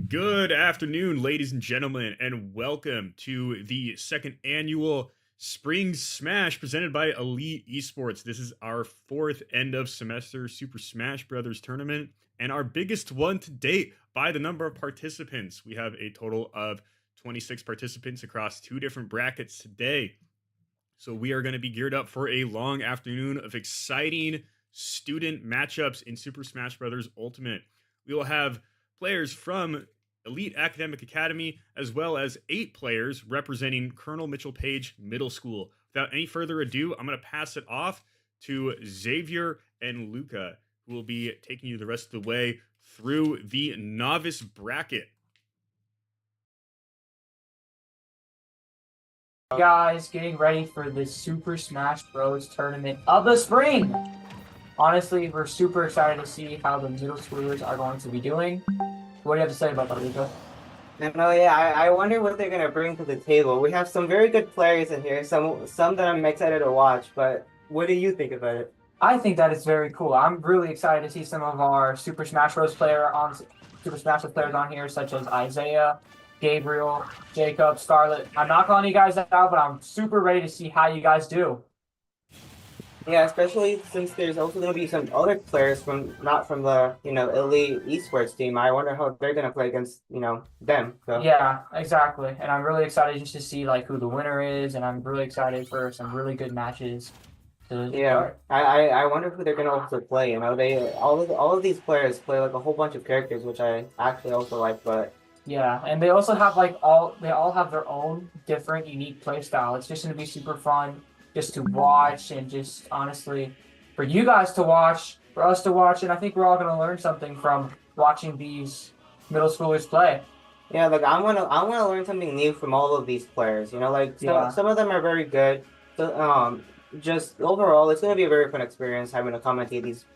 Good afternoon, ladies and gentlemen, and welcome to the second annual Spring Smash presented by Elite Esports. This is our fourth end of semester Super Smash Brothers tournament and our biggest one to date by the number of participants. We have a total of 26 participants across two different brackets today. So we are going to be geared up for a long afternoon of exciting student matchups in Super Smash Brothers Ultimate. We will have players from Elite Academic Academy, as well as 8 players representing Colonel Mitchell Page Middle School. Without any further ado, I'm going to pass it off to Xavier and Luca, who will be taking you the rest of the way through the novice bracket. Guys, getting ready for the Super Smash Bros. Tournament of the spring. Honestly, we're super excited to see how the middle schoolers are going to be doing. What do you have to say about that, Luca? I wonder what they're gonna bring to the table. We have some very good players in here, some that I'm excited to watch. But what do you think about it? I think that is very cool. I'm really excited to see some of our Super Smash Bros. Players on here, such as Isaiah, Gabriel, Jacob, Scarlett. I'm not calling you guys out, but I'm super ready to see how you guys do. Yeah, especially since there's also gonna be some other players not from the Elite Esports team. I wonder how they're gonna play against them. So. Yeah, exactly. And I'm really excited just to see who the winner is, and I'm really excited for some really good matches. Yeah, I wonder who they're gonna also play. They all of these players play a whole bunch of characters, which I actually also like. But yeah, and they also have they all have their own different unique play style. It's just gonna be super fun just to watch, and just honestly for you guys to watch, for us to watch, and I think we're all gonna learn something from watching these middle schoolers play. Yeah, I wanna learn something new from all of these players. Some of them are very good. So just overall, it's gonna be a very fun experience having to commentate these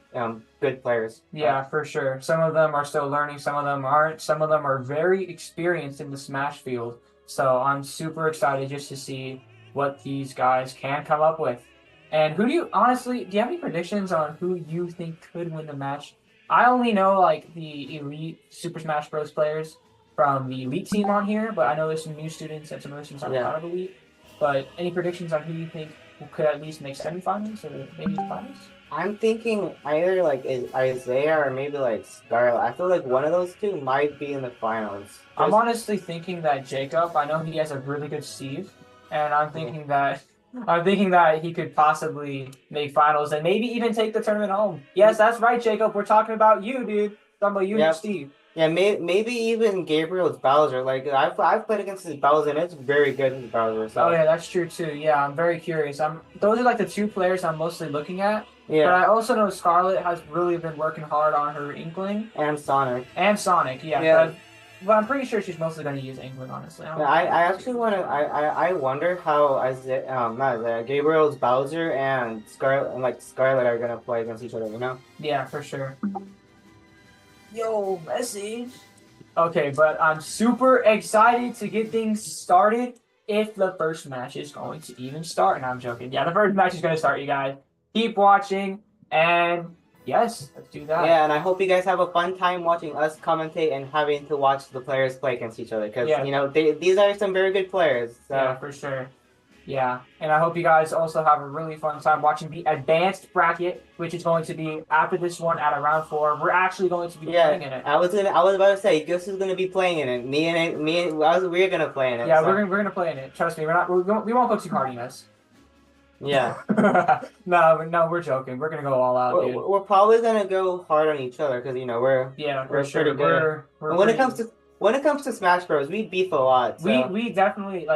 good players. Yeah, for sure. Some of them are still learning, some of them aren't. Some of them are very experienced in the Smash field. So I'm super excited just to see what these guys can come up with. And do you have any predictions on who you think could win the match? I only know the Elite Super Smash Bros. Players from the Elite team on here, but I know there's some new students and some other students out of Elite. But any predictions on who you think could at least make semifinals or maybe finals? I'm thinking either Isaiah or maybe Scarlett. I feel like one of those two might be in the finals. I'm honestly thinking that Jacob. I know he has a really good Steve, and I'm thinking that he could possibly make finals and maybe even take the tournament home. Yes, that's right, Jacob. We're talking about you, dude. Talking about you and Steve. Yeah, maybe even Gabriel's Bowser. I've played against his Bowser, and it's very good in Bowser. So. Oh yeah, that's true too. Yeah, I'm very curious. Those are the two players I'm mostly looking at. Yeah. But I also know Scarlett has really been working hard on her Inkling. And Sonic. Yeah. But I'm pretty sure she's mostly going to use Inkling, honestly. I actually want to. I wonder how Gabriel's Bowser and Scarlett are gonna play against each other. Yeah, for sure. Yo, message. Okay, but I'm super excited to get things started if the first match is going to even start. And I'm joking. Yeah, the first match is going to start, you guys. Keep watching, and yes, let's do that. Yeah, and I hope you guys have a fun time watching us commentate and having to watch the players play against each other. Because, these are some very good players. So. Yeah, for sure. Yeah, and I hope you guys also have a really fun time watching the advanced bracket, which is going to be after this one at round 4. We're actually going to be playing in it. I was about to say, Gus is going to be playing in it. We're going to play in it. Yeah, so. we're going to play in it. Trust me, we won't go too hard on you guys. Yeah. No, we're joking. We're going to go all out, dude. We're probably going to go hard on each other because we're sure. pretty good. When it comes to Smash Bros, we beef a lot. So. We definitely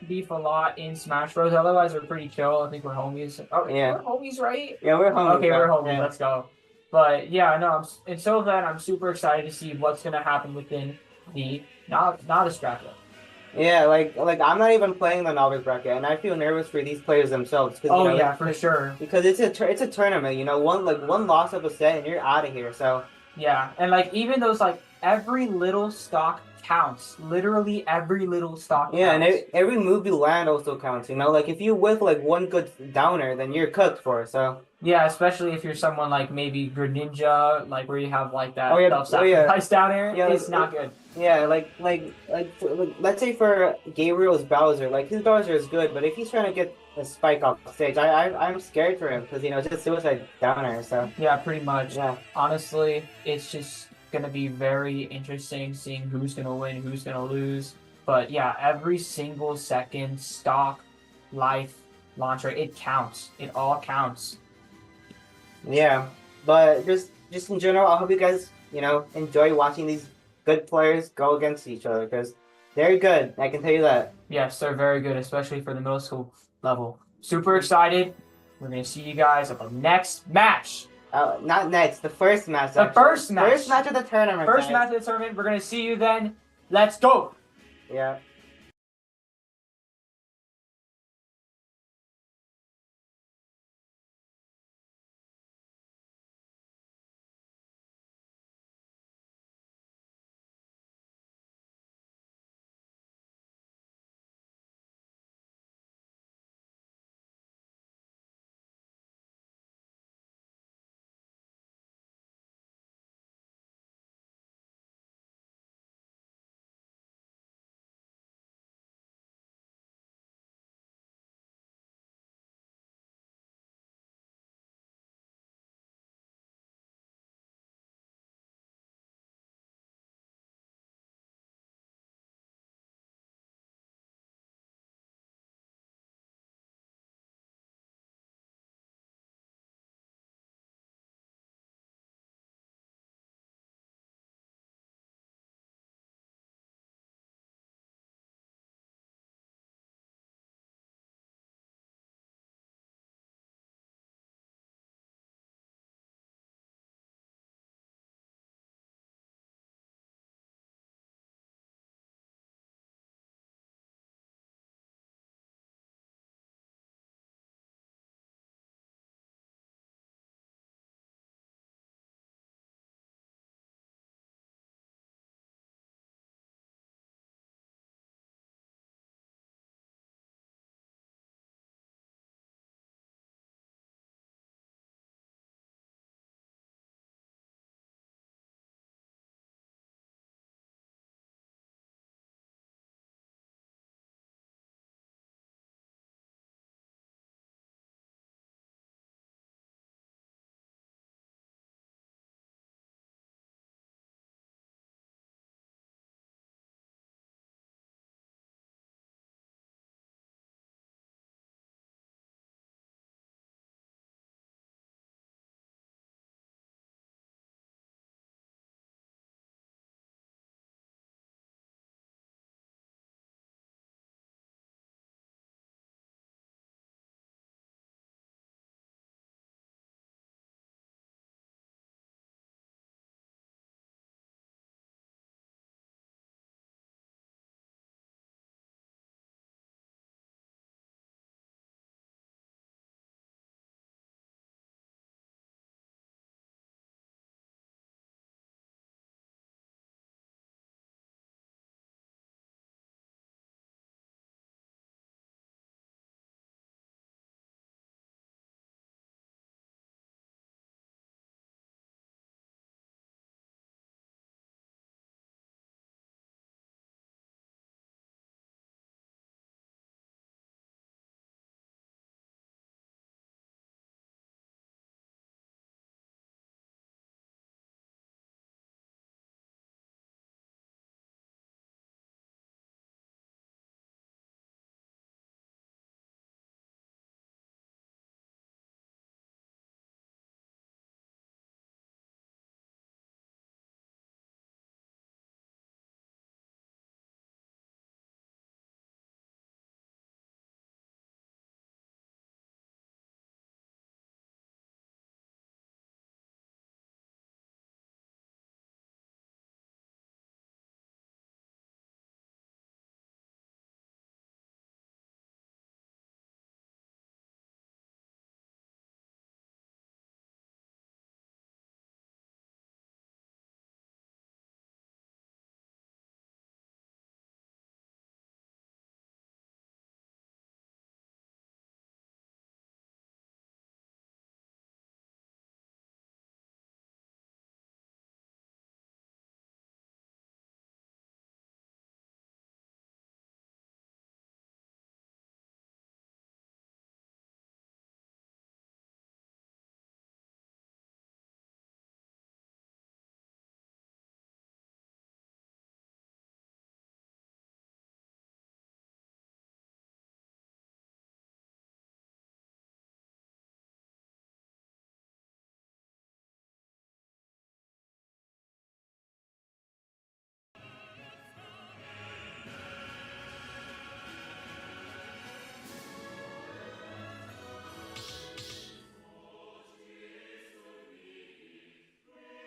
beef a lot in Smash Bros. Otherwise, we're pretty chill. I think we're homies. Oh, yeah. We're homies, right? Yeah, we're homies. Okay, we're homies. Yeah. Let's go. But yeah, no, until then, I'm super excited to see what's gonna happen within the novice bracket. Yeah, I'm not even playing the novice bracket, and I feel nervous for these players themselves. Yeah, for sure. Because it's a tournament. One loss of a set, and you're out of here. So. Yeah, and even those every little stock counts. Literally every little stock counts. Yeah, and every move you land also counts. If you whiff one good downer, then you're cooked for. So. Yeah, especially if you're someone like maybe Greninja, like where you have like Oh that yeah, oh yeah, self-sacrifice down air, yeah, it's not good. yeah. Let's say for Gabriel's Bowser, like his Bowser is good, but if he's trying to get a spike off stage, I'm scared for him because it's just suicide downer. So Yeah, pretty much. yeah, Honestly, it's just gonna be very interesting seeing who's gonna win, who's gonna lose. But yeah, every single second, stock, life, launch rate, it counts. It all counts. yeah. But just in general, I hope you guys enjoy watching these good players go against each other because they're good. I can tell you that. Yes, they're very good, especially for the middle school level. Super excited. We're gonna see you guys at the next match. Not next, the first match. The Actually. first match. First match of the tournament. First guys. match of the tournament. We're gonna see you then. Let's go. Yeah.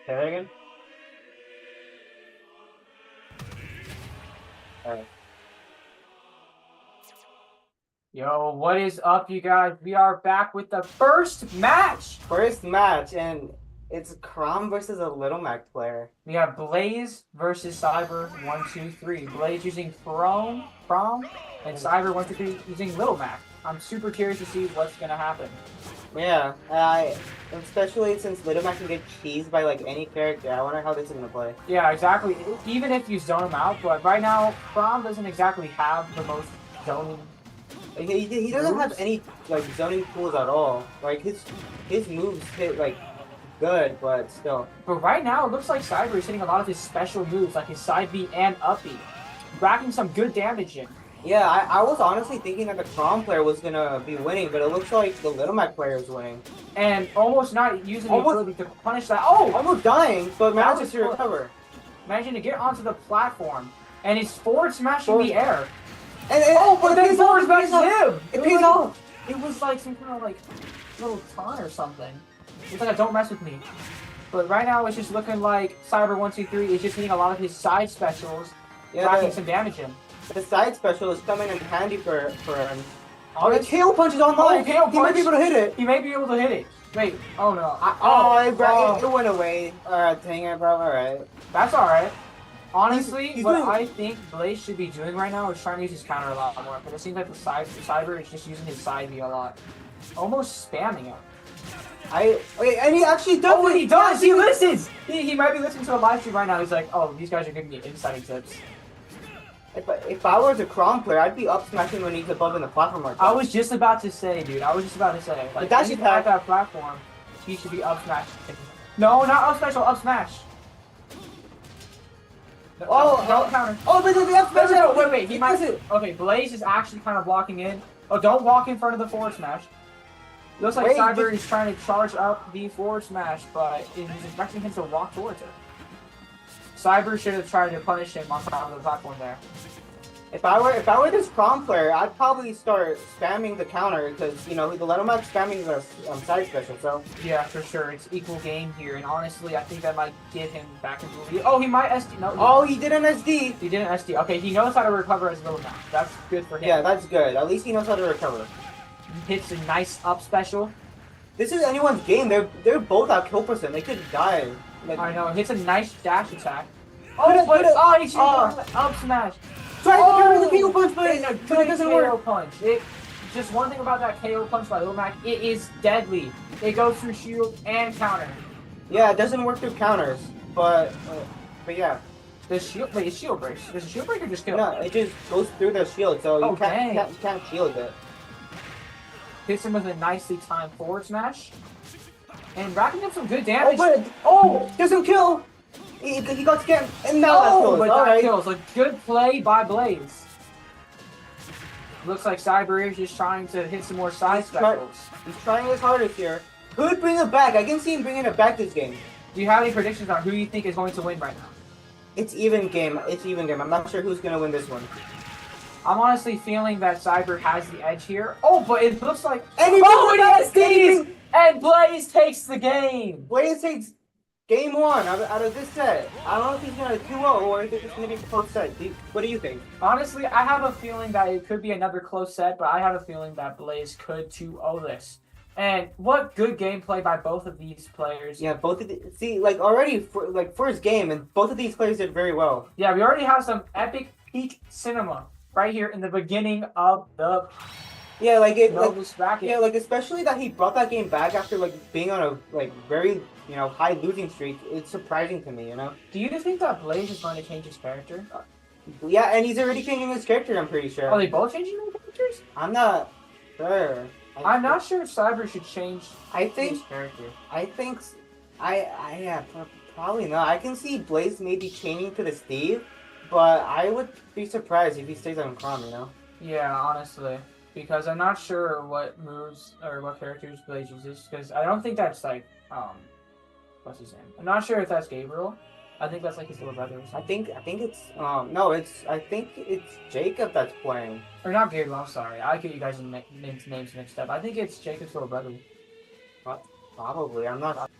Say that again? Alright. Yo, what is up, you guys? We are back with the first match. First match, and it's Crom versus a Little Mac player. We have Blaze versus Cyber 123. Blaze using Crom, and Cyber 123 using Little Mac. I'm super curious to see what's gonna happen. Yeah, especially since Little Mac can get cheesed by like any character. I wonder how this is gonna play. Yeah, exactly. Even if you zone him out, but right now Crom doesn't exactly have the most zoning. He doesn't have any like zoning tools at all. Like his moves hit like good, but still. But right now it looks like Cyber is hitting a lot of his special moves, like his side B and up B, racking some good damage in. Yeah, I was honestly thinking that the Crom player was gonna be winning, but it looks like the Little Mac player is winning. And almost not using the ability to punish that. Oh! Almost dying, but manages to was recover. Imagine to get onto the platform, and he's forward smashing the air. And But then forward smashes him! It pays off! It was like some kind of like little taunt or something. It's like a don't mess with me. But right now it's just looking like Cyber123 is just hitting a lot of his side specials, racking some damage in. The side special is coming in handy for him. Oh, the KO punch is online! KO punch. He might be able to hit it! He may be able to hit it. Wait, oh no. It went away. Alright, dang it, bro. Alright. That's alright. Honestly, He's what doing... I think Blaze should be doing right now is trying to use his counter a lot more. But it seems like the Cyber is just using his side B a lot. Almost spamming it. And he actually does it! He does! He listens! He might be listening to a live stream right now. He's like, oh, these guys are giving me insider tips. If I was a Crom player, I'd be up smashing when he's above in the platform like that. I was just about to say, dude. Like, that's anything at that platform, he should be up smash. No, not up smash, up smash. No counter. Oh, but the up smash! Wait, he might. Okay, Blaze is actually kind of blocking in. Oh, don't walk in front of the forward smash. Looks like Cyber is trying to charge up the forward smash, but he's expecting him to walk towards it. Cyber should have tried to punish him on top of the platform there. If I were this Crom player, I'd probably start spamming the counter because the Little Mac spamming the side special. So yeah, for sure, it's equal game here, and honestly, I think that might get him back into the lead. Oh, he might SD. No. Oh, he did an SD. He did an SD. Okay, he knows how to recover as Little Mac. That's good for him. Yeah, that's good. At least he knows how to recover. He hits a nice up special. This is anyone's game. They're both at kill percent. They could die. Like, I know. Hits a nice dash attack. He should up smash. Try to counter the KO punch, but it doesn't work. KO punch. Just one thing about that KO punch by Little Mac, it is deadly. It goes through shield and counter. Yeah, it doesn't work through counters, but yeah. The shield, wait, it's shield breaks. Does the shield breaker just kill? No, it just goes through the shield, so you can't shield it. Hits him with a nicely timed forward smash, and racking up some good damage. Doesn't kill. He got scammed, and now that kills. Like, good play by Blaze. Looks like Cyber is just trying to hit some more side specials. He's trying his hardest here. Could bring it back. I can see him bringing it back this game. Do you have any predictions on who you think is going to win right now? It's even game. I'm not sure who's going to win this one. I'm honestly feeling that Cyber has the edge here. Oh, but it looks like... And Blaze takes the game! Blaze takes game one out of this set. I don't know if he's going to 2-0 or if it's going to be a close set. What do you think? Honestly, I have a feeling that it could be another close set, but I have a feeling that Blaze could 2-0 this. And what good gameplay by both of these players. Yeah, both of already first game, and both of these players did very well. Yeah, we already have some epic peak cinema right here in the beginning of the especially that he brought that game back after being on a very high losing streak. It's surprising to me, Do you think that Blaze is going to change his character? Yeah, and he's already changing his character, I'm pretty sure. Are they both changing their characters? I'm not sure. I'm not sure if Cyber should change his character. Probably not. I can see Blaze maybe changing to the Steve, but I would be surprised if he stays on Crom, Yeah, honestly. Because I'm not sure what moves or what characters Blaze uses, because I don't think that's what's his name? I'm not sure if that's Gabriel. I think that's his little brother or something. I think it's Jacob that's playing. Or not Gabriel, I'm sorry. I get you guys' names mixed up. I think it's Jacob's little brother. Probably, I'm not.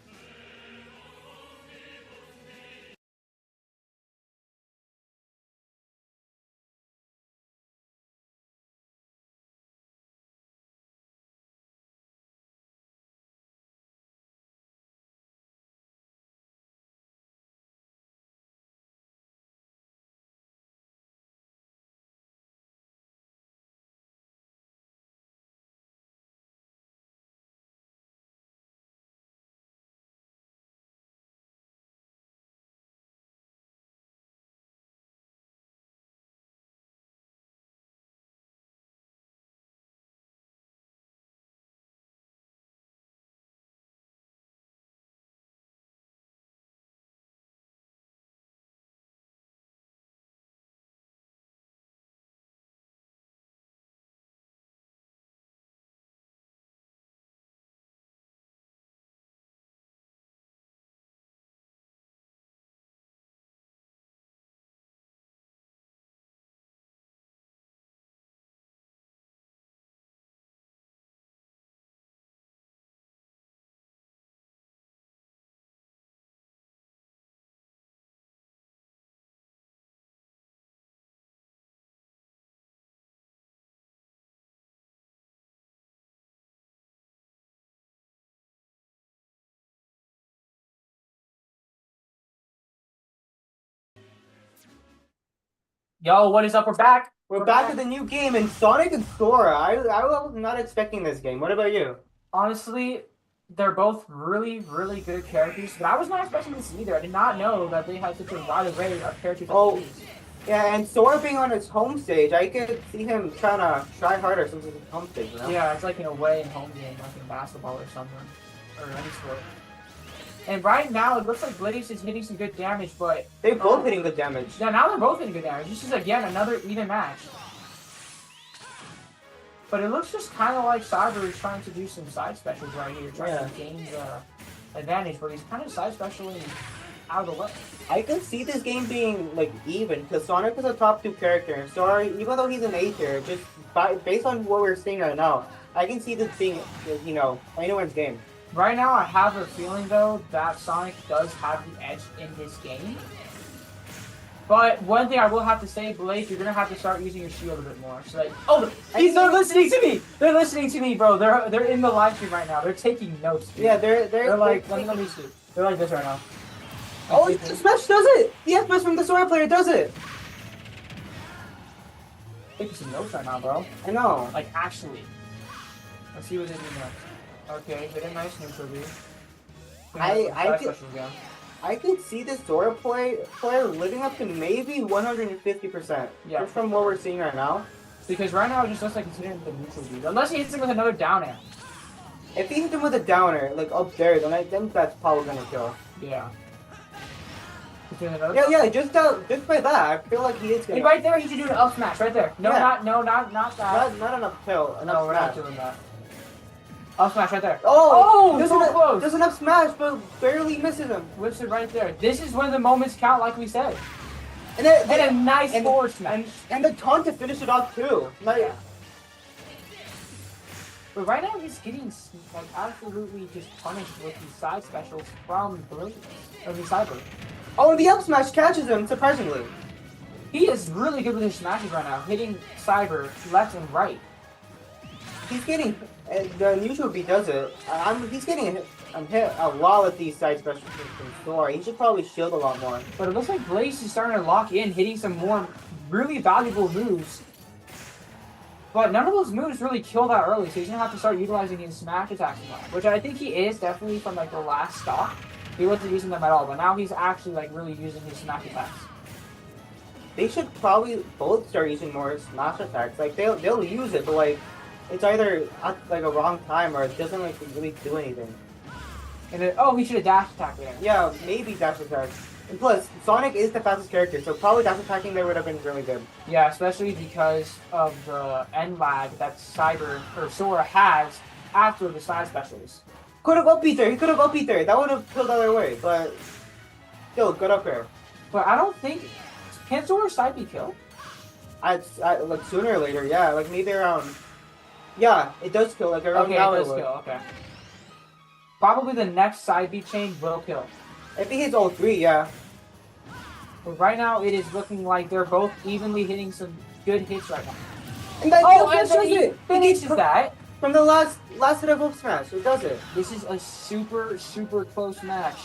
Yo, what is up? We're back. We're back with a new game in Sonic and Sora. I was not expecting this game. What about you? Honestly, they're both really, really good characters, but I was not expecting this either. I did not know that they had such a wide array of characters. Oh, yeah, and Sora being on his home stage, I could see him trying to try harder since it's his home stage, you know? Yeah, it's like an away and home game, like in basketball or something, or any sport. And right now, it looks like Blaze is hitting some good damage, but... They're both hitting good damage. Yeah, now they're both hitting good damage. This is, again, another even match. But it looks just kind of like Cyber is trying to do some side specials right here, trying to gain the advantage, but he's kind of side specialing out of the way. I can see this game being, like, even, because Sonic is a top 2 character, and Sora, even though he's an A tier, just based on what we're seeing right now, I can see this being, you know, anyone's game. Right now, I have a feeling, though, that Sonic does have the edge in this game. But one thing I will have to say, Blaze, you're going to have to start using your shield a bit more. So like, oh, they're listening to me! They're listening to me, bro. They're in the live stream right now. They're taking notes, dude. Yeah, they're like, let me see. They're like this right now. Oh, Smash does it! The FPS from the Sora player does it! Taking some notes right now, bro. I know. Like, actually. Let's see what they do next. Okay, hit a nice neutral B. I could see this Sora player living up to maybe 150%. Yeah. Just from what we're seeing right now. Because right now it just looks like he's hitting the neutral B. Unless he hits him with another down air. If he hits him with a downer, like up there, then that's probably gonna kill. Yeah. Yeah, just by that, I feel like he is gonna. And right there, he should do an up smash right there. No, yeah. not that. Not an uphill. No, we're not doing that. Up smash right there. Oh, so close. Does an up smash, but barely misses him. Whips it right there. This is when the moments count, like we said. And a nice forward smash. And the taunt to finish it off too. Like. Yeah. But right now he's getting like absolutely just punished with these side specials from Blaze or the Cyber. Oh, and the up smash catches him surprisingly. He is really good with his smashes right now, hitting Cyber left and right. He's getting the neutral B does it. He's getting hit a lot with these side specials from Sora. He should probably shield a lot more. But it looks like Blaze is starting to lock in, hitting some more really valuable moves. But none of those moves really kill that early, so he's gonna have to start utilizing his smash attacks more. Which I think he is definitely from like the last stock. He wasn't using them at all, but now he's actually like really using his smash attacks. They should probably both start using more smash attacks. Like they'll use it, but like it's either at like a wrong time or it doesn't like really do anything. And then, oh, he should have dash attacked there. Yeah, maybe dash attack. And plus, Sonic is the fastest character, so probably dash attacking there would have been really good. Yeah, especially because of the end lag that Cyber or Sora has after the side specials. Could have up beat there. He could have up beat there. That would have killed the other way, but still good up there. But I don't think can Sora side be killed? I like sooner or later, yeah. Like maybe around. Yeah, it does kill. Like around now it does kill. Okay. Probably the next side beat chain will kill. If he hits all 3, yeah. But right now, it is looking like they're both evenly hitting some good hits right now. And that and finishes that. From the last hit of up smash, it does it. This is a super, super close match.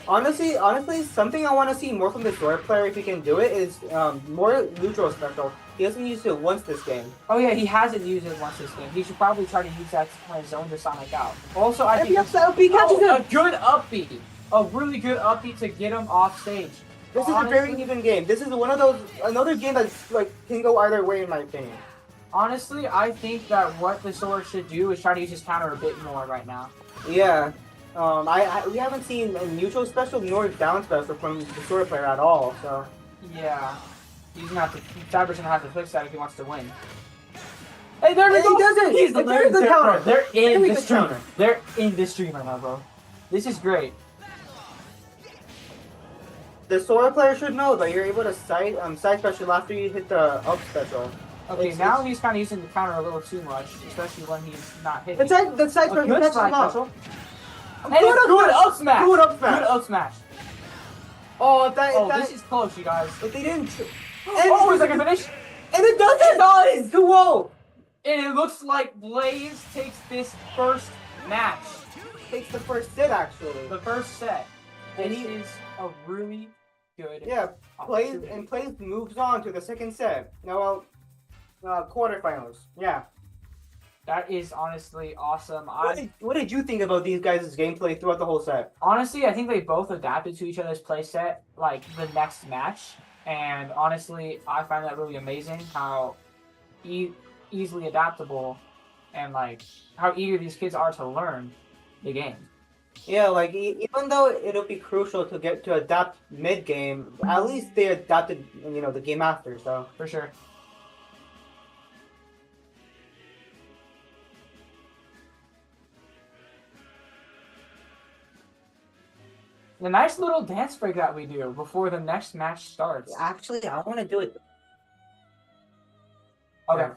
Honestly, something I want to see more from the Sora player, if he can do it, is more neutral special. He hasn't used it once this game. Oh yeah, he hasn't used it once this game. He should probably try to use that to kind of zone the Sonic out. Also, I think a good upbeat. A really good upbeat to get him off stage. This is a very even game. This is one of those, another game that's like can go either way in my opinion. Honestly, I think that what the Sora should do is try to use his counter a bit more right now. Yeah. We haven't seen a neutral special nor down special from the Sora player at all, so. Yeah. He's gonna have to, Cyber's gonna have to fix that if he wants to win. Hey, there he goes! He does it! He's the counter! They're in the stream. They're in the stream right now, bro. This is great. The Sora player should know that you're able to side special after you hit the up special. Okay, now he's kind of using the counter a little too much, especially when he's not hitting. The side special catches him off. And good up smash! Good up smash! Good up smash! This is close, you guys. If they didn't... Oh, second finish! And it does it! It does! 2-0! And it looks like Blaze takes this first match. Takes the first set, actually. The first set. And this is a really good. Yeah, plays opportunity. moves on to the second set. Now, quarterfinals. Yeah. That is honestly awesome. What did you think about these guys' gameplay throughout the whole set? Honestly, I think they both adapted to each other's playset like the next match, and honestly, I find that really amazing how e- easily adaptable and like how eager these kids are to learn the game. Yeah, like even though it'll be crucial to get to adapt mid game, at least they adapted, the game after. So For sure. The nice little dance break that we do before the next match starts. actually, I want to do it. Okay.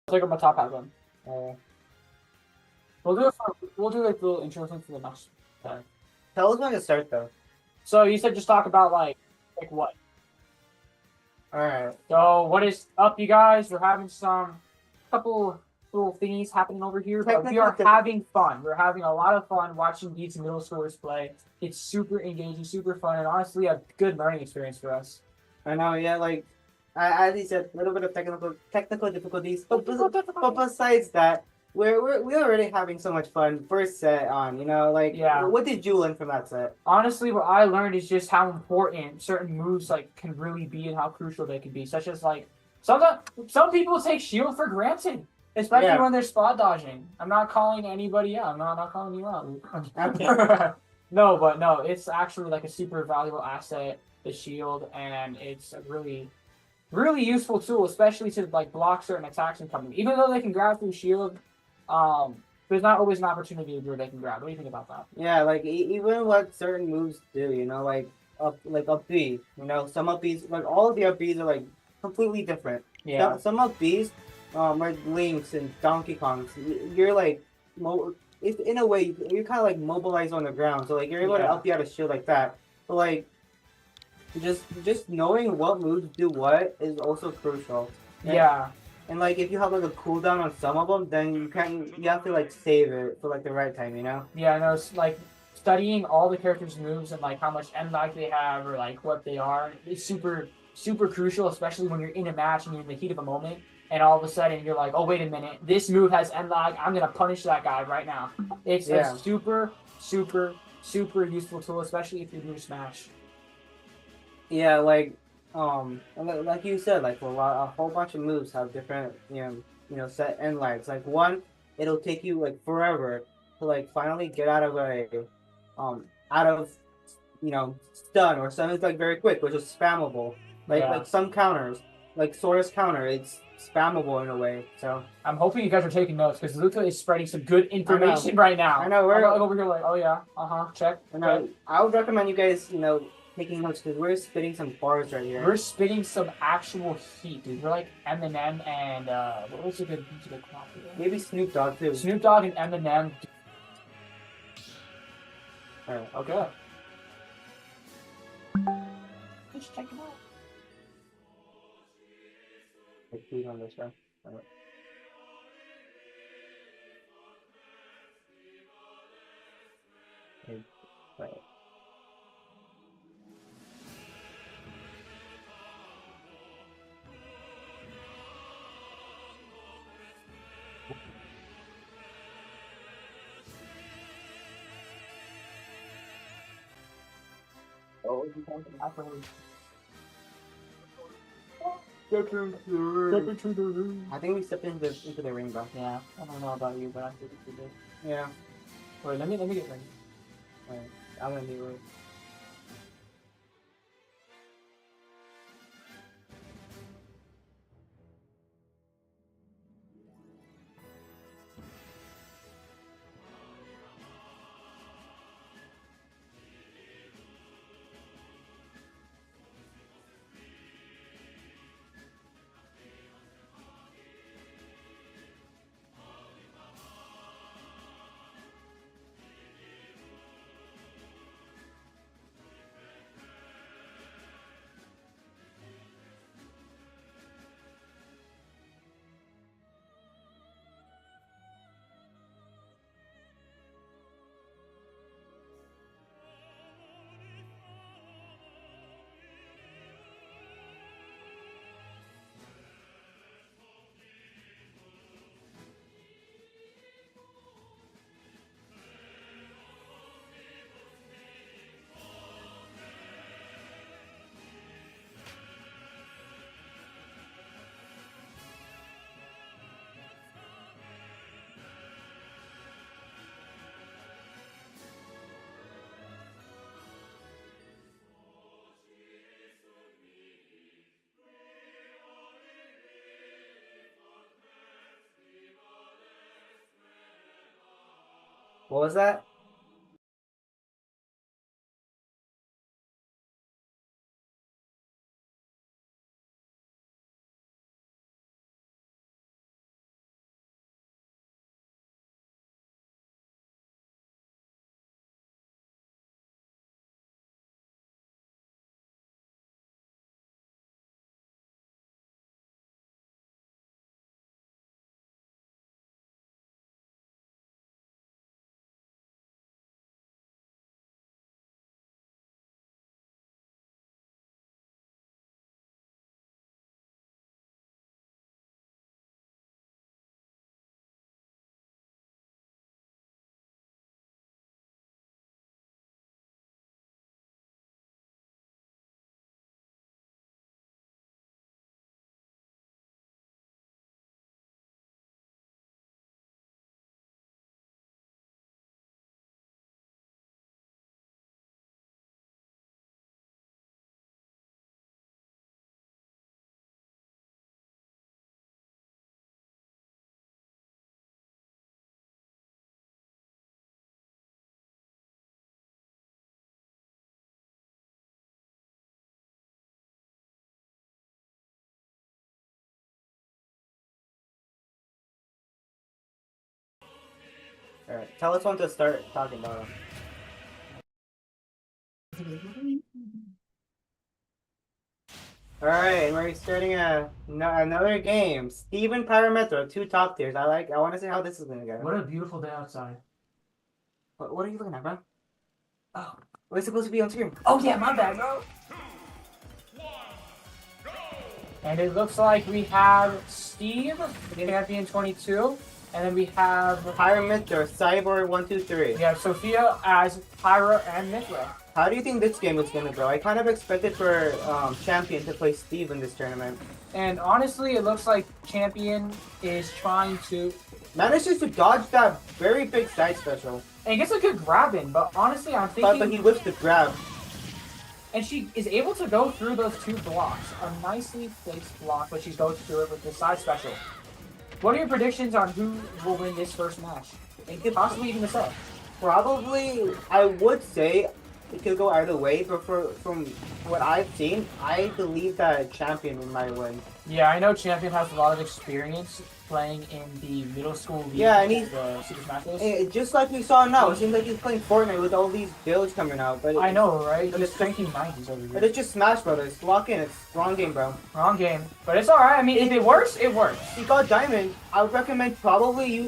Take up my top hat then. Uh, We'll do like the little intro thing for the next. Tell us when to start though. So you said just talk about like what? All right. So what is up, you guys? We're having some couple little thingies happening over here, but we are having fun. We're having a lot of fun watching these middle schoolers play. It's super engaging, super fun, and honestly a good learning experience for us. I know, yeah, like as you said, a little bit of technical difficulties, but besides that, we're already having so much fun. First set on, like what did you learn from that set? Honestly, what I learned is just how important certain moves like can really be and how crucial they can be. Such as like some people take shield for granted, especially when they're spot dodging. I'm not calling anybody out. I'm not calling you out. No, it's actually like a super valuable asset, the shield, and it's a really useful tool, especially to like block certain attacks and coming. Even though they can grab through shield, there's not always an opportunity where they can grab. What do you think about that? Yeah, like even what certain moves do, like up B, some up Bs, like all of the up Bs are like completely different. Yeah. Some up Bs, like Links and Donkey Kongs, you're like, if in a way you're kind of like mobilized on the ground, so like you're able to up you out of shield like that. But like, just knowing what moves do what is also crucial. Yeah. And like if you have like a cooldown on some of them, then you have to like save it for like the right time, Yeah, no, it's like studying all the characters' moves and like how much end lag they have or like what they are is super crucial, especially when you're in a match and you're in the heat of a moment, and all of a sudden you're like, oh wait a minute, this move has end lag. I'm gonna punish that guy right now. It's a super useful tool, especially if you're doing Smash. Yeah, like you said, like a whole bunch of moves have different set end lags. Like one, it'll take you like forever to like finally get out of out of stun, or some is like very quick, which is spammable. Like some counters, like Sora's counter, it's spammable in a way. So I'm hoping you guys are taking notes because Luca is spreading some good information right now. I know, we're over here like, oh yeah, check. I would recommend you guys taking notes because we're spitting some bars right here. We're spitting some actual heat, dude. We're like Eminem and what was a good crop? Maybe Snoop Dogg too. Snoop Dogg and Eminem. Alright. Okay. Let's check it out. Click on this one. Alright. Right. Oh, I think we stepped into the ring, bro. Yeah, I don't know about you, but I think we did. Yeah. Wait, let me get ready. Alright, I'm gonna be ready. What was that? Alright, tell us when to start talking about him. Alright, we're starting another game. Steven Pyrometro, 2 top tiers. I want to see how this is gonna go. What a beautiful day outside. What are you looking at, bro? Oh, We're supposed to be on screen. oh yeah, my bad, bro. And it looks like we have Steve, champion 22, and then we have Pyrometro, Cyborg 123. we have Sophia as Pyra and Mithra. How do you think this game is gonna go? I kind of expected for Champion to play Steve in this tournament. And honestly, it looks like Champion is trying to Manages to dodge that very big side special. and gets a good grab in, but honestly, I'm thinking But he whips the grab. and she is able to go through those 2 blocks. A nicely placed block, but she goes through it with the side special. What are your predictions on who will win this first match? And possibly even the set? Probably, I would say it could go either way, but from what I've seen, I believe that Champion might win. Yeah, I know Champion has a lot of experience playing in the middle school league. Yeah, and he's the Super Smash Bros. Just like we saw now, it seems like he's playing Fortnite with all these builds coming out. But I know, right? but He's it's cranking 90s over But here. it's just Smash Brothers. Lock in. It's wrong game, bro. Wrong game, but it's alright. I mean, if it works, it works. If you got Diamond, I would recommend probably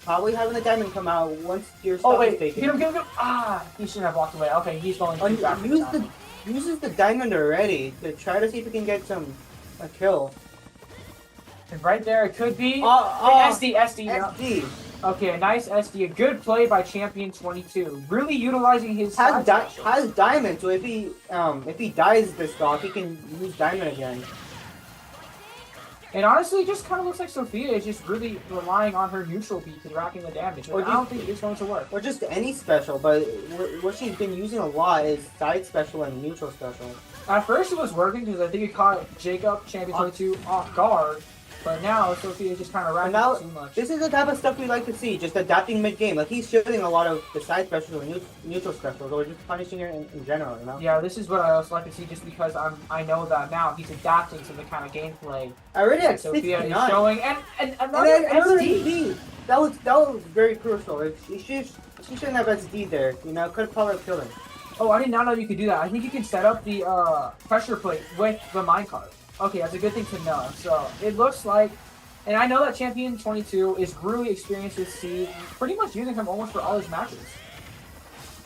having the Diamond come out once your stock Oh wait, is get taken. him, get him, get him! Ah, he shouldn't have walked away. Okay, he's going Oh, too fast. uses the Diamond already to try to see if he can get a kill. And right there, it could be SD. No. SD Okay, a nice SD, a good play by Champion 22, really utilizing his has side special. has Diamond, so if he dies this stock, he can use Diamond again. And honestly, it just kind of looks like Sophia is just really relying on her neutral beat to racking the damage. Or I don't think it's going to work. Or just any special, but what she's been using a lot is side special and neutral special. At first, it was working because I think it caught Jacob, Champion 22, off guard. But now, Sophia is just kind of racking now, it too much. This is the type of stuff we like to see, just adapting mid-game. Like, he's shielding a lot of the side specials and neutral specials, or just punishing her in general, you know? Yeah, this is what I also like to see just because I know that now he's adapting to the kind of gameplay Already at Sophia 69. is showing. And And another then another SD. SD. That was very crucial. She shouldn't have SD there, you know? Could have probably killed him. Oh, I did not know you could do that. I think you can set up the pressure plate with the minecart. Okay, that's a good thing to know. So, it looks like... And I know that Champion 22 is really experienced with C, pretty much using him almost for all his matches.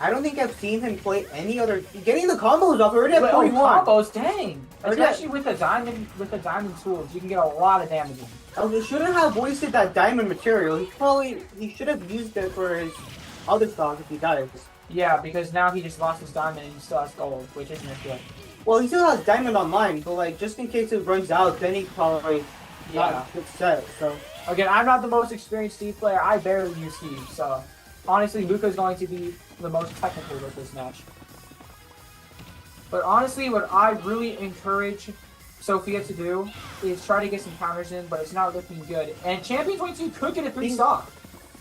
I don't think I've seen him play any other... Getting the combos off already at Oh, 41. combos, dang! Already Especially with the diamond tools, you can get a lot of damage in. Oh, he shouldn't have wasted that diamond material. He should have used it for his other stock if he dies. Yeah, because now he just lost his diamond and he still has gold, which isn't as good. Well, he still has diamond online, but like just in case it runs out, then he probably not get set. So Again, I'm not the most experienced Steve player. I barely use Steve, so honestly, Luca's going to be the most technical with this match. But honestly, what I really encourage Sophia to do is try to get some counters in, but it's not looking good. And Champion 22 could get a 3-stock.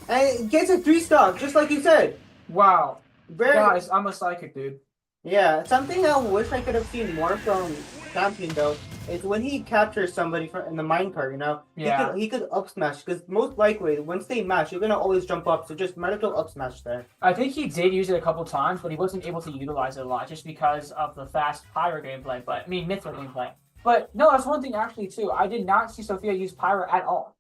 and it gets a 3-stock, just like you said. Wow. Very Guys, I'm a psychic, dude. yeah. Something I wish I could have seen more from Champion though is when he captures somebody in the minecart. You know, Yeah. he could up smash because most likely once they match, you're gonna always jump up. So just might as well up smash there. I think he did use it a couple times, but he wasn't able to utilize it a lot just because of the fast Pyra gameplay. But I mean, Mithra gameplay. But no, that's one thing actually too. I did not see Sophia use Pyra at all.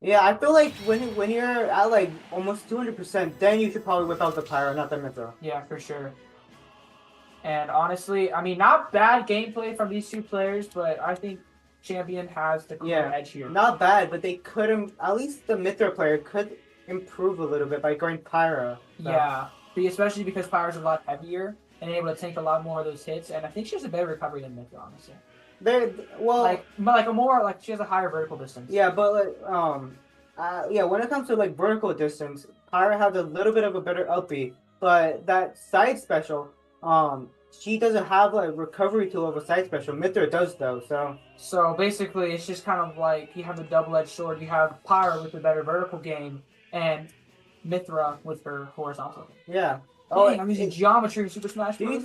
Yeah, I feel like when you're at like almost 200%, then you should probably whip out the Pyro, not the Mithra. Yeah, for sure. And honestly, I mean, not bad gameplay from these two players, but I think Champion has the clear edge here. Not bad, but they couldn't. At least the Mithra player could improve a little bit by going Pyro. So. Yeah, especially because Pyra's a lot heavier and able to take a lot more of those hits, and I think she has a better recovery than Mithra, honestly. She has a higher vertical distance. Yeah, but when it comes to like vertical distance, Pyra has a little bit of a better LP, but that side special, she doesn't have like recovery tool of a side special. Mithra does though, so. So basically, it's just kind of like you have a double-edged sword. You have Pyra with the better vertical game, and Mithra with her horizontal. Yeah. Dang, I'm using geometry in Super Smash Bros.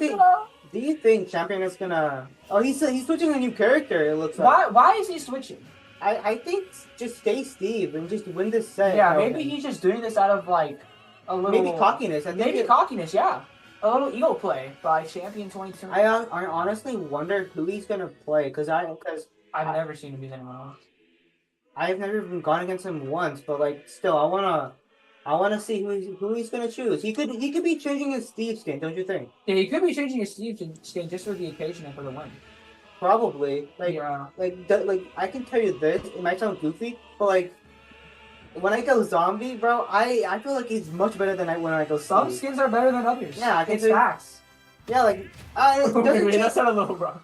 Do you think Champion is gonna? Oh, he's switching a new character. It looks like. Why is he switching? I think just stay Steve and just win this set. Yeah, maybe he's just doing this out of like a little maybe cockiness. Cockiness, yeah. A little ego play by Champion 22. I honestly wonder who he's gonna play because I've never seen him use anyone else. I've never even gone against him once, but like still, I wanna see who he's gonna choose. He could be changing his Steve skin, don't you think? Yeah, he could be changing his Steve skin just for the occasion and for the win. Probably. Yeah. Like I can tell you this. It might sound goofy, but like when I go zombie, bro, I feel like he's much better than when I go Steve. Some skins are better than others. Yeah, it's facts. Yeah, like wait, that's not a little wrong.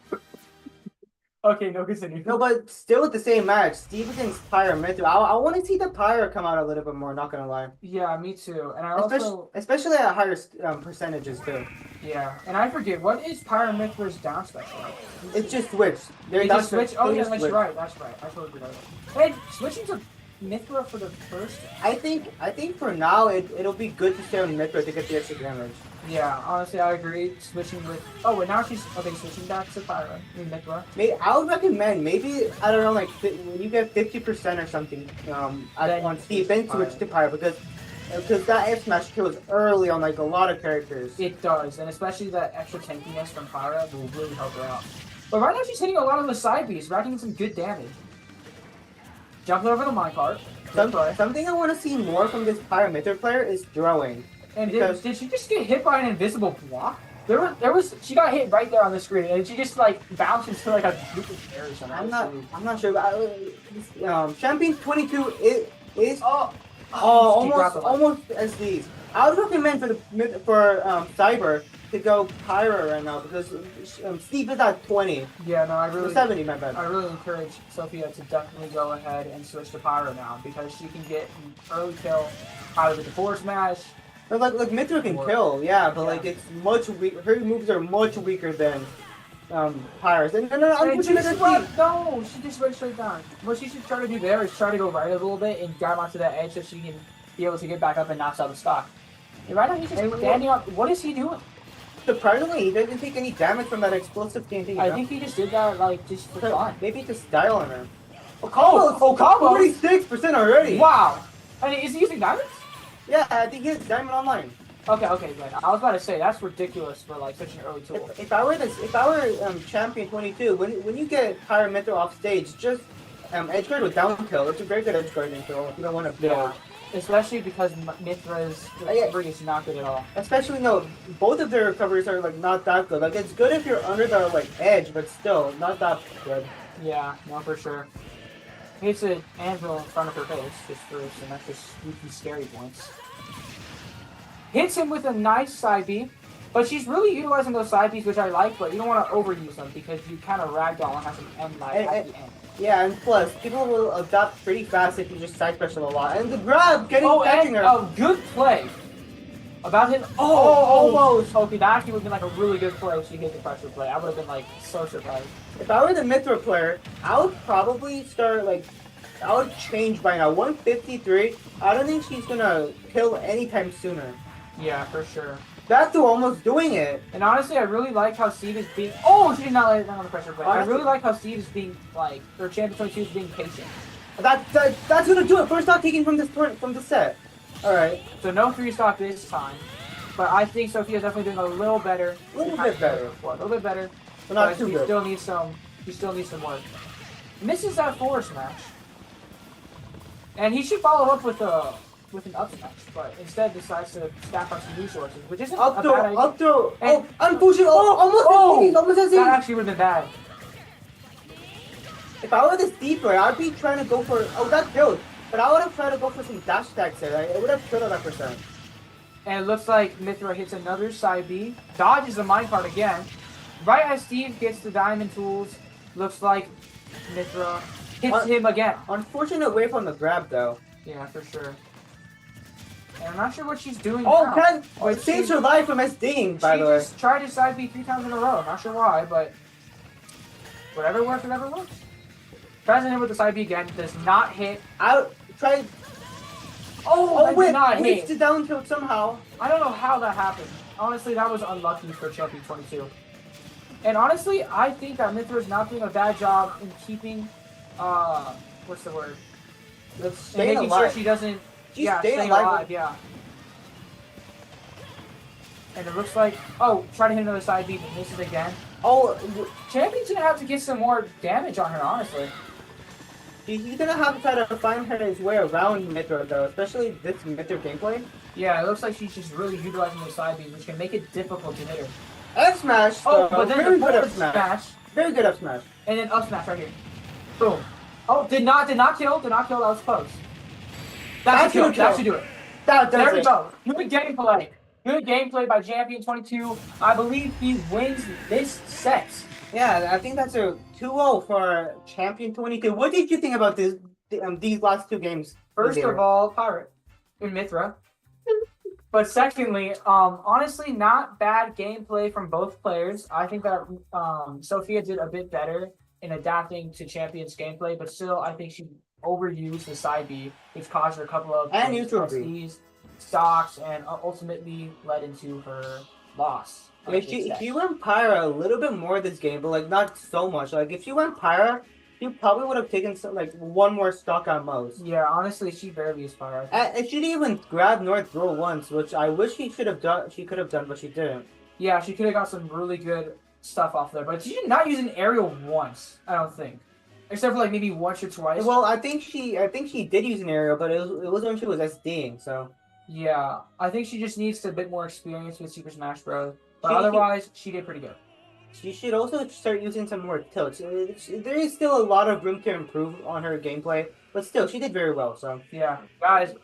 Okay, no, continue. No, but still with the same match, Steve against Pyra Mythra. I want to see the Pyra come out a little bit more. Not gonna lie. Yeah, me too. And I especially at higher percentages too. Yeah, and I forget what is Pyra Mythra's down special. It's just switch. They just switch. Oh yeah, that's right. That's right. I totally forgot. Hey, switching to Mythra for the first. I think for now it'll be good to stay on Mythra to get the extra damage. Yeah, honestly, I agree. Switching with wait, now she's switching back to Pyra. Mythra. I would recommend maybe I don't know like when you get 50% or something on Steve, then switch to Pyra because that F smash kills early on like a lot of characters. It does, and especially that extra tankiness from Pyra will really help her out. But right now she's hitting a lot of the side Bs, racking some good damage. Jumping over the minecart. Something I want to see more from this Pyra Mythra player is throwing. And did she just get hit by an invisible block? She got hit right there on the screen, and she just like bounced into like a group of air or something. I'm not sure. Champion 22 is almost as these. I would recommend for Cyber to go Pyra right now because Steve is at 20. Yeah, no, I really 70. My bad. I really encourage Sophia to definitely go ahead and switch to Pyra now because she can get an early kill out of the force smash. But like Mythra can kill, yeah, but like it's much weak. Her moves are much weaker than Pyra's. And no, she just went straight down. What she should try to do there is try to go right a little bit and grab onto that edge so she can be able to get back up and knock out the stock. And right now he's just standing up. What is he doing? Surprisingly, he doesn't take any damage from that explosive TNT. I think he just did that like just for fun. Maybe just style on her. Combo! 46% already. Wow. I mean, is he using diamonds? Yeah, I think he's Diamond Online. Okay, good. I was about to say that's ridiculous for like such an early tool. If I were Champion 22, when you get Pyra Mythra off stage, just edge guard with down kill. It's a very good edge guarding kill. You don't want to. Yeah. Especially because Mythra's recovery is not good at all. Especially both of their recoveries are like not that good. Like it's good if you're under the like edge, but still not that good. Yeah, no, for sure. Hits an anvil in front of her face just for some extra spooky, scary points. Hits him with a nice side B, but she's really utilizing those side Bs, which I like, but you don't want to overuse them because you kind of ragdoll and have some end life at the end. Yeah, and plus, people will adapt pretty fast if you just side special a lot. And the grab, catching her. Oh, good play. About him. Almost. Okay, that actually would have been like a really good play if she hit the pressure play. I would have been like so surprised. If I were the Mythra player, I would probably start I would change by now. 153. I don't think she's gonna kill anytime sooner. Yeah, for sure. That's almost doing it. And honestly, I really like how Steve is being. Oh, she did not lay it down on the pressure play. Honestly, I really like how Steve is being or Champion 22 is being patient. That's gonna do it. First stock taken from the set. All right. So no 3-stock this time, but I think Sophia's definitely doing a little better. A little bit better. But not too good. He still needs some work. Misses that forward smash, and he should follow up with an up smash, but instead decides to stack on some resources, which isn't a bad idea. Up throw. Unfortunately, almost as that actually would have been bad. If I were the Steve player, I'd be trying to go for that killed. But I would have tried to go for some dash attacks there. It would have killed that percent. And it looks like Mythra hits another side B. Dodges the minecart again. Right as Steve gets the diamond tools, looks like Mythra hits him again. Unfortunate way from the grab though. Yeah, for sure. And I'm not sure what she's doing now. It saves her life from SDing, by the way. She just tried to side B 3 times in a row. Not sure why, but whatever works. Tries to hit with the side B again. Does not hit. Tried. Did not hit. Reached the down tilt somehow. I don't know how that happened. Honestly, that was unlucky for Champion 22. And honestly, I think that Mythra is not doing a bad job in keeping what's the word? Let's Staying making sure alive. she doesn't. She's Yeah, staying staying alive. alive. Yeah. And it looks like, try to hit another side beat and misses again. Champion's gonna have to get some more damage on her, honestly. He's gonna have to try to find his way around Mithra though, especially this Mithra gameplay. Yeah, it looks like she's just really utilizing those side beats, which can make it difficult to hit her. F smash. But then very the good forward up smash. smash. Very good up smash. And then up smash right here. Boom. Oh, did not kill. Did not kill. That was close. That should do it. There we go. Good gameplay. Good gameplay by Champion 22. I believe he wins this set. Yeah, I think that's a 2-0 for Champion 22. What did you think about these last two games? First of all, Pirate in Mithra. But secondly, honestly, not bad gameplay from both players. I think that Sophia did a bit better in adapting to Champion's gameplay, but still, I think she overused the side B, which caused her a couple of prestige, stocks, and ultimately led into her loss. If you went Pyra a little bit more this game, but like not so much. Like if you went Pyra, you probably would have taken like one more stock at most. Yeah, honestly, she barely is Pyra. And she didn't even grab North throw once, which I wish she should have done. She could have done, but she didn't. Yeah, she could have got some really good stuff off there, but she did not use an aerial once. I don't think, except for like maybe once or twice. Well, I think she did use an aerial, but it was when she was SDing. So yeah, I think she just needs a bit more experience with Super Smash Bros. But otherwise, she did pretty good. She should also start using some more tilts. There is still a lot of room to improve on her gameplay, but still, she did very well. So yeah, guys.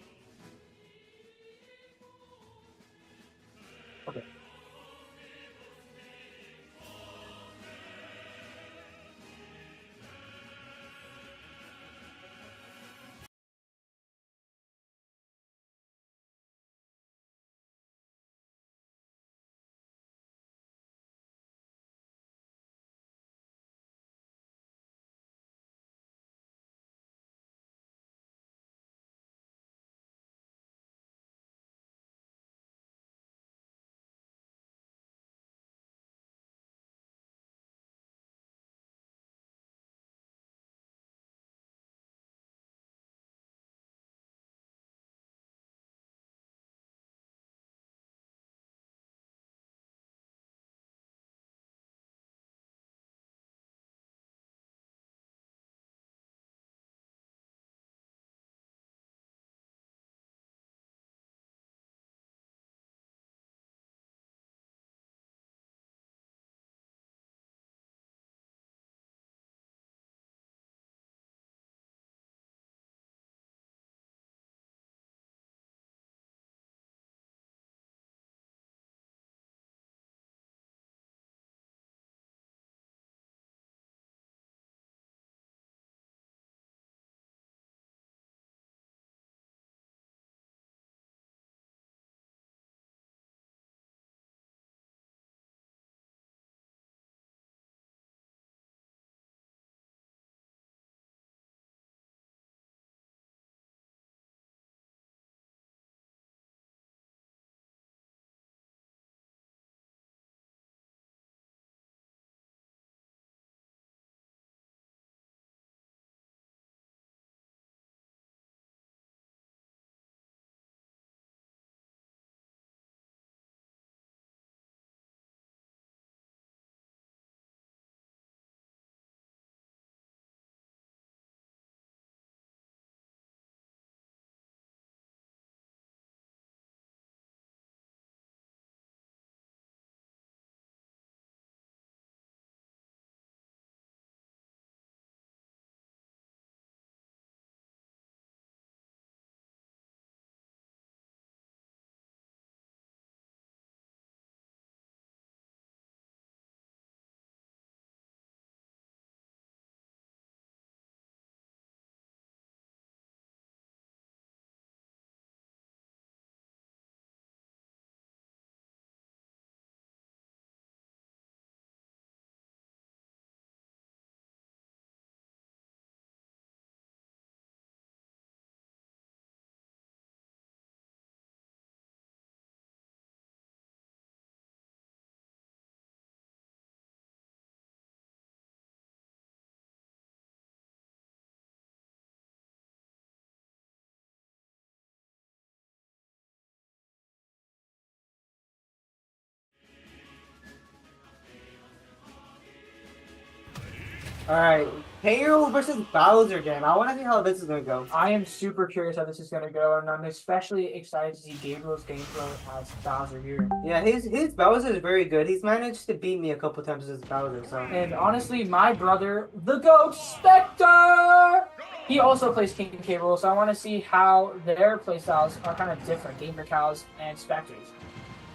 Alright, Hero versus Bowser game. I want to see how this is going to go. I am super curious how this is going to go, and I'm especially excited to see Gabriel's gameplay as Bowser here. Yeah, his Bowser is very good. He's managed to beat me a couple times as Bowser, so. And honestly, my brother, the GOAT Spectre, he also plays King K. Rool, so I want to see how their playstyles are kind of different, Gamer Cows and Spectres.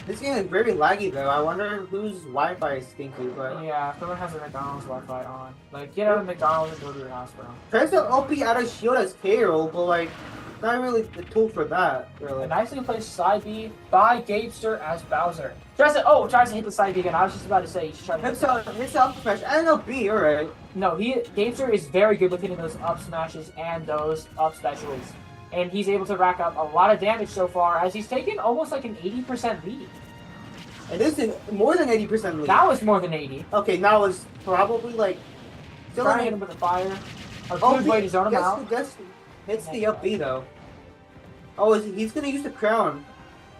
This game is very laggy though. I wonder whose Wi-Fi is stinky, but Yeah, if someone has a McDonald's Wi-Fi on, like get out of McDonald's and go to your house, bro. tries to OP out of shield as K-Roll, but like not really the tool for that, really. A nicely placed side B by Gapester as Bowser. Tries to hit the side B again. I was just about to say he's trying to Hits up smash and no B, alright. No, Gapester is very good with hitting those up smashes and those up specials. And he's able to rack up a lot of damage so far as he's taken almost like an 80% lead. And this is more than 80% lead. That was more than 80. Okay, now it's probably like still Trying to hit him with a fire. A good way to zone him out. Hits the up B though. Oh, he's gonna use the crown.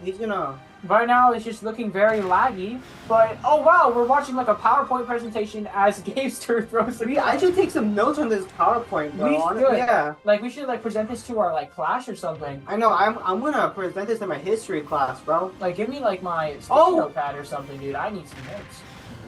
He's gonna. Right now, it's just looking very laggy. But, oh wow, we're watching like a PowerPoint presentation as Gapester throws the I should take some notes on this PowerPoint, though. We should. Yeah. Like, we should like present this to our like class or something. I know. I'm gonna present this in my history class, bro. Like, give me like my sticky Oh! notepad or something, dude. I need some notes.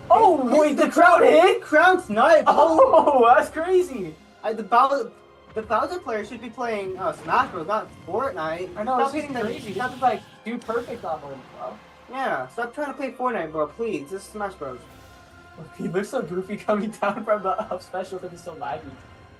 Oh, wait, the crowd hit? Crown's not. Oh, that's crazy. The Bowser player should be playing Smash Bros, not Fortnite. I know, Stop it's hitting just the. crazy. This is like dude perfect on him, bro. Yeah, stop trying to play Fortnite, bro. Please, this is Smash Bros. He looks so goofy coming down from the up special because he's so laggy.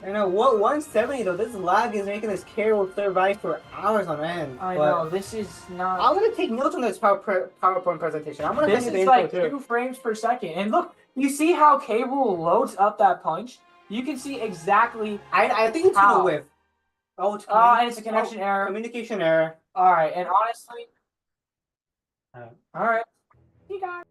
I know. What 170 though? This lag is making this Carol survive for hours on end. I but know, this is not. I'm gonna take notes on this PowerPoint presentation. I'm gonna. This send you is the like info, 2 frames per second. And look, you see how K. Rool loads up that punch? You can see exactly. I think it's how. gonna whiff. Oh, it's And it's a connection error. Communication error. Alright, and honestly. Alright. Alright. You got it.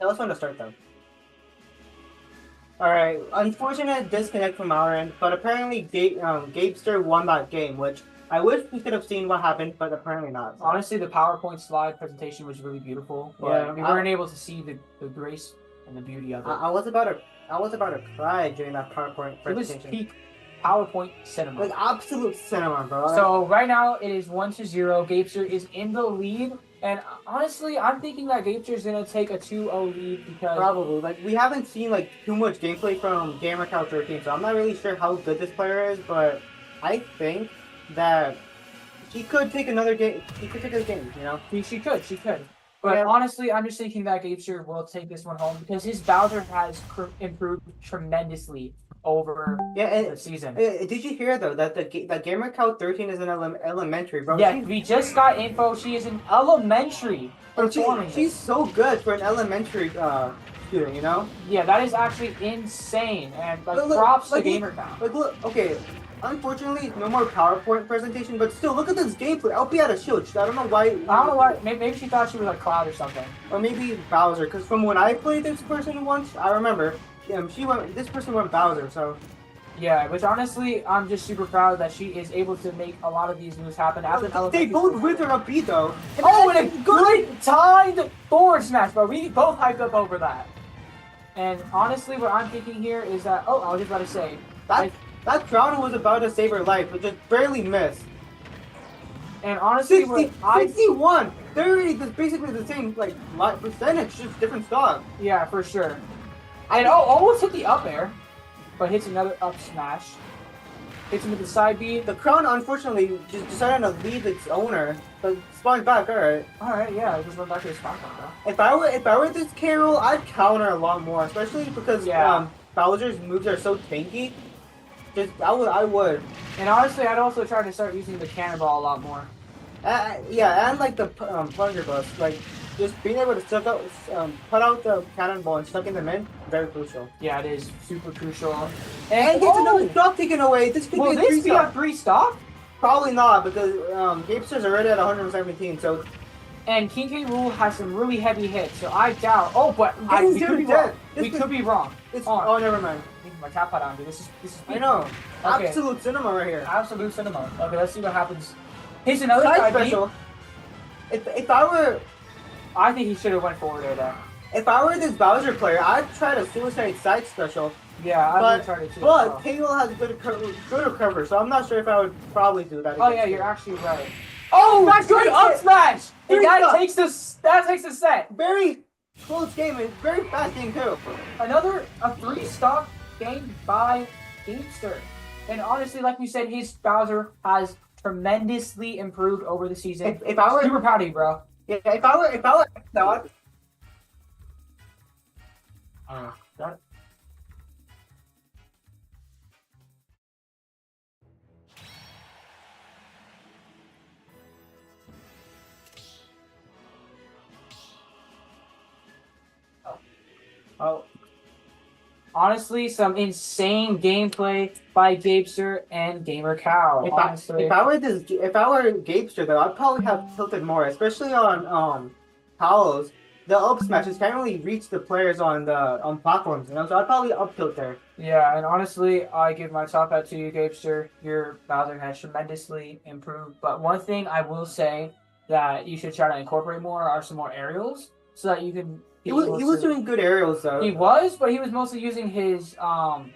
Tell us when to start though. Alright, unfortunate disconnect from our end, but apparently Gapester won that game, which I wish we could have seen what happened, but apparently not. So. Honestly, the PowerPoint slide presentation was really beautiful, but Yeah, we weren't able to see the grace and the beauty of it. I was about to cry during that PowerPoint It was presentation. peak PowerPoint cinema. Like absolute cinema, bro. So right now it is 1-0. Gapester is in the lead, And honestly, I'm thinking that Gamester's gonna take a 2-0 lead because Probably. Like, we haven't seen, like, too much gameplay from GamerCow 13, so I'm not really sure how good this player is, but I think that she could take another game. She could take a game, you know? she could. But Yeah. honestly, I'm just thinking that Gamester will take this one home because his Bowser has improved tremendously over the season. Did you hear, though, that that GamerCow 13 is an elementary, bro? Yeah, we just got info. She is an elementary. She's so good for an elementary student, you know? Yeah, that is actually insane. And like, Look, props like, to GamerCow. Like, look, okay. Unfortunately, no more PowerPoint presentation, but still, look at this gameplay. LP had a shield. I don't know why. I don't know why. Maybe she thought she was like Cloud or something. Or maybe Bowser, because from when I played this person once, I remember, this person went Bowser, so. Yeah, which honestly, I'm just super proud that she is able to make a lot of these moves happen as an elementary. They both with her up B though. Oh, and a good timed forward smash, bro. We both hyped up over that. And honestly, what I'm thinking here is that, oh, I was just about to say. That crown was about to save her life, but just barely missed. And honestly, 61! 30 is basically the same, like, percentage, just different stuff. Yeah, for sure. And almost hit the up air, but hits another up smash. Hits him with the side B. The crown, unfortunately, just decided to leave its owner, but spawned back. Alright. Alright, yeah, it just went back to his spawn, bro. If I were this Carol, I'd counter a lot more, especially because Bowser's moves are so tanky. I would. And honestly, I'd also try to start using the cannonball a lot more. Yeah, and like the plunger bust, like just being able to put out the cannonball and stuck in them in, very crucial. Yeah, it is super crucial. And gets another stock taken away. This could be a 3 stock? Probably not, because Gamester's already at 117. So. And King K. Rool has some really heavy hits, so I doubt. Oh, but we could be wrong. We could be wrong. Oh, never mind. My cap on, dude. This is. I know. Okay. Absolute cinema right here. Absolute cinema. Okay, let's see what happens. Here's another side special. If I were, I think he should have went forward there, though. If I were this Bowser player, I'd try to suicide side special. Yeah, I would try to too. But Kale has good recover, so I'm not sure if I would probably do that. Oh yeah, you're actually right. Oh, good up smash! And that takes the set. Very close game and very fast game too. Another 3 stock game by Gamester. And honestly, like we said, his Bowser has tremendously improved over the season. If I were super proud of you, bro. Yeah, if I were not. That. Oh. Honestly, some insane gameplay by Gamester and GamerCow. If I were Gamester though, I'd probably have tilted more, especially on Palos. The up smashes can't really reach the players on platforms, you know. So I'd probably up tilt there. Yeah, and honestly, I give my top hat to you, Gamester. Your Bowser has tremendously improved. But one thing I will say that you should try to incorporate more are some more aerials, so that you can. He was doing good aerials though. He was, but he was mostly using his down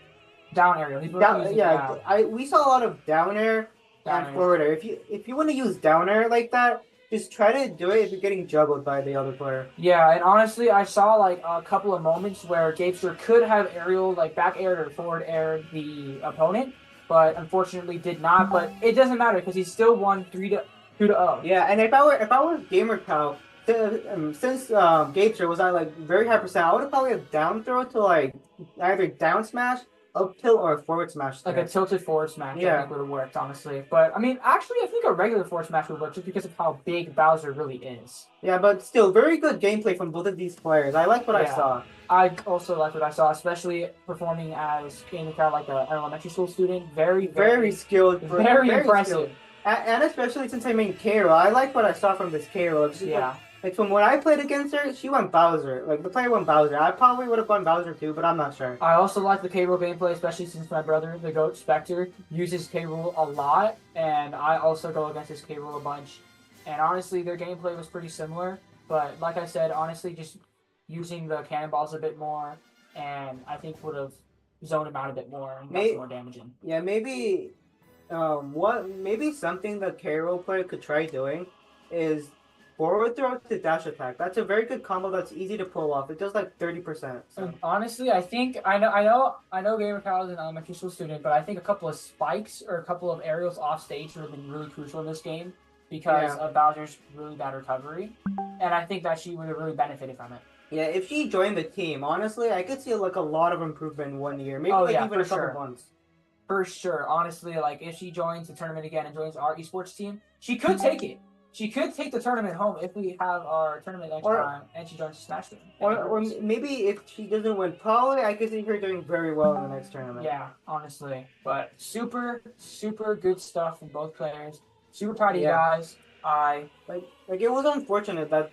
aerial. We saw a lot of down air and forward air. If you want to use down air like that, just try to do it if you're getting juggled by the other player. Yeah, and honestly, I saw like a couple of moments where Gamester could have aerial, like back aired or forward aired the opponent, but unfortunately did not. But it doesn't matter because he still won 2-0. Yeah, and if I were GamerCow, since Gamester was at like very high percent, I would have probably have down throw to like either down smash, up tilt, or a forward smash. Like a tilted forward smash, I think would have worked, honestly. But I mean, actually, I think a regular forward smash would work just because of how big Bowser really is. Yeah, but still, very good gameplay from both of these players. I like what I saw. I also like what I saw, especially performing as GamerCow like an elementary school student. Very skilled. Very impressive. Skilled. And especially since I made Karo, I like what I saw from this Karo. Like from when I played against her, she went Bowser. Like the player went Bowser. I probably would have gone Bowser too, but I'm not sure. I also like the K-Rool gameplay, especially since my brother, the GOAT Spectre, uses K-Rool a lot, and I also go against his K-Rool a bunch. And honestly, their gameplay was pretty similar, but like I said, honestly, just using the cannonballs a bit more, and I think would have zoned him out a bit more and got some more damage in. Yeah, maybe. Maybe something the K-Rool player could try doing is forward throw to dash attack. That's a very good combo that's easy to pull off. It does like 30%. So. Honestly, I think I know Gamer Kyle is an elementary school student, but I think a couple of spikes or a couple of aerials off stage would have been really crucial in this game because of Bowser's really bad recovery, and I think that she would have really benefited from it. Yeah, if she joined the team, honestly, I could see like a lot of improvement in 1 year. Maybe even a couple months. For sure. Honestly, like if she joins the tournament again and joins our esports team, she could take it. She could take the tournament home if we have our tournament next time and she joins the Smash team. Or maybe if she doesn't win, probably I could see her doing very well in the next tournament. Yeah, honestly. But super, super good stuff from both players. Super proud of you guys. It was unfortunate that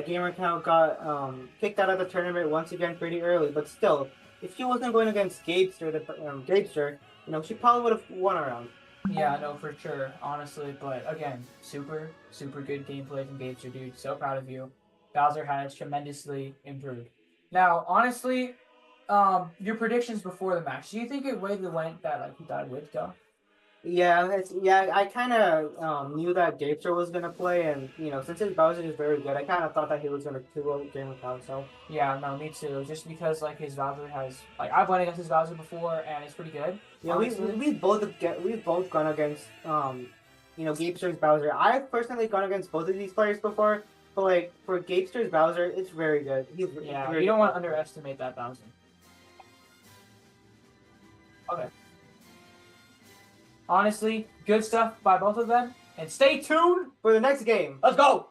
Gamer Count got kicked out of the tournament once again pretty early. But still, if she wasn't going against Gabester, she probably would have won a round. Yeah, no, for sure, honestly. But again, super, super good gameplay from Gabester, dude. So proud of you. Bowser has tremendously improved. Now, honestly, your predictions before the match. Do you think it went that he thought it would go? Yeah, I kind of knew that Gabester was gonna play, and since his Bowser is very good, I kind of thought that he was gonna 2-0 game without himself. Yeah, no, me too. Just because his Bowser has I've went against his Bowser before, and it's pretty good. Yeah, we've both gone against Gabester's Bowser. I've personally gone against both of these players before, but for Gabester's Bowser, it's very good. You don't want to underestimate that Bowser. Okay. Honestly, good stuff by both of them. And stay tuned for the next game. Let's go!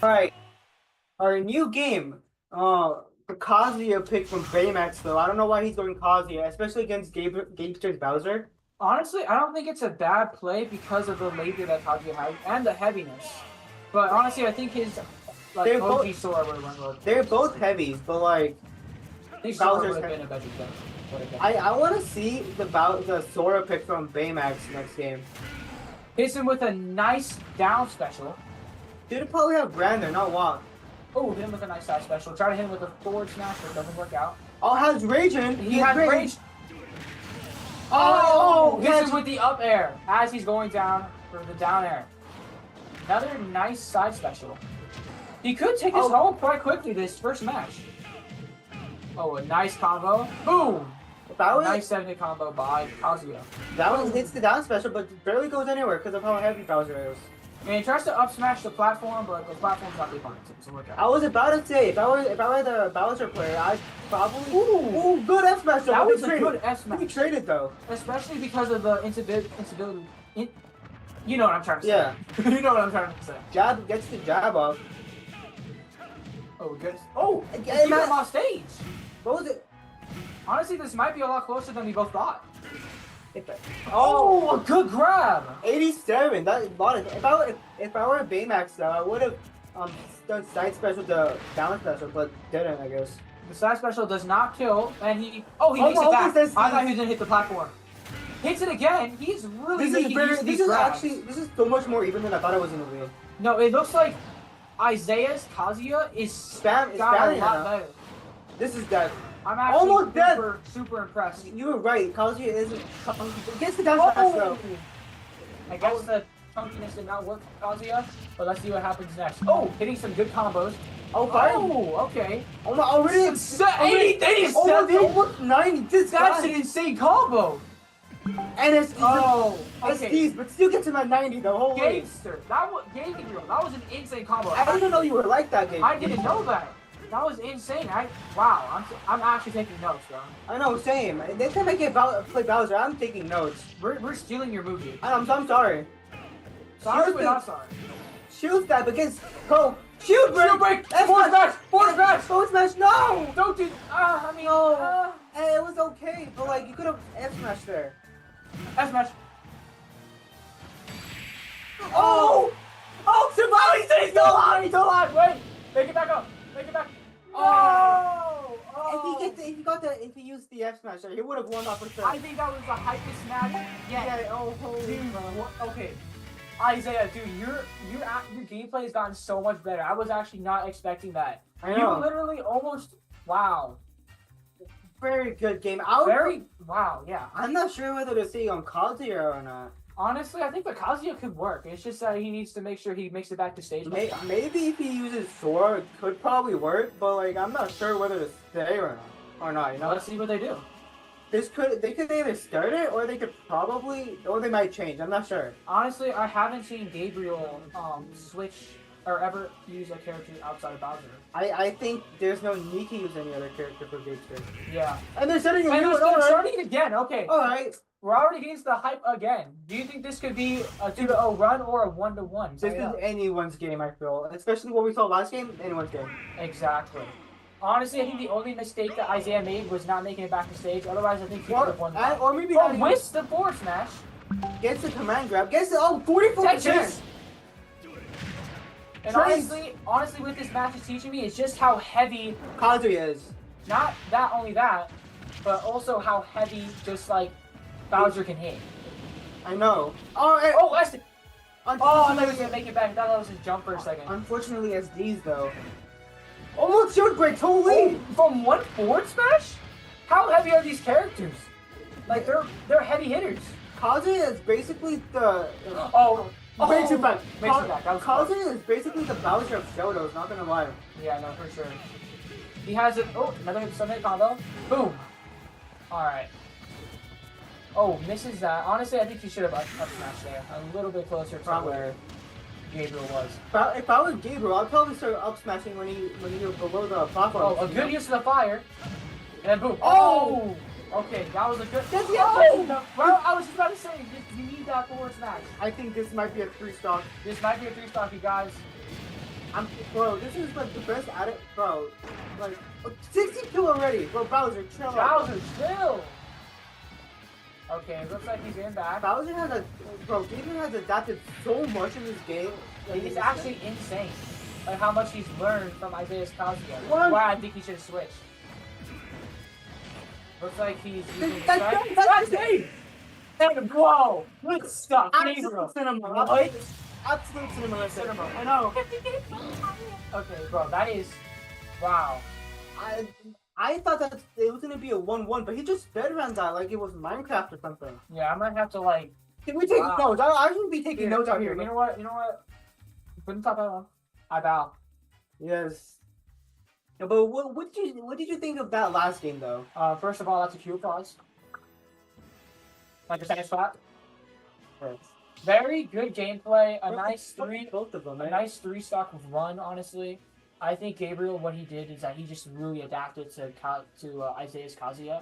Alright, our new game. Kazuya picked from Baymax though. I don't know why he's going Kazuya, especially against Gabester's Bowser. Honestly, I don't think it's a bad play because of the labor that Kazuya has and the heaviness. But honestly, I think his OG Sora would have won well. They're both heavies, but I think Sora would have been a better pick. I want to see the Sora pick from Baymax next game. Hits him with a nice down special. Dude, probably have Brandon, not Walk. Oh, hit him with a nice side special. Try to hit him with a forward smash, but it doesn't work out. Oh, has raging. He has rage. Oh, hits him with the up air as he's going down for the down air. Another nice side special. He could take this home quite quickly this first match. Oh, a nice combo. Boom! That was nice 7-hit combo by Kazuya. That one hits the down special, but barely goes anywhere because of how heavy Bowser is. And he tries to up smash the platform, but the platform's not the opponent, so look out. I was about to say, if I were the Bowser player, I'd probably good F smash. That was a good F smash. We traded though, especially because of the instability. You know what I'm trying to say. Yeah. You know what I'm trying to say. Jab gets the jab off. Oh, good. Oh, keep him off stage. What was it? Honestly, this might be a lot closer than we both thought. Oh, a good grab. 87. That's a lot. If I were a Baymax though, I would have done side special to down special, but didn't, I guess. The side special does not kill, and he makes it back. I thought he was gonna hit the platform. Hits it again. He's really this is so much more even than I thought it was gonna be. No, it looks like Isaiah's Kazuya is spamming a lot better. This is dead. I'm actually almost super impressed. You were right. Kazuya isn't. Gets the down smash though. I guess the chunkiness did not work for Kazuya, but let's see what happens next. Oh, hitting some good combos. Okay. Already 87. Almost 90. That's an insane combo. And it's okay. But still gets him at 90 the whole way. Gangster. That was an insane combo. I didn't know you were like that, game. I didn't know that. That was insane. Wow. I'm actually taking notes, bro. I know, same. Next time I play Bowser, I'm taking notes. We're stealing your movie. I'm sorry. Sorry, but not sorry. Shoot that against Shield break! Forward smash! No! Don't do. It was okay, but like you could have F smash there. F smash. Oh! Survive! He's still alive! Wait! Make it back up! Oh! If he used the F smash, he would have won that for sure. I think that was the hypest smash. Yeah. Oh, holy. Dude, okay. Isaiah, dude, your gameplay has gotten so much better. I was actually not expecting that. I know. You literally almost very good game. Yeah. I'm not sure whether to see on Kazuya or not. Honestly, I think the Kazuya could work. It's just that he needs to make sure he makes it back to stage. Maybe if he uses Sora, it could probably work, but like I'm not sure whether to stay or not. You know. Let's see what they do. They could either start it or they they might change. I'm not sure. Honestly, I haven't seen Gabriel switch or ever use a character outside of Bowser. I think there's no need to use any other character for Gabriel. Yeah. And they're starting it again. Okay. All right. We're already against the hype again. Do you think this could be a 2-0 run or a 1-1? This is anyone's game, I feel. Especially what we saw last game, anyone's game. Exactly. Honestly, I think the only mistake that Isaiah made was not making it back to stage. Otherwise, I think he would have won that. Or maybe whiffs the forward smash. Gets the command grab. Gets the 44%. And honestly, what this match is teaching me is just how heavy Kazuya is. Not that only that, but also how heavy just like Bowser can hit. I know. I thought he was gonna make it back. I thought that was his jump for a second. Unfortunately, SDs though. Almost shield break, totally! From one forward smash? How heavy are these characters? Like they're heavy hitters. Kazuya is basically the way too fast. Kazuya is basically the Bowser of Shotos, not gonna lie. Yeah, no, for sure. He has it. Another 7-hit combo. Boom. Alright. Misses that. Honestly, I think he should have up smashed there. A little bit closer to where Gabriel was. If I was Gabriel, I'd probably start up smashing when he was below the platform. A good use of the fire. And then boom. Okay, that was a good. Well, I was just about to say, you need that forward smash. I think this might be a 3-stock. This might be a 3-stock, you guys. Bro, this is like the best at it, bro. Like 60 kill already, bro. Bowser, chill. Bowser, chill. Okay, it looks like he's in back. Bowser Gabriel has adapted so much in this game. Like, it's actually insane. Like how much he's learned from Isaiah's Kazuya. Why I think he should have switched. Looks like he's using that's it! And whoa! Good stuff, Absolute cinema. Absolute cinema. I know. Okay, bro, that is wow. I thought that it was gonna be a 1-1, but he just speedran that like it was Minecraft or something. Yeah, I might have to like. Can we take notes? I should be taking notes out here. You know what? You know what? Put the top on. I bow. Yes. Yeah, but what did you think of that last game though? First of all, that's a cute pause. Like the second spot. Yes. Very good gameplay. A Both of them. A nice 3-stock run. Honestly, I think Gabriel, what he did is that he just really adapted to Isaiah's Kazuya.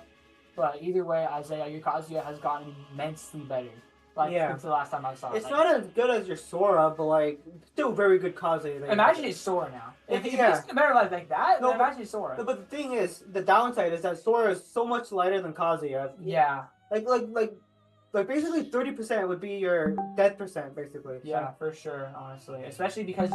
But either way, Isaiah, your Kazuya has gotten immensely better. Like since the last time I saw it. It's not as good as your Sora, but like still very good Kazuya. Imagine it's Sora now. If he's better like that, then imagine it's Sora. But the thing is, the downside is that Sora is so much lighter than Kazuya. Yeah. Like basically 30% would be your death percent, basically. Yeah, for sure, honestly. Especially because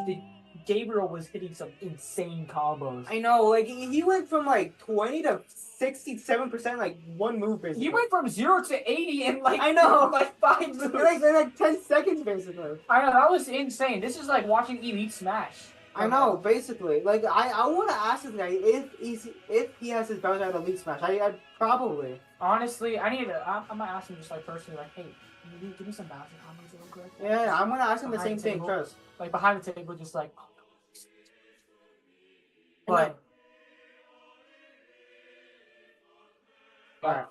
Gabriel was hitting some insane combos. I know, like he went from like 20 to 67%, like one move basically. He went from 0 to 80 in like I know, like 5 moves. in like 10 seconds basically. I know, that was insane. This is like watching Elite Smash. I know, basically. Like I want to ask this guy if he has his bounce at Elite Smash. I probably. Honestly, I'm gonna ask him just like personally, like, hey, give me some bouncing combos real quick. Yeah, I'm gonna ask him the same thing, trust. Like behind the table, just like. But. Alright.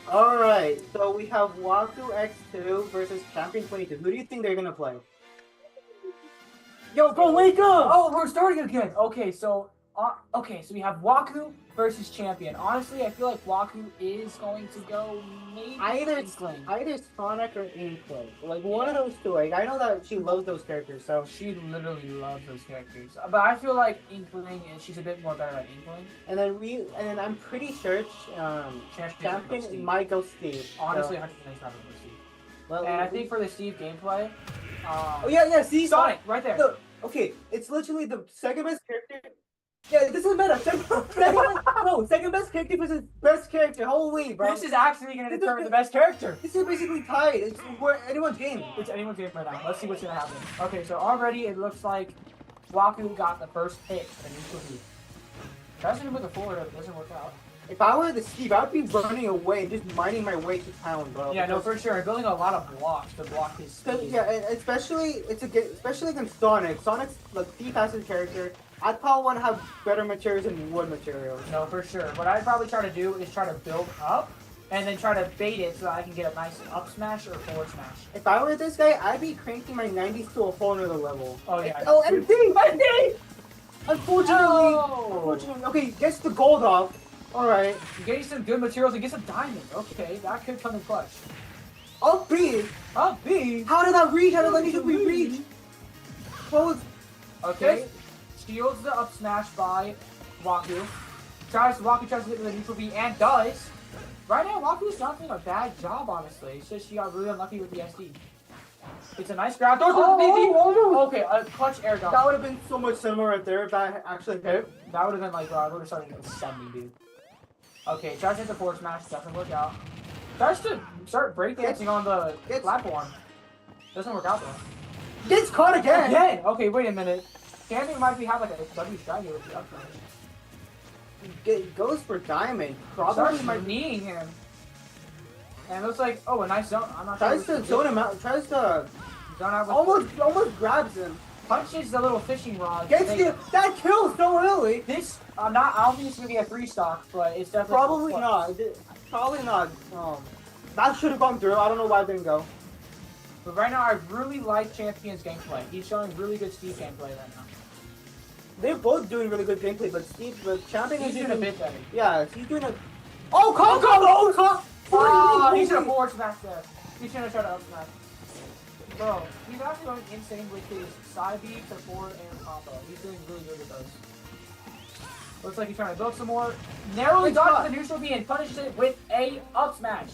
Alright, so we have Waku X2 versus Champion 22. Who do you think they're gonna play? Yo, bro, wake up! Oh, we're starting again. Okay, so we have Waku versus Champion. Honestly, I feel like Waku is going to go maybe Either Sonic or Inkling. Like one of those two. Like I know that she loves those characters, so She literally loves those characters. But I feel like Inkling she's a bit more better at Inkling. and then I'm pretty sure Champion might go Steve. Honestly, so, 100% not going to Steve. well, And I think for the Steve gameplay, oh yeah, see Sonic right there. Look, okay, it's literally the second best character. Yeah, this is meta. Second best character versus best character. Holy, bro. This is actually going to determine the best character. This is basically tied. It's where anyone's game. It's anyone's game right now. Let's see what's going to happen. Okay, so already it looks like Waku got the first hit for the neutral beat. Tries to move the forward, it doesn't work out. If I were the Steve, I'd be running away, just minding my way to town, bro. Yeah, no, for sure. I'm building a lot of blocks to block his speed. Yeah, and especially against Sonic. Sonic's like the fastest character. I'd probably want to have better materials than wood materials. No, for sure. What I'd probably try to do is try to build up and then try to bait it so that I can get a nice up smash or forward smash. If I were this guy, I'd be cranking my 90s to a whole nother level. Oh, yeah. Oh, and D! Unfortunately, Oh! okay, gets the gold off. Alright. You're getting some good materials and get some diamond. Okay, that could come in clutch. Up B! Up B! How did that reach? How did that need to be reach? What was... Okay. Shields the up smash by Waku. Waku tries to hit with a neutral B and does. Right now, Waku's not doing a bad job, honestly. It's just she got really unlucky with the SD. It's a nice grab. Okay, a clutch air dodge. That would have been so much cinema right there if that actually hit. That would have been like, bro, I would have started at 70, dude. Okay, tries to hit the forward smash, doesn't work out. Tries to start breakdancing on the platform. Doesn't work out though. Gets caught again! Again! Okay, wait a minute. Camping might have like a W strategy with the up smash. Goes for diamond. Probably Probably might kneeing him. And it looks like, oh, a nice zone. I'm not tries sure. to zone him out. Tries to Zone out with almost grabs him. punches the little fishing rod. Gets the that kills so early. This, I don't think it's gonna be a 3-stock, but it's definitely Probably not. Probably not. That should have gone through. I don't know why it didn't go. But right now, I really like Champion's gameplay. He's showing really good Steve gameplay right now. They're both doing really good gameplay, but Champion He's is doing a bit better. Yeah, he's doing a. Oh, He's gonna forward smash there. He's gonna try to up smash. Bro, he's actually going insane with his side B to forward and combo. He's doing really good with those. Looks like he's trying to build some more. Narrowly dodges the neutral B and punishes it with a up smash.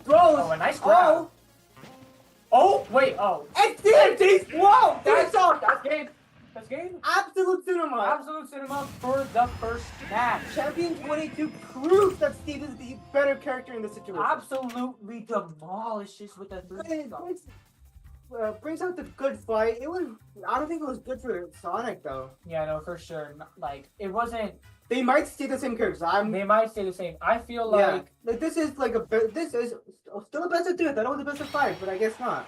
Throws. Oh, a nice grab. Oh, wait, oh. XD! Whoa! That's game. That's game. Absolute cinema. Absolute cinema for the first match. Champion 22 proves that Steve is the better character in this situation. Absolutely demolishes with the 3 brings out the good fight. I don't think it was good for Sonic though. Yeah, no, for sure. Like, it wasn't. They might stay the same characters. They might stay the same. I feel like this is still a best of 3. I thought it was a best of 5, but I guess not.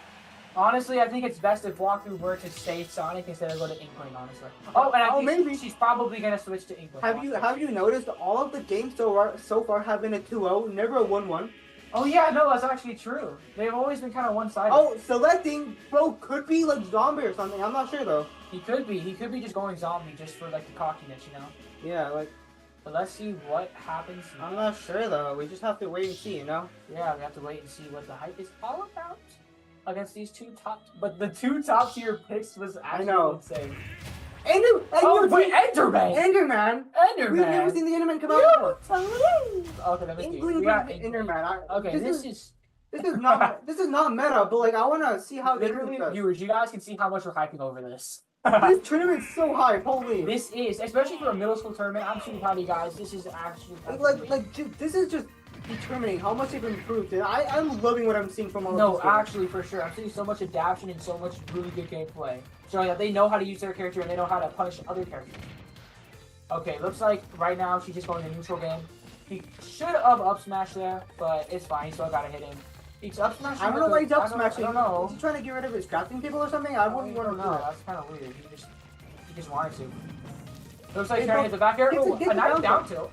Honestly, I think it's best if Waku were to save Sonic instead of go to Inkling, honestly. Oh, and I think maybe she's probably gonna switch to Inkling. Have you noticed all of the games so far have been a 2-0, never a 1-1? Oh yeah, no, that's actually true. They've always been kind of one-sided. Oh, selecting bro could be like zombie or something. I'm not sure though. He could be just going zombie just for like the cockiness, you know. Yeah, like. But let's see what happens. I'm not sure though. We just have to wait and see, you know. Yeah, we have to wait and see what the hype is all about against these but the 2 top tier picks was actually insane. Enderman! Enderman! We've never seen the Enderman come out before. Okay, let me see. We got Enderman. Okay, this is not meta, but like I wanna see how literally viewers, you guys can see how much we're hyping over this. This tournament's so high, holy. This is, especially for a middle school tournament, I'm super proud of you guys. This is actually this is just determining how much they've improved. And I'm loving what I'm seeing from all of No, these actually, for sure. I'm seeing so much adaptation and so much really good gameplay. Showing that they know how to use their character and they know how to punish other characters. Okay, looks like right now she's just going to neutral game. He should have up smash there, but it's fine. He still gotta hit him. He's up smashing. I don't know why he's up smashing. I don't know. Is he trying to get rid of his crafting table or something? I wouldn't want to know. That's kind of weird. He just wanted to. Looks like he's trying to hit the back air. Oh, a nice down tilt.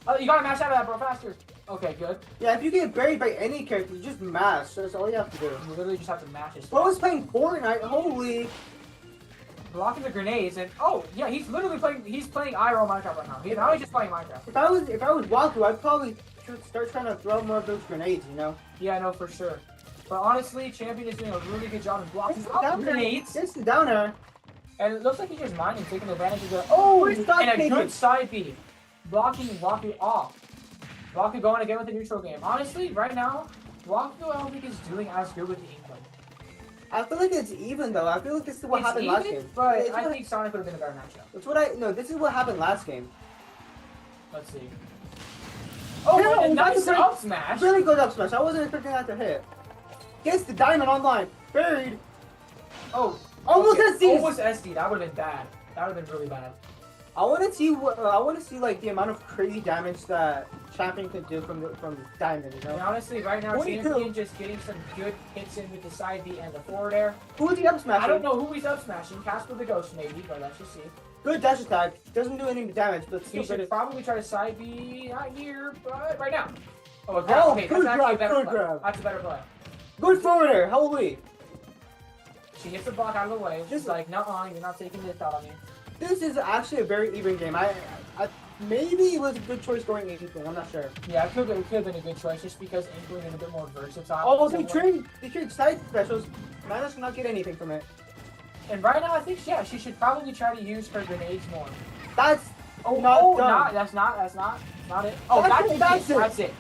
Oh, you gotta mash out of that, bro, faster. Okay, good. Yeah, if you get buried by any character, you just mash. That's all you have to do. You literally just have to match his. Bro was playing Fortnite. Holy. Blocking the grenades and oh yeah, he's literally playing. He's playing IRL Minecraft right now. Now he's just playing Minecraft. If I was Waku, I'd probably start trying to throw more of those grenades. You know. Yeah, I know for sure. But honestly, Champion is doing a really good job in blocking out grenades. It's the downer. And it looks like he's just mining, taking advantage of the and a good side B, blocking Waku off. Waku going again with the neutral game. Honestly, right now, Waku I don't think is doing as good with the England. I feel like it's even though. I feel like this is what happened last game. But I think Sonic would have been a better matchup. That's what no, this is what happened last game. Let's see. Oh, yeah, nice up smash. Really good up smash. I wasn't expecting that to hit. Gets the diamond online. Buried. Oh, almost SD. Almost SD. That would have been bad. That would have been really bad. I want to see what I want to see like the amount of crazy damage that Champion can do from diamond. You know. And honestly, right now Champion just getting some good hits in with the side B and the forward air. Who's he up smashing? I don't know who he's up smashing. Casper the Ghost maybe, but let's just see. Good dash attack. Doesn't do any damage, but he should probably try to side B not here, but right now. Oh, okay, that's actually a better play. Grab. That's a better play. Good forward air. Holy. She hits the block out of the way. She's like, nuh-uh, you're not taking this out on me. This is actually a very even game. I maybe it was a good choice going Inkling. I'm not sure. Yeah, it could have been a good choice just because Inkling is a bit more versatile. Oh, they trade side specials. Managed to not get anything from it. And right now, I think she should probably try to use her grenades more. That's that's not it. Oh, that's it.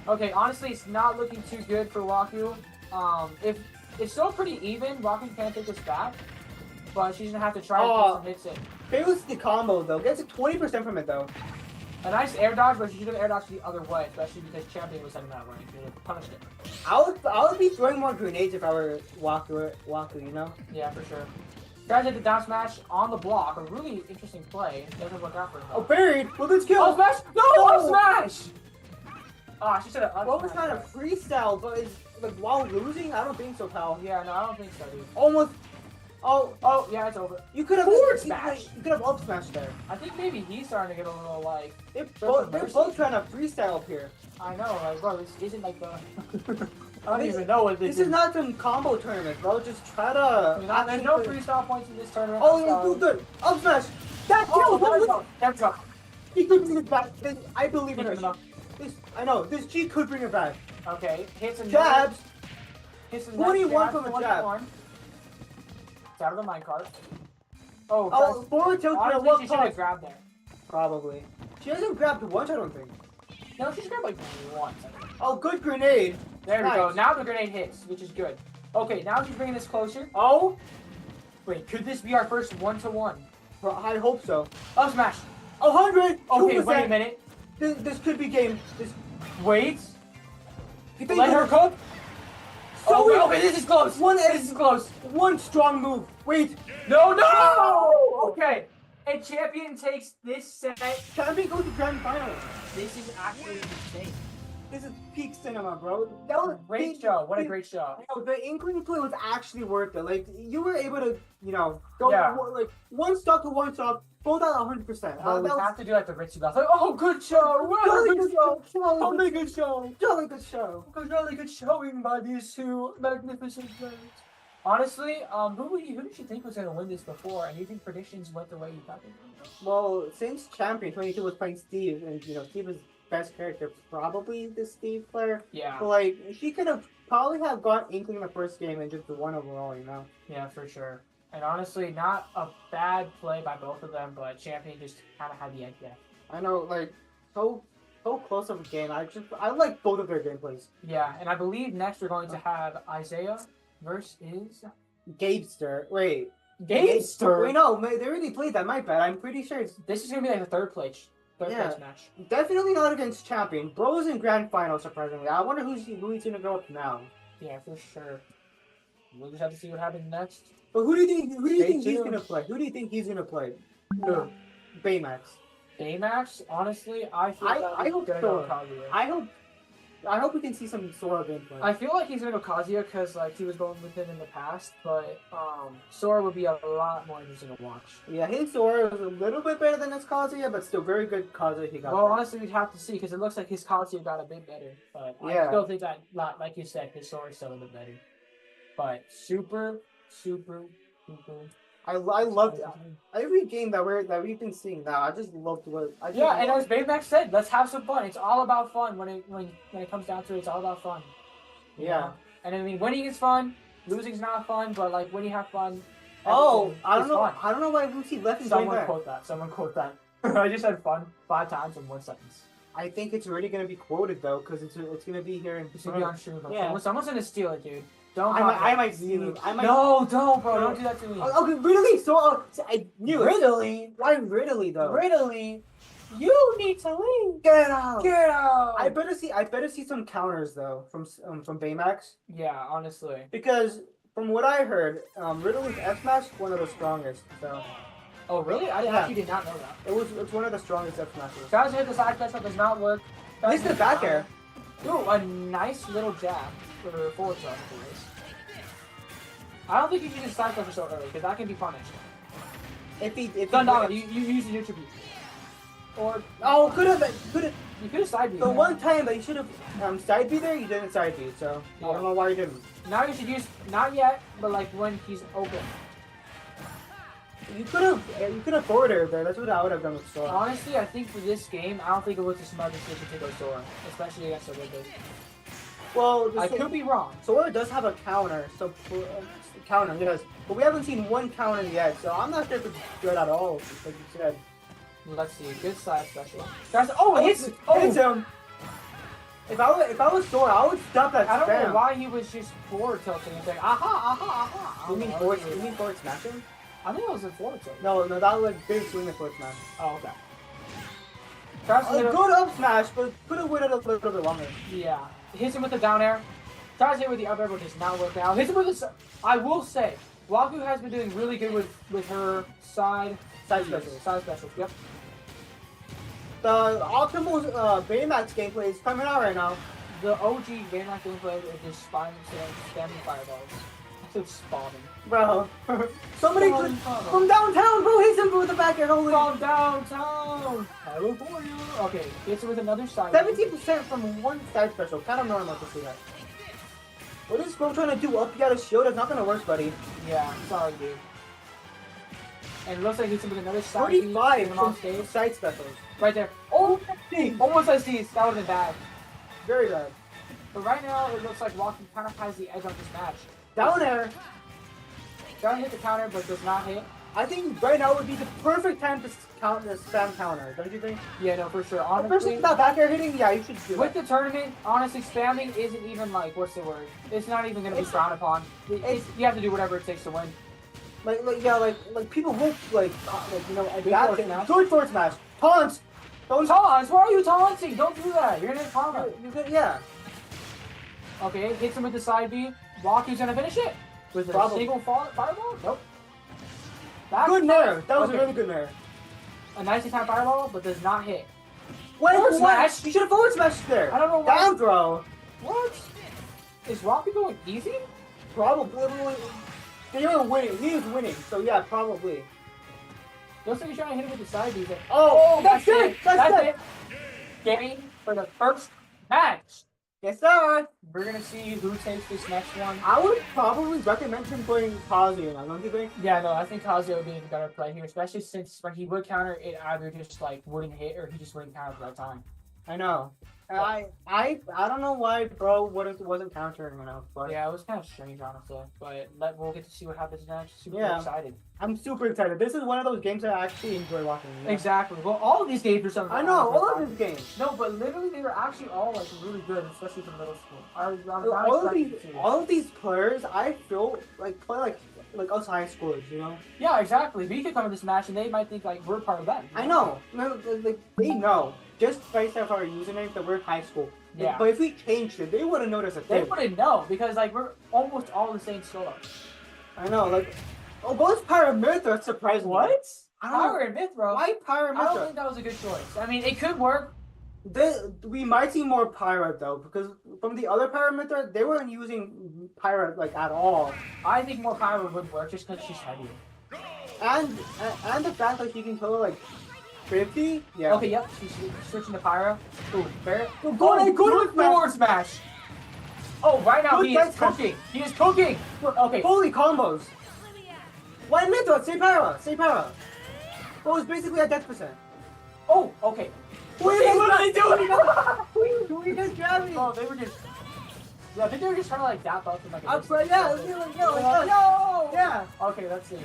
Okay, honestly, it's not looking too good for Waku. If it's still pretty even, Waku can't take this back, but she's gonna have to try to get some hits in. Fails the combo though. Gets 20% from it though. A nice air dodge, but she's gonna air dodge the other way, especially because Champion was sending that way. She would have punished it. I would be throwing more grenades if I were Waku, you know? Yeah, for sure. Tries to hit the down smash on the block. A really interesting play. It doesn't work out for her. Oh, buried! Well, let's kill! Up smash! No! Up smash! Oh, she said it. Well, it's not a freestyle, but it's like while losing? I don't think so, pal. Yeah, no, I don't think so, dude. Almost. Oh, yeah, it's over. You could have forward smash. You could have up smash there. I think maybe he's starting to get a little like. They're both trying to freestyle up here. I know, like, bro, this isn't like the. I don't even know what this is. Not some combo tournament, bro. Just try to. There's no freestyle points in this tournament. Oh, it's good. Up smash. That kill. That's up. He could bring it back. I believe in her. I know. This G could bring it back. Okay, hits and jabs. Hits 21 from a jab. It's out of the minecart. Forward tilt. Honestly, she should have grabbed there. Probably. She hasn't grabbed once, I don't think. No, she's grabbed like once. Oh, good grenade. There we go. Now the grenade hits, which is good. Okay, now she's bringing this closer. Oh. Wait, could this be our first 1-to-1? I hope so. Up smash. 100. Okay, wait a minute. This could be game. Wait. Let her cook. Okay, this is close. This is close. One strong move. Wait. No! Okay. And Champion takes this set. Champion goes to grand final. This is actually insane. This is peak cinema, bro. That was a great show. What a great show. The Inkling play was actually worth it. Like, you were able to, go like one stock to one stock, both out 100%. Well, we have to do like the Ritzy Bell. Like, oh, good show. Really good show. Really good show. Jolly good show. Really good showing by these two magnificent players. Honestly, who did you think was going to win this before? And you think predictions went the way you thought they would? Well, since Champion 22 was playing Steve, and Steve was best character, probably the Steve player. Yeah. But like, she could have probably have got Inkling in the first game and just the one overall, Yeah, for sure. And honestly, not a bad play by both of them, but Champion just kind of had the edge there. I know, like, so close of a game. I like both of their gameplays. Yeah, and I believe next we're going to have Isaiah versus Gabester. Wait. Gabester? Wait, no, they already played that. My bad. I'm pretty sure this is going to be like the third place match. Definitely not against Champion. Bro's in grand final, surprisingly. I wonder who he's going to go up now. Yeah, for sure. We'll just have to see what happens next. But who do you think he's going to play? Who do you think he's going to play? Who? Baymax. Baymax? Honestly, I hope so. I hope we can see some Sora gameplay. I feel like he's gonna go Kazuya because like he was going with him in the past, but Sora would be a lot more interesting to watch. Yeah, his Sora was a little bit better than his Kazuya, but still very good Kazuya he got. Well, honestly, we'd have to see because it looks like his Kazuya got a bit better, but I still think that, like you said, his Sora is still a bit better. But super. I loved every game that we've been seeing now. I just loved what. And as Baymax said, let's have some fun. It's all about fun when it comes down to it. It's all about fun. Yeah. And I mean, winning is fun. Losing's not fun, but like when you have fun. Oh, I don't know. Fun. I don't know why Lucy left his Someone quote that. I just said fun 5 times in 1 sentence. I think it's already gonna be quoted though, because it's gonna be here in. It's gonna be on stream. Yeah. Well, someone's gonna steal it, dude. Don't. I might steal it. No, don't, bro. Don't do that to me. Okay, Ridley. So I knew it. Ridley. Why Ridley though? Ridley. You need to leave. Get out. Get out. I better see some counters though from Baymax. Yeah, honestly. Because from what I heard, Ridley's F smash is one of the strongest. So. Oh really? I actually did not know that. It's one of the strongest F smashes. Guys, hit the side special does not work. At least the back air. Ooh, a nice little jab for forward charge for this. I don't think you can use side special so early because that can be punished. If Gundala, you use the neutral beat. Or could have. You could have side beat. The one time that you should have side beat there, you didn't side beat. So I don't know why you didn't. Now you should use not yet, but like when he's open. You could have forward air there. That's what I would have done with Sora. Honestly, I think for this game, I don't think it was a smart decision to go Sora, especially against a Wiggles. Well, I could be wrong. Sora does have a counter, yes, but we haven't seen one counter yet, so I'm not sure if it's good at all. Like you said. Let's see, good side special. It hits him. If I was Sora, I would stop that. I don't know why he was just forward tilting and saying aha. You mean forward smashing? I think it was a forward tilt. No, that was like big swing and forward smash. Oh, okay. A good up smash, but could have waited a little bit longer. Yeah. Hits him with the down air. Tries to hit with the up air, but does not work out. Hits him with the... I will say, Waku has been doing really good with her side specials. Side specials, yep. The optimal Baymax gameplay is coming out right now. The OG Baymax gameplay is just spamming fireballs. It's spamming. Bro. Somebody from downtown, bro, hits him with the back air. Holy. From downtown. California. Okay, hits him with another side. 17% from one side special. Kind of normal to see that. What is bro trying to do? Up, you got a shield. It's not gonna work, buddy. Yeah, sorry, dude. And it looks like he's with another side. 45 from side specials. Right there. Oh, almost I see. That would have been bad. Very bad. But right now, it looks like Walking kind of has the edge on this match. Down air. Down hit the counter, but does not hit. I think right now would be the perfect time to spam counter, don't you think? Yeah, no, for sure. Honestly, especially without back air hitting, yeah, you should do with the tournament, honestly, spamming isn't even like, what's the word? It's not even going to be frowned upon. You have to do whatever it takes to win. Like people won't good forward smash. Taunts! Taunts? Why are you taunting? Don't do that. You're going to taunt him. Yeah. Okay, hits him with the side B. Walky's going to finish it. With a single fireball? Nope. Good nair. That was a really good nair. A nicely timed fireball, but does not hit. Forward smash? You should have forward smashed there. I don't know why. Down throw. What? Is Rocky going easy? Probably. They were winning. He was winning. So yeah, probably. Looks like he's trying to hit him with the side B. Oh, that's it. That's it. Game for the first match. Yes, sir. We're gonna see who takes this next one. I would probably recommend him playing Kazuya now, don't you think? Yeah, no, I think Kazuya would be the better play here, especially since when he would counter, it either just like wouldn't hit or he just wouldn't counter for that time. I know. I don't know why bro wasn't countering enough, but yeah, it was kind of strange, honestly. But we'll get to see what happens next. Super excited. I'm super excited. This is one of those games that I actually enjoy watching. Yeah. Exactly. Well, all of these games are something. I know all of these games. No, but literally they were actually all like really good, especially for middle school. All of these players, I feel like play like us high schoolers, you know? Yeah, exactly. We could come to this match and they might think like we're part of them. I know. Like they know. Just based off our username that we're high school. Yeah. But if we changed it, they wouldn't notice a thing. They wouldn't know because like we're almost all the same score. I know, like both Pyra and Mythra, that's surprising. What? Pyra and Mythra? Why Pyra and Mythra? I don't think that was a good choice. I mean, it could work. We might see more pirate though, because from the other pyramid, they weren't using pirate like at all. I think more Pyro would work just because she's heavier. And the fact that she can kill like 50. Yeah. Okay, yep. She's switching to Pyro. Ooh, fair. Go Good forward smash. Oh, right now he is cooking. He is cooking. Okay. Holy combos. One minute. Say para. Well, it's basically a death percent. Oh, okay. What are they doing? What are you guys grabbing? Oh, they were just. Yeah, I think they were just trying to like dap up and like. Yeah. Okay, let's see.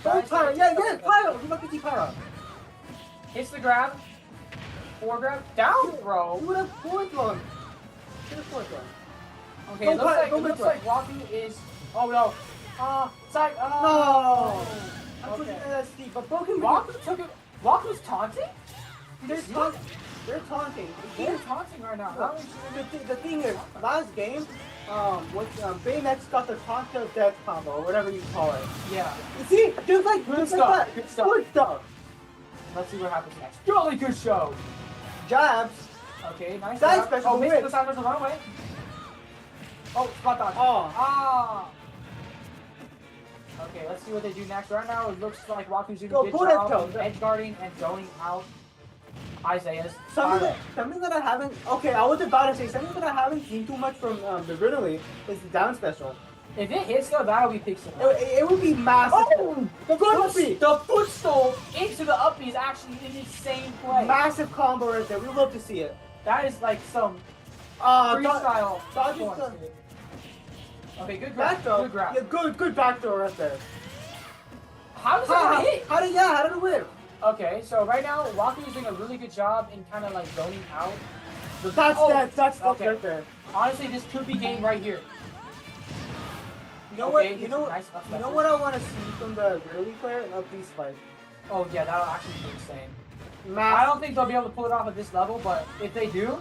Oh, Pyro. Yeah, Pyro. You must be Pyro. Hits the grab. Four grab. Down throw. You would have forward thrown. Forward thrown. Okay, it looks like Walking is. Oh no. Side. No. Okay. Okay. That's steep, but broken. Walking took it. Walking's taunting? They're taunting. They're taunting right now. The thing is, last game, Baymax got the taunt to death combo, or whatever you call it. Yeah. You see, just like Good stuff. stuff. Good stuff. Good stuff. Let's see what happens next. Jolly good show. Jabs. Okay, nice. Side special. Oh, missed the side special runaway. Oh, spot dodge. Oh. Okay, let's see what they do next. Right now, it looks like Raku's doing Go, a good go job ahead, of edge guarding and going out. Isaiah's. Something that I haven't. Okay, I was about to say something that I haven't seen too much from the Ridley is the down special. If it hits though, that'll be pixel. It would be massive. Oh, the footstool into the up B is actually an insane play. Massive combo right there. We love to see it. That is like some freestyle. Okay, good grab. Good grab. Yeah, good back throw right there. How does that hit? How did it live? Okay, so right now, Raku is doing a really good job in kind of like zoning out. That's okay. right there. Honestly, this could be game right here. You know what? You know what I want to see from the early player? An up B spike. Oh yeah, that'll actually be insane. Massive. I don't think they'll be able to pull it off at this level, but if they do,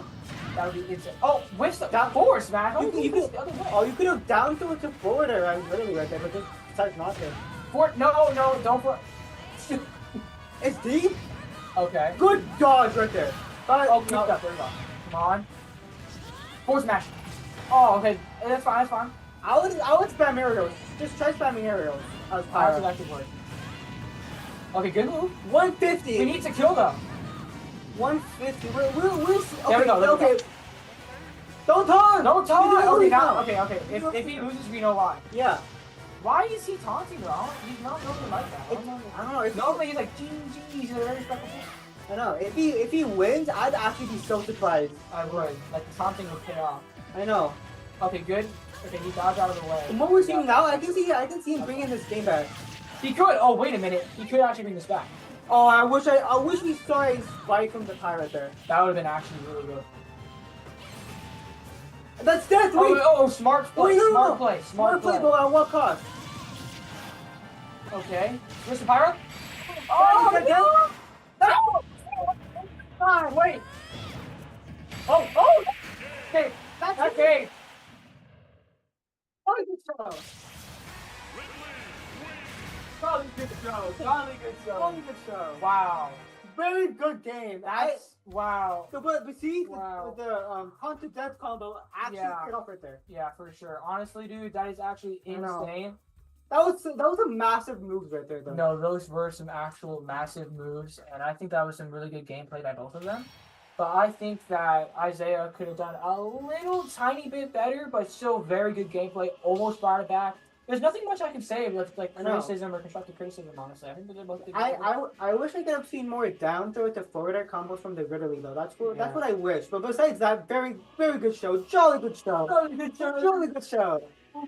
that'll be insane. Oh, which the forward smash? You could the other way. Oh, you could have down thrown to forward there, literally right there, but just decided not to. No, don't for. It's deep. Okay. Good dodge right there. Oh, good stuff. There we go. Come on. Forward smash. Oh, okay. That's fine. That's fine. I would spam aerials. Just try spamming aerials. That should work. Okay, good move. 150. We need to kill them. 150. We'll see. Okay, there we go. Okay. Don't taunt. Don't taunt. Okay, now. Okay. If he loses, we know why. Yeah. Why is he taunting though? He's not really like that. I don't know. Normally he's like, he's a very respectful thing. I know. If he wins, I'd actually be so surprised. I would. Like the taunting would pay off. I know. Okay, good. Okay, he dodged out of the way. And what we're seeing now, I can see him bringing this game back. He could. Oh, wait a minute. He could actually bring this back. Oh, I wish we saw a spike from the pirate there. That would have been actually really good. That's death. Smart play. Smart play. But at what cost? Okay. Mr. Pyro? Oh, no! No! Wait. Oh! Okay. That's okay. Jolly good show. Wow. Very good game. Wow. But see, wow. the taunt to death combo actually paid off right there. Yeah, for sure. Honestly, dude, that is actually insane. That was a massive move right there, though. No, those were some actual massive moves, and I think that was some really good gameplay by both of them. But I think that Isaiah could have done a little tiny bit better, but still very good gameplay. Almost brought it back. There's nothing much I can say with like criticism or constructive criticism, honestly. I think they're both good. I wish I could have seen more down throw to forward air combos from the Ridley though. That's what I wish. But besides that, very good show. Jolly good show. Jolly good show.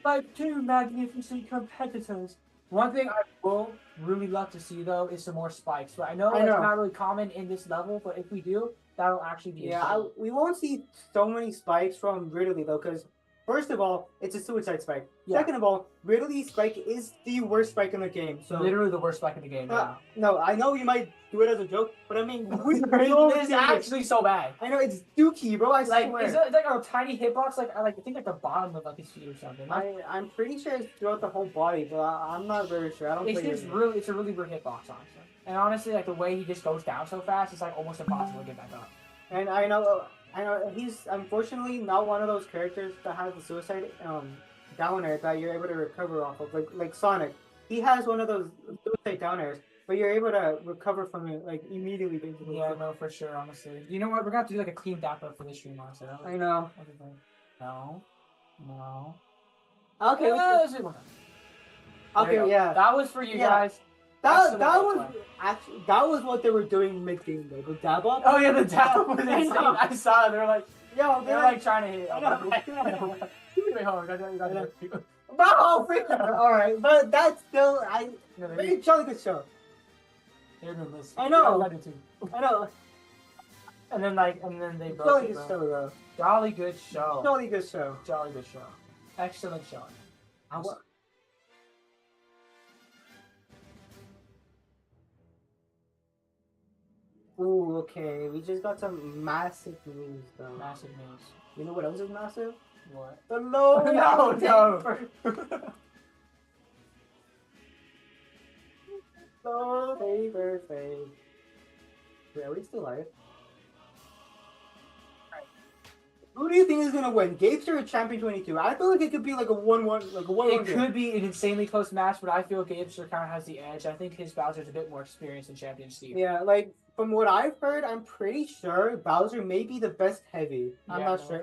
Like two magnificent competitors. One thing I will really love to see though is some more spikes. But I know it's not really common in this level, but if we do, that'll actually be we won't see so many spikes from Ridley though, because first of all, it's a suicide spike. Yeah. Second of all, Ridley's spike is the worst spike in the game. So literally the worst spike in the game. No, I know you might do it as a joke, but I mean, it's actually so bad. I know it's dookie, bro. I swear. It's like a tiny hitbox, I think like the bottom of like his feet or something. I'm pretty sure it's throughout the whole body, but I'm not very sure. I don't. It's a really weird hitbox, honestly. And honestly, like the way he just goes down so fast, it's like almost impossible to get back up. And I know he's unfortunately not one of those characters that has the suicide downer that you're able to recover off of, like Sonic. He has one of those suicide downers, but you're able to recover from it like immediately, basically. Yeah, no, for sure. Honestly, you know what? We're gonna have to do like a clean wrap up for this stream, honestly. I know. No, no. Okay. Okay. Yeah. That was for you guys. That was actually what they were doing mid game though. The dab up. Oh yeah, the dab up was insane. I saw it. They were like, yo, they're like trying to hit. I know. Wait, hold on. I got No, all right, but that's still very jolly good show. I know. I know. And then they both. Jolly good show though. Jolly good show. Jolly good show. Jolly good show. Excellent show. Ooh, okay. We just got some massive news though. Massive news. You know what else is massive? What? The low No. Low paper face. Wait, are we still live? Who do you think is gonna win, Gapester or Champion 22? I feel like it could be like a 1-1, like a 1-1. It could be an insanely close match, but I feel Gapester kind of has the edge. I think his Bowser's a bit more experienced than Champion Steve. Yeah, like from what I've heard, I'm pretty sure Bowser may be the best heavy. I'm not sure.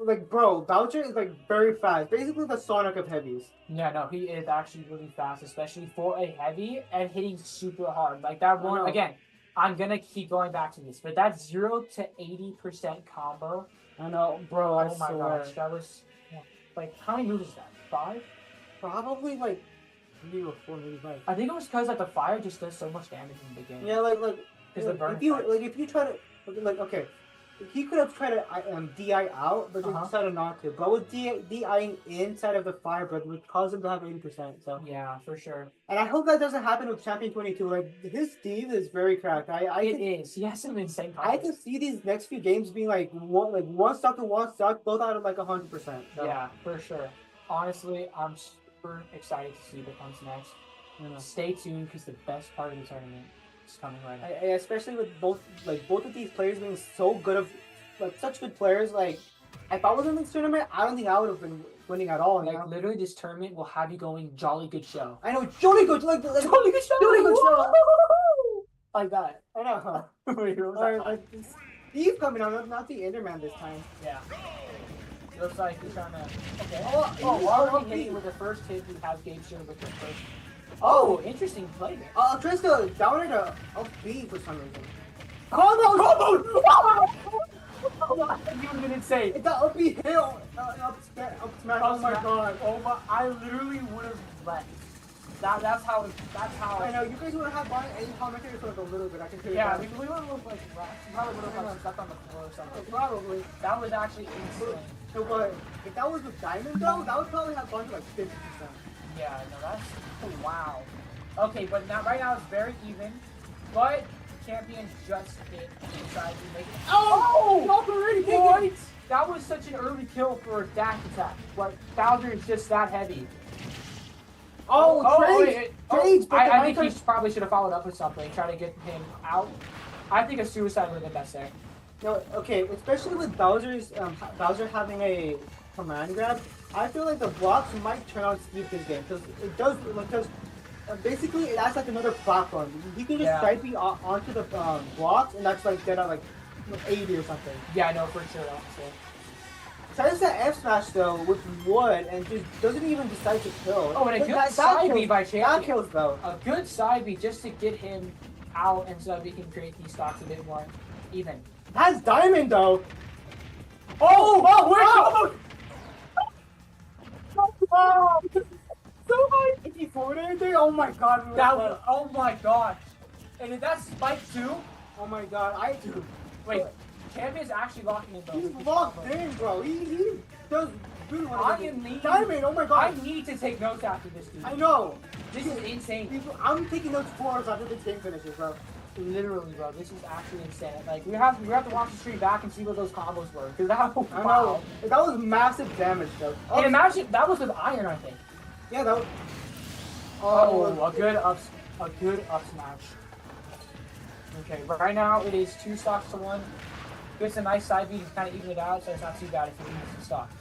Like, bro, Bowser is like very fast. Basically, the Sonic of heavies. Yeah, no, he is actually really fast, especially for a heavy and hitting super hard. Like that one again. I'm gonna keep going back to this, but that 0 to 80% combo. I know, bro. I oh my gosh, that was like how many moves is that? 5? Probably like 3 or 4 moves. Like I think it was because like the fire just does so much damage in the beginning. Yeah, like because the burn. If you try to okay, he could have tried to DI out, but he decided not to. But with DIing inside of the fire breath would cause him to have 80%. So yeah, for sure. And I hope that doesn't happen with Champion 22. Like his Steve is very cracked. It is. He has some insane. I can see these next few games being like one stock to one stock, both out of like 100%. So. Yeah, for sure. Honestly, I'm super excited to see what comes next. Stay tuned because the best part of the tournament is coming right now. Especially with both of these players being so good such good players. Like if I was in this tournament, I don't think I would have been winning at all. Like literally, this tournament will have you going jolly good show. I know, jolly good, like jolly good show, jolly good show. Like that. I know. Steve coming on, not the Enderman this time. Yeah. Looks like he's trying to. Okay. Already hitting with the first hit. We have Gapester with the first. Oh, interesting play there. Tries to down to up B for some reason. Combo! You would have been insane. It's the up B hit, up smash. Oh my god. Oh my! I literally would have left. That's how. I know you guys would have bought any commentary for like a little bit. I can tell you. Yeah, we would have looked like rats. Probably would have stuck on the floor or something. Probably. That was actually insane. So, but if that was with Diamond though, that would probably have gone to like 50%. Yeah, no, that's wow. Okay, but right now it's very even, but Champion just hit inside to make it. Oh! What? That was such an early kill for a dash attack. But Bowser is just that heavy. Trades! I think he probably should have followed up with something, try to get him out. I think a suicide would have been best there. No, okay, especially with Bowser having a command grab, I feel like the blocks might turn out Steve this game because it does basically it acts like another platform. You can just side B onto the blocks and that's like dead at like 80 or something. Yeah, I know for sure. Honestly. Tries to F smash though with wood and just doesn't even decide to kill. Oh, and a good side B by Champion. That kills though. A good side B just to get him out and so we can create these stocks a bit more even. Has Diamond though. So high 54 there. Oh my god. Oh my gosh. And that's Spike too? Oh my god. Wait. Champion's actually locking in though. He's locked in, bro. He does really want to Diamond, oh my god. I need to take notes after this, dude. I know. This is insane. I'm taking notes 4 hours after this game finishes, bro. Literally, bro. This is actually insane. Like, we have to watch the stream back and see what those combos were. Cause that was, I know. That was massive damage, though. And imagine, that was with iron, I think. Yeah, that was... a good up smash. Okay, but right now it is 2 stocks to 1. Gets a nice side beat, he's kind of even it out, so it's not too bad if he loses the stock.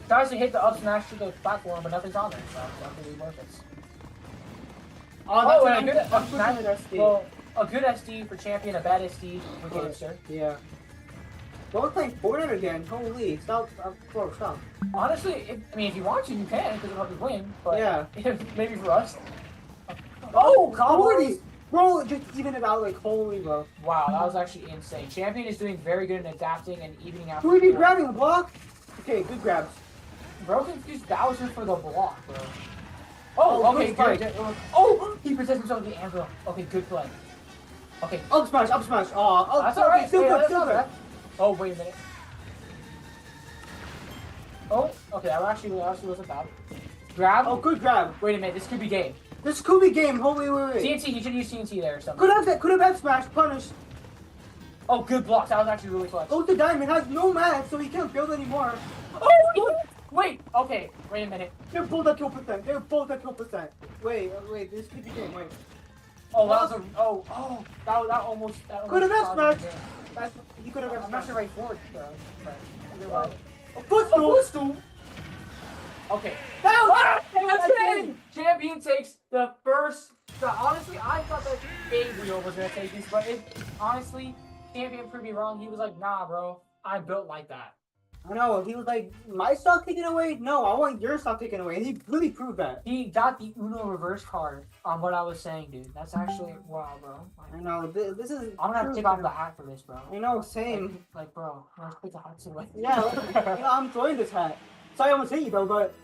Tries to hit the up smash to the platform, but nothing's on there, so nothing really worth it. Oh, and a good up smash. SD. Well, a good SD for champion, a bad SD for Gamester. Yeah. But we're playing Fortnite again. Holy, stop, bro, stop. Honestly, if you want to, you can, because it'll help you win. But Yeah. Maybe for us. Oh, combos! 40! Bro, just even it out, like, holy, bro. Wow, that was actually insane. Champion is doing very good in adapting and evening out. Who would be grabbing the block? Okay, good grabs. Bro confused Bowser for the block, bro. Oh, okay, good. Oh, he presents himself with the anvil. Okay, good play. Okay. Up smash, up smash. Oh, That's alright. Still good, That's still not good. bad. Oh, wait a minute. Oh, okay, that actually wasn't bad. Grab. Oh, good grab. Wait a minute, this could be game. This could be game. Holy, wait. TNT, he should use TNT there or something. Could have F smash, punish. Oh, good blocks. That was actually really clutch. Oh, the diamond has no match, so he can't build anymore. Oh, wait. Okay, wait a minute. They're both at kill percent. They're both at kill percent. Wait, this could be game. Wait. Oh, that was a. That almost. Could have F smash. He could have F I'm not smash. sure right forward, bro. A footstool. Okay. That's That's Champion takes the first. Honestly, I thought that Gabriel was gonna take this, but honestly, Champion proved me wrong. He was like, "Nah, bro, I'm built like that." I know. He was like, "My stock taken away? No, I want your stock taken away." And he really proved that. He got the Uno reverse card on what I was saying, dude. That's actually wow, bro. I know. This is. I'm gonna have to take off the hat for this, bro. I know. Same. Like bro, I'm gonna put the hat away. Yeah. I'm throwing this hat. Sorry, I'm gonna take you, bro, but.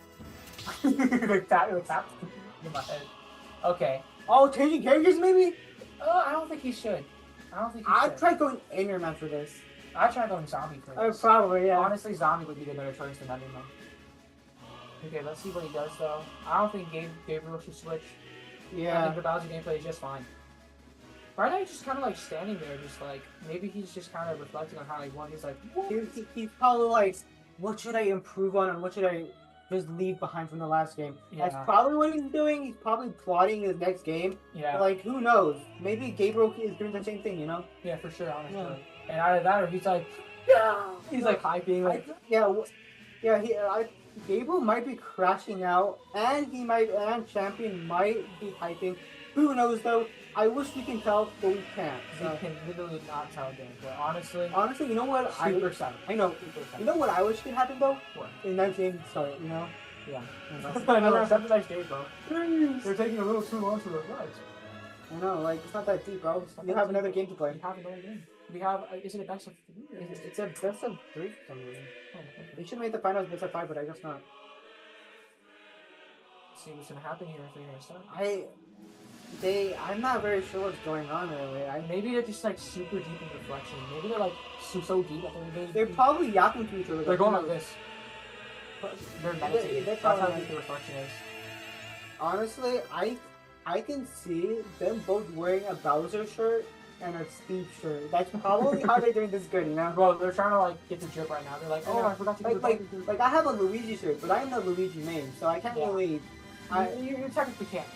Like that in my head. Okay. Oh, changing characters maybe? I don't think he should. I'd try going Anger Man for this. I'd try going zombie for this. Probably, yeah. Honestly, zombie would be the better choice than Enderman. Okay, let's see what he does though. I don't think Gabriel should switch. I Yeah. think the Bowser gameplay is just fine. Right now he's just kind of like standing there, just like maybe he's just kind of reflecting on how he won. He's like, what? He's probably like, what should I improve on and what should I just leave behind from the last game? Yeah. That's probably what he's doing. He's probably plotting his next game. Yeah. But, like, who knows? Maybe Gabriel is doing the same thing, you know? Yeah, for sure, honestly. Yeah. And either that or he's like, yeah. He's like hyping, like. Gabriel might be crashing out, and Champion might be hyping. Who knows though? I wish we can tell, but we can't. We can literally not tell game, but honestly, you know what? super excited. I know. Super excited. You know what I wish could happen though? What? In that game start, you know? Yeah. I know, it's such a nice game, bro. They're taking a little too long to reflect. I know, like, it's not that deep, bro. You have another game to play. We have another game. We have, is it a best of 3? It's a best of 3 for some reason. Oh, okay. They should make the finals best of 5, but I guess not. See what's gonna happen here if they're gonna start. I'm not very sure what's going on really. Maybe they're just like super deep in reflection. Maybe they're like so deep that they're probably yapping to each other. They're going like this. They're meditating. They're That's how probably deep the reflection is. Honestly, I can see them both wearing a Bowser shirt and a Steve shirt. That's probably how they're doing this good, you know? Bro, they're trying to like get the drip right now. They're like, oh, I forgot to do like I have a Luigi shirt, but I'm the Luigi main, so I can't really. You technically can't.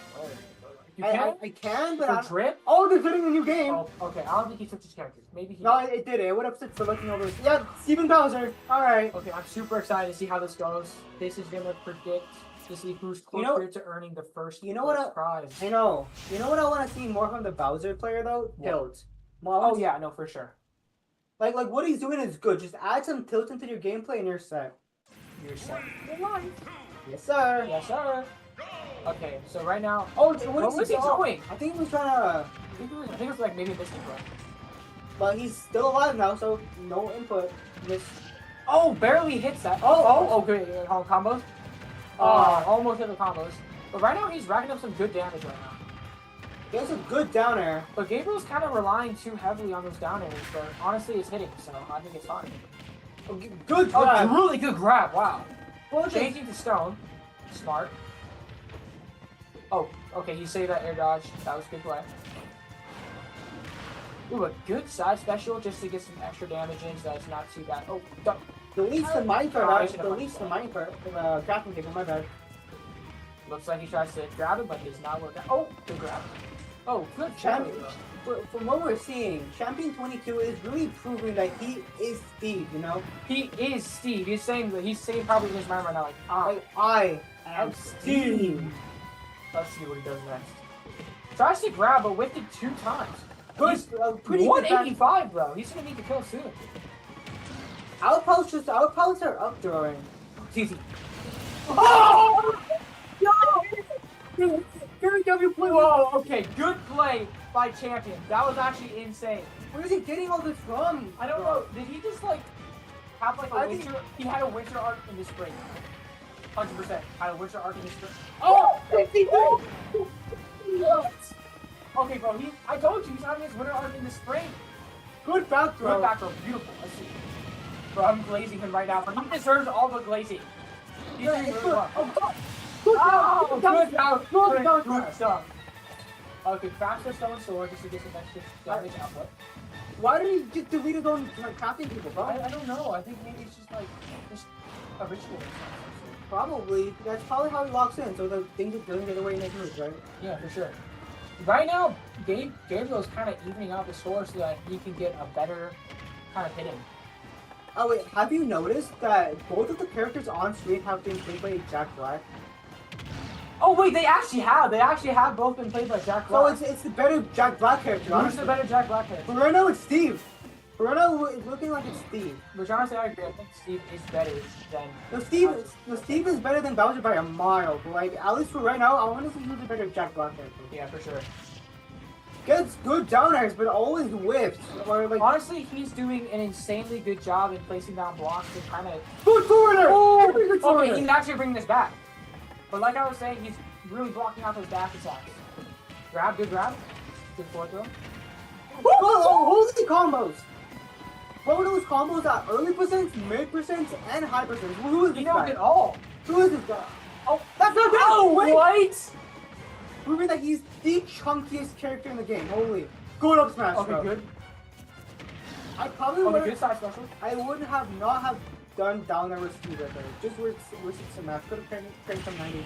You I can, but for drip? Oh, they're getting a new game. Oh, okay, I don't think he switched his characters. Maybe he. No, it did. It would have stood for looking over. Yeah, Steven Bowser. All right. Okay, I'm super excited to see how this goes. This is gonna predict to see who's closer to earning the first. Prize. I know. You know what I want to see more from the Bowser player though? Tilt. Oh yeah, no, for sure. Like what he's doing is good. Just add some tilt into your gameplay and you're set. You're set. Yes, sir. Yes, sir. Okay, so right now. Oh, what was he doing? I think he was trying to. I think it was like maybe this input. But he's still alive now, so no input. Just. Oh, barely hits that. Okay. Combos. Almost hit the combos. But right now he's racking up some good damage right now. He has a good down air. But Gabriel's kind of relying too heavily on those down airs, but honestly it's hitting, so I think it's fine. Good grab. Really good grab, wow. Well, changing to stone. Smart. Oh, okay, he saved that air dodge. That was good play. Ooh, a good side special just to get some extra damage in, so that's not too bad. Oh, deletes the minecart. Deletes the minecart. Crafting table, my bad. Looks like he tries to grab it, but does not work out. Oh, good grab. Oh, good Champion, champion. from what we're seeing, Champion 22 is really proving that he is Steve, you know? He is Steve. He's saying probably in his mind right now, like, I am am Steve. Let's see what he does next. Tries to grab, but whiffed it 2 times. Good, pretty good. 185, bro. He's gonna need to kill soon. Outposts are up throwing. Easy. Oh! No! Whoa, okay, good play by Champion. That was actually insane. Where is he getting all this from? I don't know. Did he just like have like a winter? He had a winter arc in the spring. 100%. Had a winter arc in the spring. Oh! 52! What? Okay, bro. I told you he's having his winter arc in the spring. Good back throw. Good back throw. Beautiful. Let's see. Bro, I'm glazing him right now. He deserves all the glazing. He's doing really well. Oh, good stuff. Okay, faster stone sword just to get some extra damage output. Why did he just delete his own crafting people, bro? I don't know. I think maybe it's just like a ritual or something. Probably. That's probably how he locks in, so the things doesn't get away in his moves, right? Yeah, for sure. Right now, Gabriel's kind of evening out the score so that he can get a better kind of hitting. Oh wait, have you noticed that both of the characters on screen have been played by Jack Black? Oh wait, they actually have both been played by Jack Black. So it's the better Jack Black character. Who's the better Jack Black character? But right now it's Steve. But right now it's looking like it's Steve. Which honestly I agree. I think Steve is better than. Steve is better than Bowser by a mile. But like at least for right now, I want to see who's the better Jack Black character. Yeah, for sure. Gets good down airs, but always whiffs. Or like honestly, he's doing an insanely good job in placing down blocks to kind of. Good forwarder! Oh! Okay, he's actually bringing this back. But like I was saying, he's really blocking out those dash attacks. Grab, good grab. Good forward throw. Holy combos! What were those combos at early percents, mid percents, and high percents? Who is this guy? He knows it all. Who is this guy? Oh, that's not good! Oh, wait! What? Proving that he's the chunkiest character in the game. Holy. Good up smash, okay, bro. good. I probably would good side special. I would have not have done down there with Steve right there. Just with some math. Could have cranked some 90.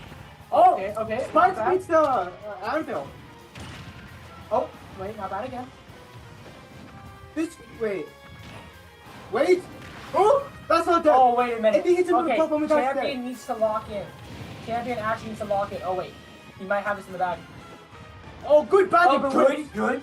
Oh, okay. Spike beats the anvil. Oh, wait, not bad again. Wait. Oh, that's not dead. Oh, wait a minute. If he hits him with a pop, Champion needs to lock in. Champion actually needs to lock in. Oh, wait. He might have this in the bag. Oh, good back. Oh, good.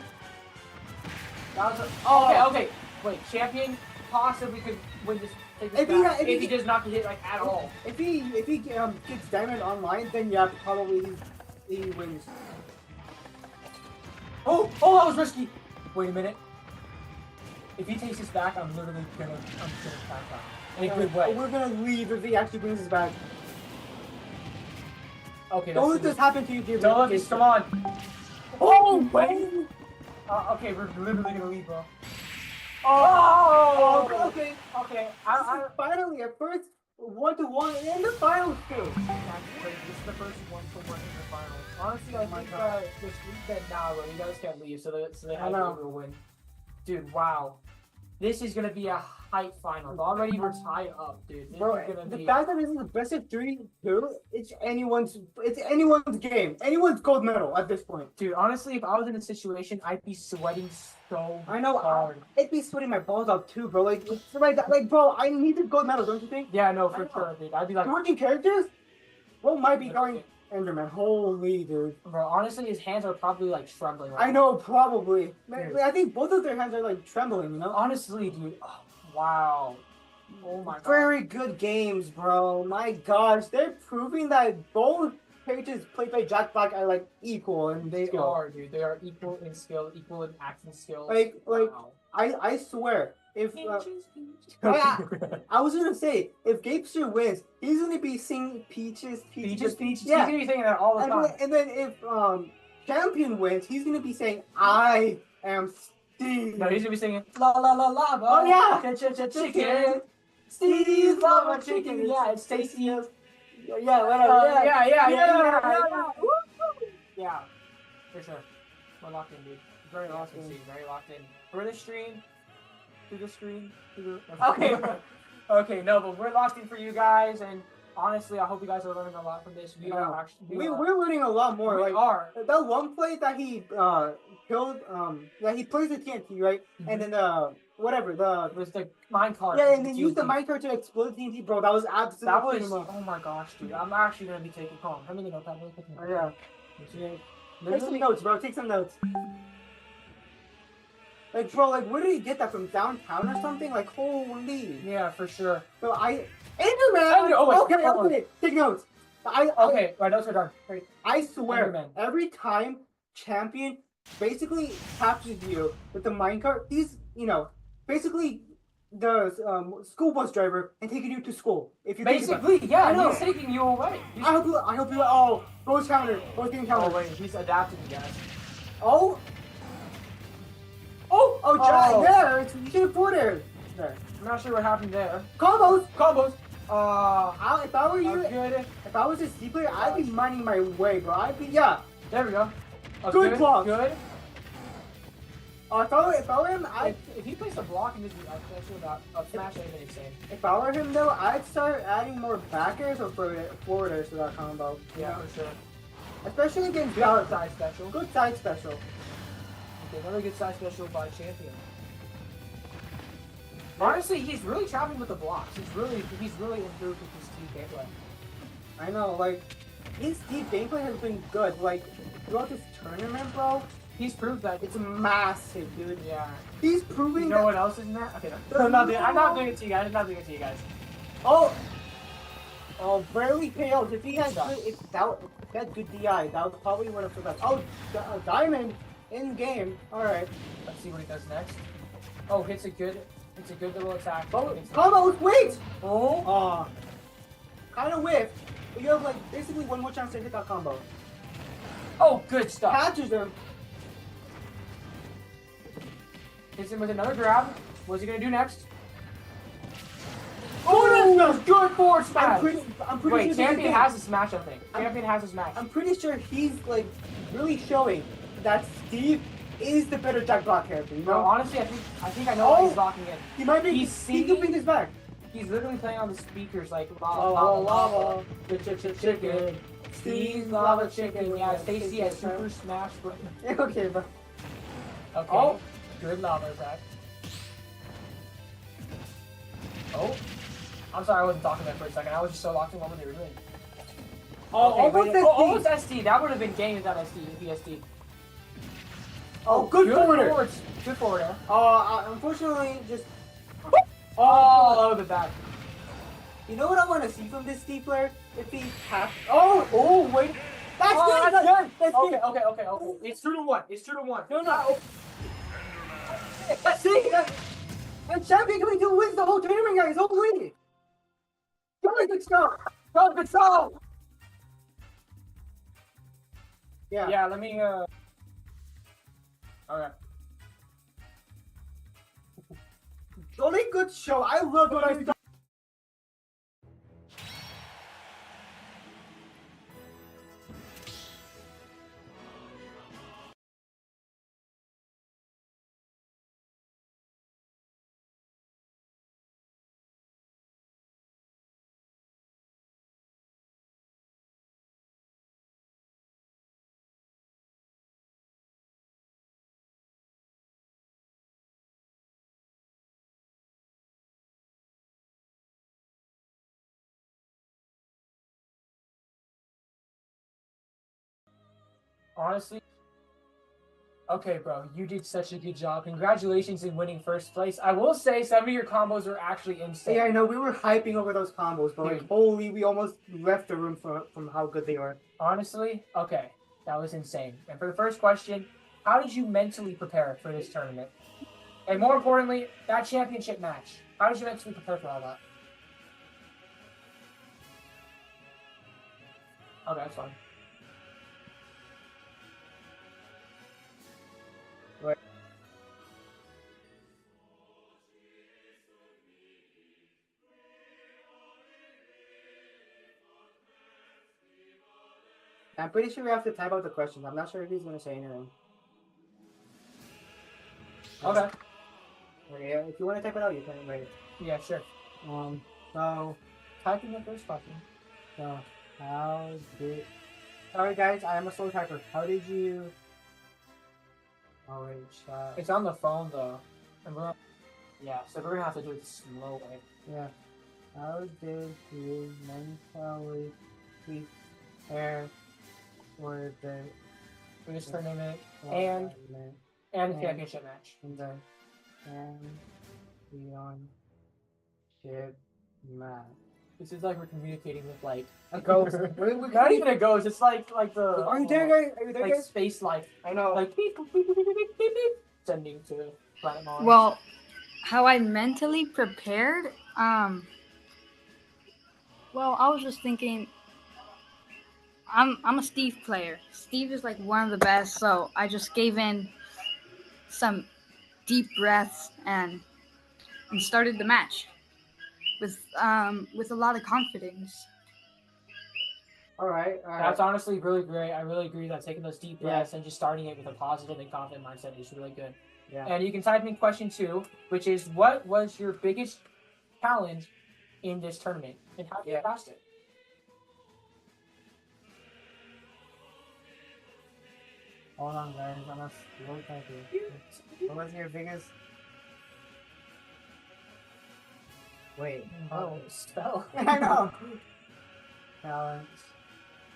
That was okay. Wait, Champion possibly could win this. If he does not get hit like at all. If he gets diamond online, then yeah, probably he wins. Oh, that was risky. Wait a minute. If he takes this back, I'm literally gonna back out. In a good way. We're gonna leave if he actually brings us back. Okay, don't let this happen to you, Gabriel. Don't let this. Come on. Oh, wait. Okay, we're literally gonna leave, bro. Oh, okay. Finally, at first 1-1 in the finals too. This is the first 1-1 in the finals. Honestly, I think the street said nah, bro. You guys can't leave, so they have to win. Dude, wow. This is gonna be a hype final. Already we're tied up, dude. Bro, the fact that this is the best of 3-2, it's anyone's game. Anyone's gold medal at this point. Dude, honestly, if I was in this situation, I'd be sweating so I know hard. I'd be sweating my balls off too, bro. Like bro, I need the gold medal, don't you think? Yeah, no, for sure, dude. I'd be like working characters? What might be going Enderman? Holy dude. Bro, honestly, his hands are probably like trembling. I know, probably. I think both of their hands are like trembling, you know? Honestly, dude. Oh, wow. Oh my god. Very good games, bro. My gosh, they're proving that both pages played by Jack Black are like equal, and they are, dude. They are equal in skill, equal in acting skill. Wow. I swear, if I was gonna say, if Gapester wins, he's gonna be singing Peaches. Yeah. He's gonna be singing that all the time. And then if Champion wins, he's gonna be saying, "I am Steve." No, he's gonna be singing la la la lava. Oh yeah, chicken. Steve's lava chicken. Yeah, it's tasty. Yeah, whatever. Yeah, for sure. We're locked in, dude. Very locked in. Very locked in. For the stream. To the screen. Okay. Okay, no, but we're locked in for you guys, and honestly, I hope you guys are learning a lot from this. We are actually We're learning a lot more. we like are. that one play that he killed that he plays the TNT, right? And then whatever It was the minecart. yeah, and then use the minecart to explode the TNT, bro. That was absolutely That was cinema. oh my gosh, dude. I'm actually gonna be taking home. How many notes? I'm really taking. Oh, yeah. Take some Literally, notes, bro. Take some notes. Like, bro, like, where did he get that from? Downtown or something? Like, holy. yeah, for sure. So Enderman. Oh, okay, okay. Take notes. Okay, my notes are done. Great. I swear, Enderman. every time champion basically captures you with the minecart, he's basically the school bus driver and taking you to school. If you Basically, think yeah, I know. he's taking you away. I hope you. Oh, goes counter. Goes getting counter. Oh wait, he's adapting, guys. Oh, there. You should have put it there. I'm not sure what happened there. Combos. If I were you, good. if I was a C player, I'd be minding my way, bro. There we go. Good block. Good. If I were him, If he plays a block in this, actually about smash anything insane. If I were him though, I'd start adding more back airs or forward airs to that combo. Yeah, for sure. Especially against Good side special. Good side special. Okay, another good side special by champion. Honestly, he's really traveling with the blocks. He's really improved with his Steve gameplay. I know, like his Steve gameplay has been good. Like throughout this tournament, bro. He's proved that it's massive, dude. Yeah. He's proving. You know what else is in that? Okay, no. I'm not doing it to you guys. Oh, barely failed. If he had good DI, that probably would have survived. Oh, diamond in game. All right. Let's see what he does next. Oh, it's a good little attack. Oh, combo! Wait! Oh. Kind of whiffed. But you have like basically one more chance to hit that combo. Oh, good stuff. Catches him. Hits him with another grab. What's he gonna do next? Oh, good forward smash. I'm pretty Wait, sure champion has a smash, I think. Champion has a smash. I'm pretty sure he's like really showing that Steve is the better Jack Block character. You know? No, honestly, I think I know why he's locking in. He might be. He could bring this back. He's literally playing on the speakers like lava, chicken. Steve's lava chicken. Yeah, Stacy has Super Smash Bros. Okay, bro. Okay. Oh. Good lava attack. Oh. I'm sorry I wasn't talking there for a second. I was just so locked in what they were doing. Almost SD. That would have been game without SD. VSD. Good forward. Good forward air. Unfortunately, just. Oh, the back. You know what I want to see from this Steve player? If he taps. Wait. That's good. That's good. Okay. It's 2-1. No. Let's see. And champion coming to win the whole tournament, guys. Holy. Good stuff. Good stuff. Yeah. Yeah. Let me. Okay. Jolly good show. I love what I. Honestly. Okay, bro, you did such a good job. Congratulations in winning first place. I will say some of your combos were actually insane. Yeah, I know. We were hyping over those combos, but like, holy, we almost left the room from how good they are. Honestly, okay, that was insane. And for the first question, how did you mentally prepare for this tournament? And more importantly, that championship match. How did you mentally prepare for all that? Okay, that's fine. Right. I'm pretty sure we have to type out the questions. I'm not sure if he's gonna say anything. Okay. Okay, if you want to type it out, you can write it. Yeah, sure. So typing the first question. So, how did... Sorry guys, I am a slow typer. How did you... Oh wait, It's on the phone though. And yeah, so we're gonna have to do it the slow way. Yeah. How did you mentally prepare for this tournament tournament and the championship match? in the championship match? This is like we're communicating with like A ghost. Not even a ghost. It's like the Are you there, guys? Are you there, like guys? space life. I know. Like beep, beep, beep, beep, beep, beep, beep, beep, sending to planet Mars. Well, how I mentally prepared, well, I was just thinking, I'm a Steve player. Steve is like one of the best, so I just gave in some deep breaths and started the match with a lot of confidence. All right. That's honestly really great. I really agree that taking those deep breaths and just starting it with a positive and confident mindset is really good. Yeah. And you can type in question 2, which is what was your biggest challenge in this tournament and how did you pass it? Hold on, guys. I'm a slow typer. What was your biggest... Wait. Oh, spell. I know. Challenge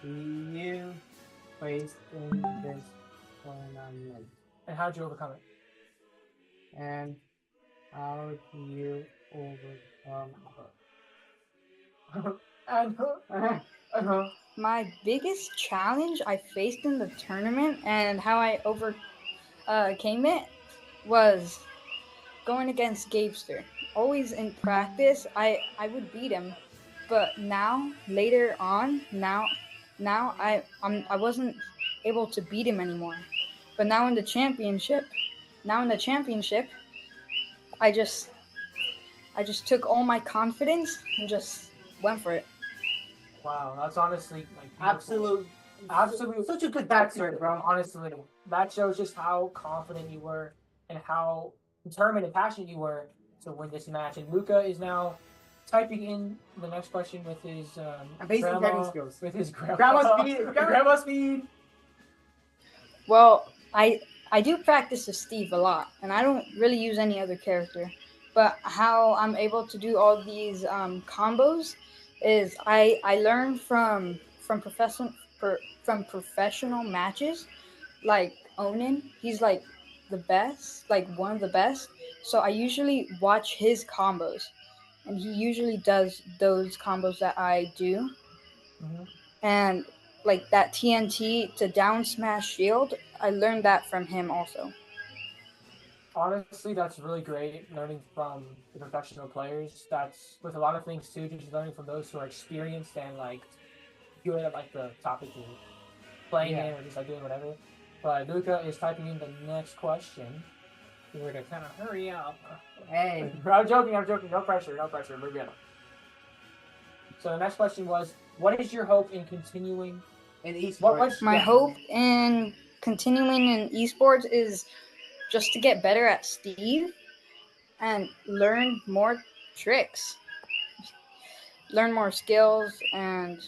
you faced in this tournament, And how did you overcome it? and how do you overcome And My biggest challenge I faced in the tournament and how I overcame it was going against Gabester. Always in practice, I would beat him, but later on, I wasn't able to beat him anymore. But now in the championship, I just took all my confidence and just went for it. wow, that's honestly like Absolute. such a good backstory, bro. Honestly, that shows just how confident you were and how determined and passionate you were to win this match. And Luca is now typing in the next question with his basic grandma, typing skills. with his Grandma speed. grandma speed. Well, I do practice with Steve a lot, and I don't really use any other character. But how I'm able to do all these combos is I learn from professional matches, like Onan. He's like the best, like one of the best. So I usually watch his combos, and he usually does those combos that I do. Mm-hmm. And like that TNT to down smash shield, I learned that from him also. Honestly, that's really great learning from the professional players. That's with a lot of things too, just learning from those who are experienced and like good at like the topic of playing it or just like doing whatever. But Luca is typing in the next question. We're gonna kind of hurry up. Hey. I'm joking. No pressure. We're good. So the next question was, what is your hope in continuing In esports. My hope in continuing in esports is just to get better at Steve and learn more tricks, learn more skills, and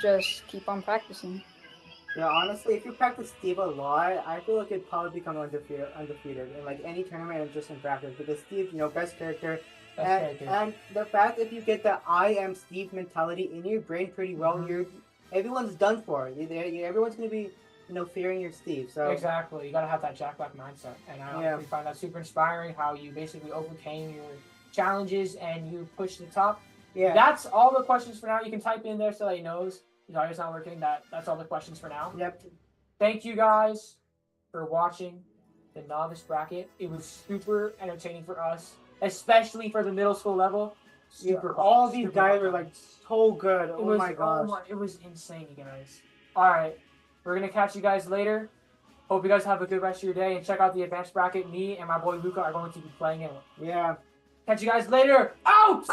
just keep on practicing. Yeah, honestly, if you practice Steve a lot, I feel like you'd probably become undefeated in like any tournament and just in practice because Steve, best character. And the fact if you get the I am Steve mentality in your brain pretty well, everyone's done for. Everyone's gonna be fearing your Steve. So exactly, you gotta have that Jack Black mindset, and I honestly find that super inspiring. How you basically overcame your challenges and you pushed to the top. Yeah, that's all the questions for now. You can type in there so that he knows. His audio's not working. That's all the questions for now. Yep. Thank you guys for watching the novice bracket. It was super entertaining for us, especially for the middle school level. All these guys were like so good. Oh my gosh. It was insane, you guys. All right, we're gonna catch you guys later. Hope you guys have a good rest of your day and check out the advanced bracket. Me and my boy Luca are going to be playing it. Yeah. Catch you guys later. Out!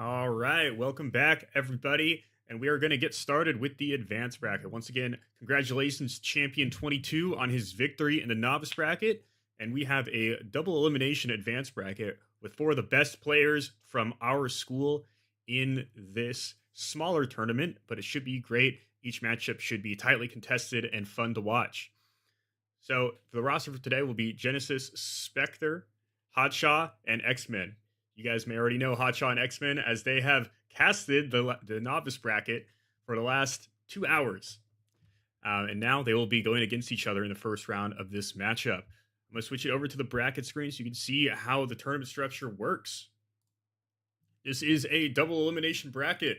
All right, welcome back, everybody. And we are going to get started with the advanced bracket. Once again, congratulations, Champion 22, on his victory in the novice bracket. And we have a double elimination advanced bracket with 4 of the best players from our school in this smaller tournament, but it should be great. Each matchup should be tightly contested and fun to watch. So the roster for today will be Genesis, Spectre, Hotshaw, and X-Men. You guys may already know Hotshaw and X-Men as they have casted the novice bracket for the last 2 hours. And now they will be going against each other in the first round of this matchup. I'm going to switch it over to the bracket screen so you can see how the tournament structure works. This is a double elimination bracket.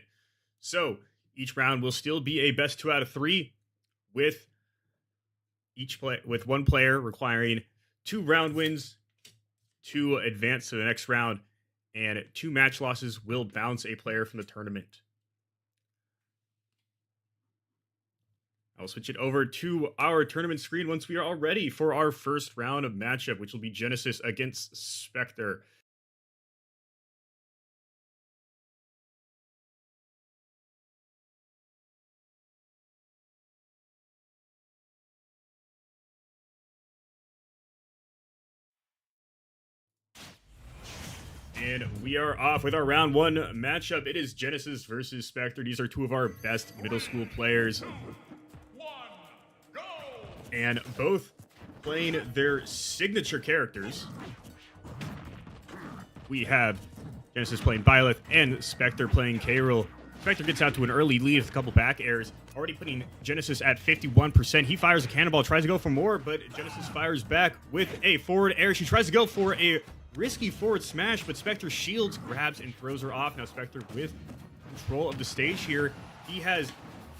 So each round will still be a best 2 out of 3 with one player requiring 2 round wins to advance to the next round, and 2 match losses will bounce a player from the tournament. I'll switch it over to our tournament screen once we are all ready for our first round of matchup, which will be Genesis against Spectre. And we are off with our round 1 matchup. It is Genesis versus Spectre. These are 2 of our best middle school players. And both playing their signature characters. We have Genesis playing Byleth and Spectre playing K-Rool. Spectre gets out to an early lead with a couple back airs, already putting Genesis at 51%. He fires a cannonball, tries to go for more, but Genesis fires back with a forward air. She tries to go for a risky forward smash, but Spectre shields, grabs, and throws her off. Now Spectre with control of the stage here. He has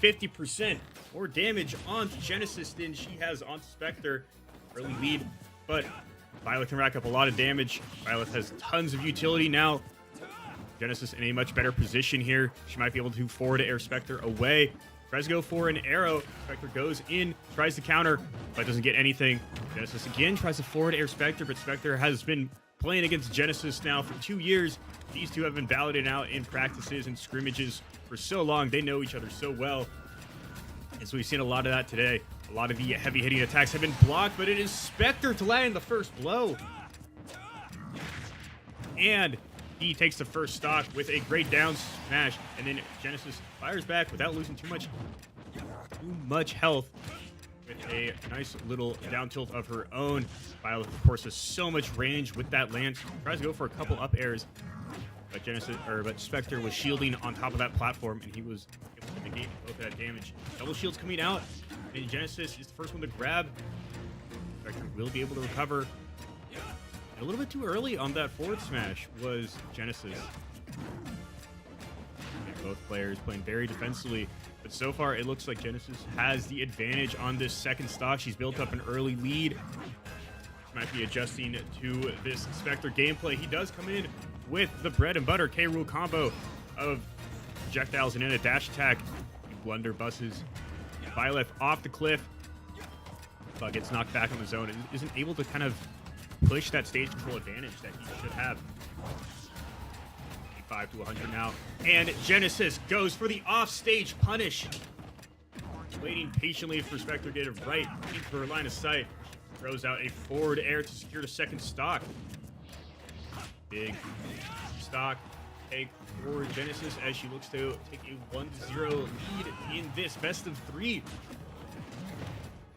50% more damage onto Genesis than she has onto Spectre. Early lead, but Byleth can rack up a lot of damage. Byleth has tons of utility now. Genesis in a much better position here. She might be able to forward air Spectre away. Tries to go for an arrow. Spectre goes in, tries to counter, but doesn't get anything. Genesis again tries to forward air Spectre, but Spectre has been playing against Genesis now for 2 years. These 2 have been battling out in practices and scrimmages for so long. They know each other so well. And so we've seen a lot of that today. A lot of the heavy-hitting attacks have been blocked, but it is Spectre to land the first blow. And he takes the first stock with a great down smash. And then Genesis fires back without losing too much health, with a nice little down tilt of her own. Byleth, of course, has so much range with that lance. Tries to go for a couple up airs, but Spectre was shielding on top of that platform, and he was able to negate both of that damage. Double shields coming out, and Genesis is the first one to grab. Spectre will be able to recover. And a little bit too early on that forward smash was Genesis. And both players playing very defensively. But so far, it looks like Genesis has the advantage on this second stock. She's built up an early lead. She might be adjusting to this Spectre gameplay. He does come in with the bread and butter K-Rool combo of projectiles and in a dash attack. He blunder buses Byleth off the cliff, but gets knocked back on the zone and isn't able to kind of push that stage control advantage that he should have. 85 to 100 now. And Genesis goes for the offstage punish. Waiting patiently for Spectre to get it right into her line of sight. Throws out a forward air to secure the second stock. Big stock take for Genesis as she looks to take a 1-0 lead in this best of 3.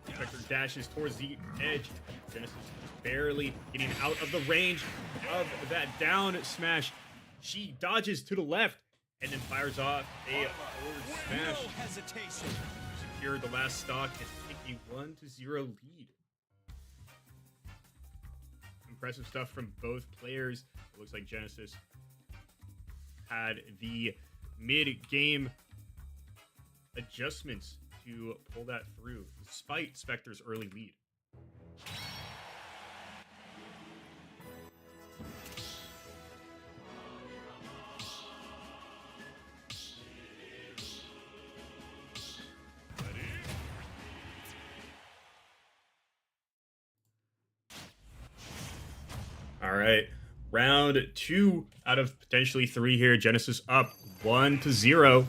Spectre dashes towards the edge. Genesis barely getting out of the range of that down smash. She dodges to the left and then fires off a forward smash. Secure the last stock and take a 1-0 lead. Impressive stuff from both players. It looks like Genesis had the mid-game adjustments to pull that through, despite Spectre's early lead. All right, round 2 out of potentially 3 here. Genesis up 1-0.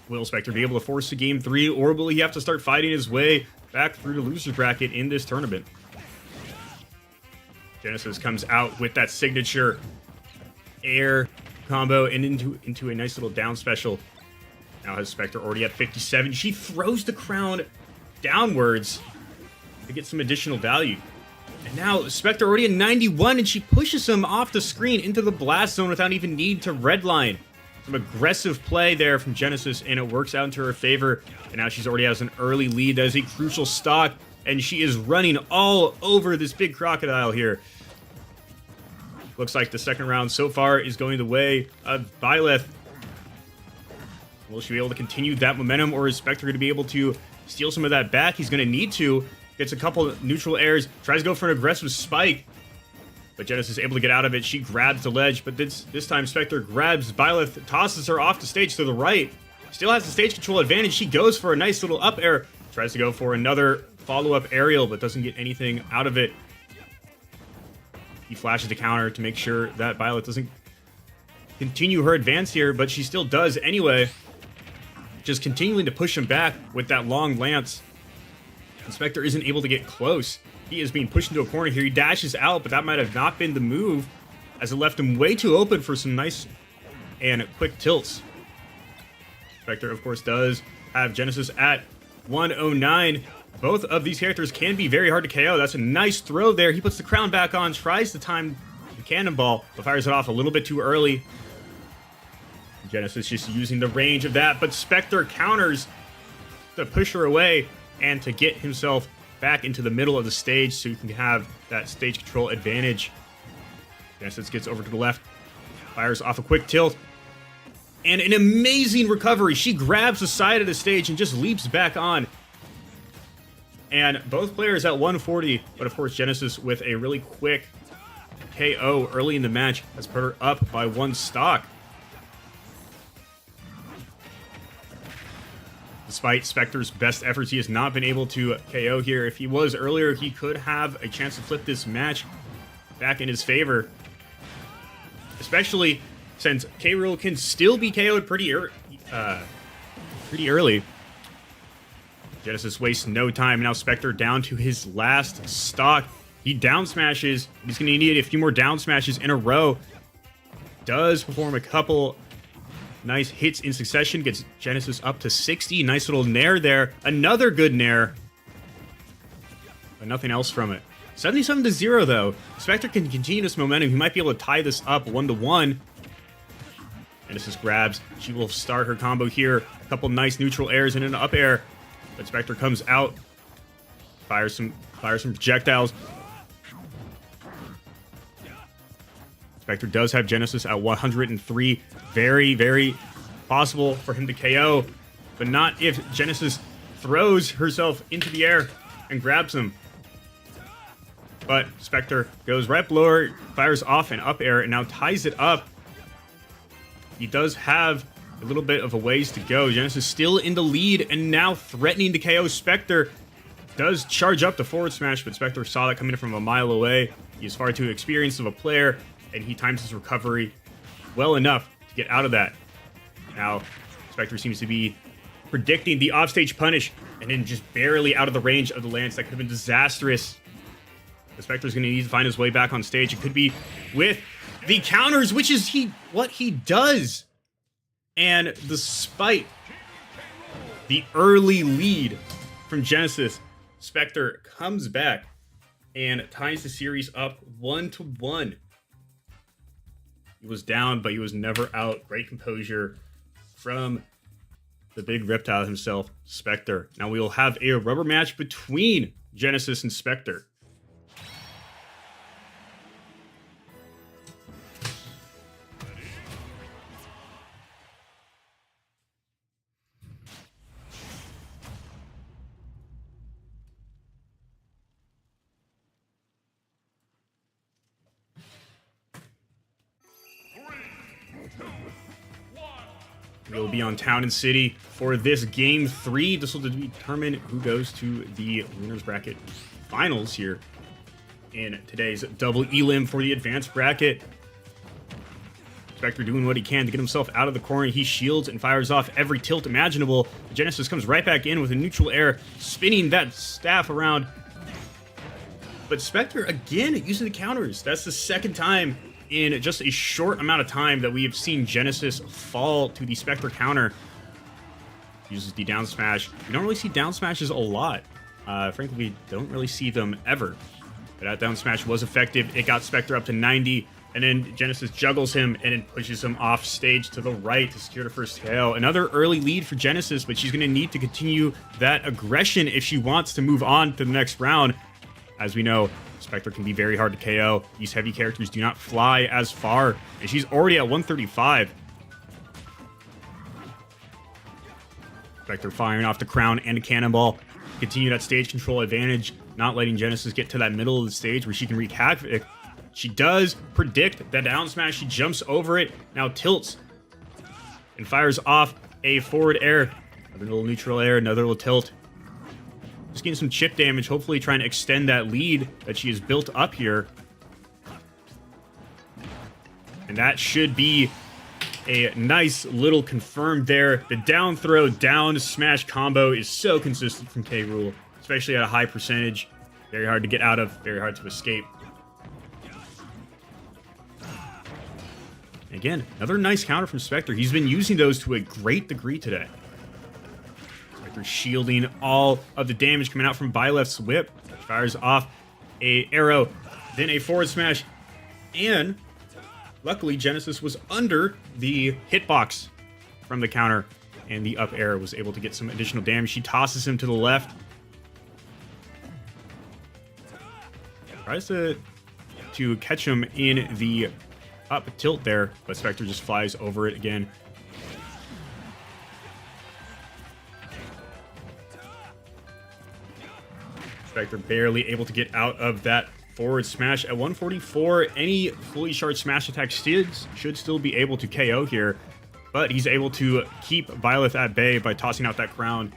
Will Spectre be able to force a game 3, or will he have to start fighting his way back through the loser's bracket in this tournament? Genesis comes out with that signature air combo and into a nice little down special. Now has Spectre already at 57. She throws the crown downwards to get some additional value. And now Spectre already at 91, and she pushes him off the screen into the blast zone without even need to redline. Some aggressive play there from Genesis, and it works out into her favor. And now she's already has an early lead. That is a crucial stock, and she is running all over this big crocodile here. Looks like the second round so far is going the way of Byleth. Will she be able to continue that momentum, or is Spectre going to be able to steal some of that back? He's going to need to. Gets a couple neutral airs, tries to go for an aggressive spike, but Genesis is able to get out of it. She grabs the ledge, but this time Spectre grabs Byleth, tosses her off the stage to the right. Still has the stage control advantage. She goes for a nice little up air, tries to go for another follow-up aerial, but doesn't get anything out of it. He flashes the counter to make sure that Byleth doesn't continue her advance here, but she still does anyway. Just continuing to push him back with that long lance. And Spectre isn't able to get close. He is being pushed into a corner here. He dashes out, but that might have not been the move, as it left him way too open for some nice and quick tilts. Spectre, of course, does have Genesis at 109. Both of these characters can be very hard to KO. That's a nice throw there. He puts the crown back on, tries to time the cannonball, but fires it off a little bit too early. Genesis just using the range of that, but Spectre counters to push her away and to get himself back into the middle of the stage so he can have that stage control advantage. Genesis gets over to the left, fires off a quick tilt, and an amazing recovery. She grabs the side of the stage and just leaps back on. And both players at 140, but of course Genesis with a really quick KO early in the match has put her up by 1 stock. Despite Spectre's best efforts, he has not been able to KO here. If he was earlier, he could have a chance to flip this match back in his favor. Especially since K-Rool can still be KO'd pretty early. Genesis wastes no time. Now Spectre down to his last stock. He down smashes. He's going to need a few more down smashes in a row. Does perform a couple nice hits in succession. Gets Genesis up to 60. Nice little nair there. Another good nair. But nothing else from it. 77-0 though. Spectre can continue this momentum. He might be able to tie this up 1-1. Genesis grabs. She will start her combo here. A couple nice neutral airs and an up air. But Spectre comes out. Fires some projectiles. Spectre does have Genesis at 103. Very, very possible for him to KO, but not if Genesis throws herself into the air and grabs him. But Spectre goes right below her, fires off an up air, and now ties it up. He does have a little bit of a ways to go. Genesis still in the lead and now threatening to KO Spectre. Does charge up the forward smash, but Spectre saw that coming from a mile away. He is far too experienced of a player, and he times his recovery well enough to get out of that. Now, Spectre seems to be predicting the offstage punish, and then just barely out of the range of the lance. That could have been disastrous. The Spectre's going to need to find his way back on stage. It could be with the counters, which is what he does. And despite the early lead from Genesis, Spectre comes back and ties the series up 1-1. He was down, but he was never out. Great composure from the big reptile himself, Spectre. Now we will have a rubber match between Genesis and Spectre. We'll be on Town and City for this Game 3. This will determine who goes to the winners bracket finals here. in today's double elim for the advanced bracket. Spectre doing what he can to get himself out of the corner. He shields and fires off every tilt imaginable. Genesis comes right back in with a neutral air, spinning that staff around. But Spectre, again, using the counters. That's the second time in just a short amount of time that we have seen Genesis fall to the Spectre counter. Uses the down smash. We don't really see down smashes a lot. Frankly, we don't really see them ever. But that down smash was effective. It got Spectre up to 90. And then Genesis juggles him and then pushes him off stage to the right to secure the first KO. Another early lead for Genesis, but she's going to need to continue that aggression if she wants to move on to the next round. As we know, Spectre can be very hard to KO. These heavy characters do not fly as far, and she's already at 135. Spectre firing off the crown and a cannonball. Continue that stage control advantage, not letting Genesis get to that middle of the stage where she can wreak havoc. She does predict the down smash. She jumps over it, now tilts, and fires off a forward air. Another little neutral air, another little tilt. Just getting some chip damage, hopefully trying to extend that lead that she has built up here. And that should be a nice little confirmed there. The down throw, down smash combo is so consistent from K. Rool, especially at a high percentage. Very hard to get out of, very hard to escape. Again, another nice counter from Spectre. He's been using those to a great degree today. Spectre shielding all of the damage coming out from Byleth's whip. Fires off a arrow, then a forward smash. And luckily, Genesis was under the hitbox from the counter, and the up air was able to get some additional damage. She tosses him to the left. Tries to catch him in the up tilt there, but Spectre just flies over it again. Spectre barely able to get out of that forward smash. At 144, any fully charged smash attack should still be able to KO here, but he's able to keep Byleth at bay by tossing out that crown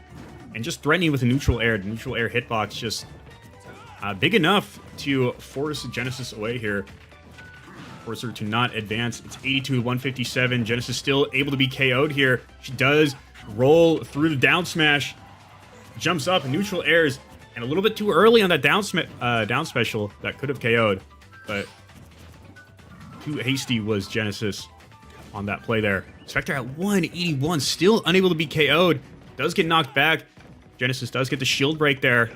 and just threatening with a neutral air. The neutral air hitbox just big enough to force Genesis away here. Force her to not advance. It's 82 to 157. Genesis still able to be KO'd here. She does roll through the down smash, jumps up, neutral airs, and a little bit too early on that down special that could have KO'd, but too hasty was Genesis on that play there. Spectre at 181, still unable to be KO'd. Does get knocked back. Genesis does get the shield break there,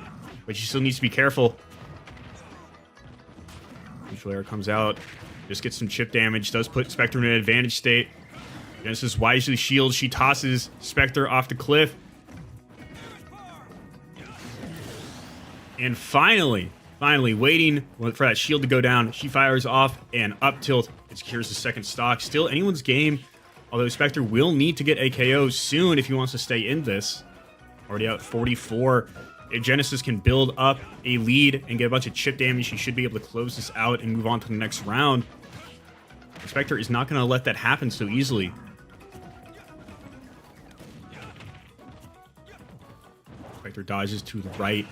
but she still needs to be careful. Neutral air comes out. Just gets some chip damage. Does put Spectre in an advantage state. Genesis wisely shields. She tosses Spectre off the cliff. And finally, waiting for that shield to go down, she fires off an up tilt. It secures the second stock. Still anyone's game, although Spectre will need to get a KO soon if he wants to stay in this. Already out 44. If Genesis can build up a lead and get a bunch of chip damage, she should be able to close this out and move on to the next round. Spectre is not going to let that happen so easily. Spectre dodges to the right,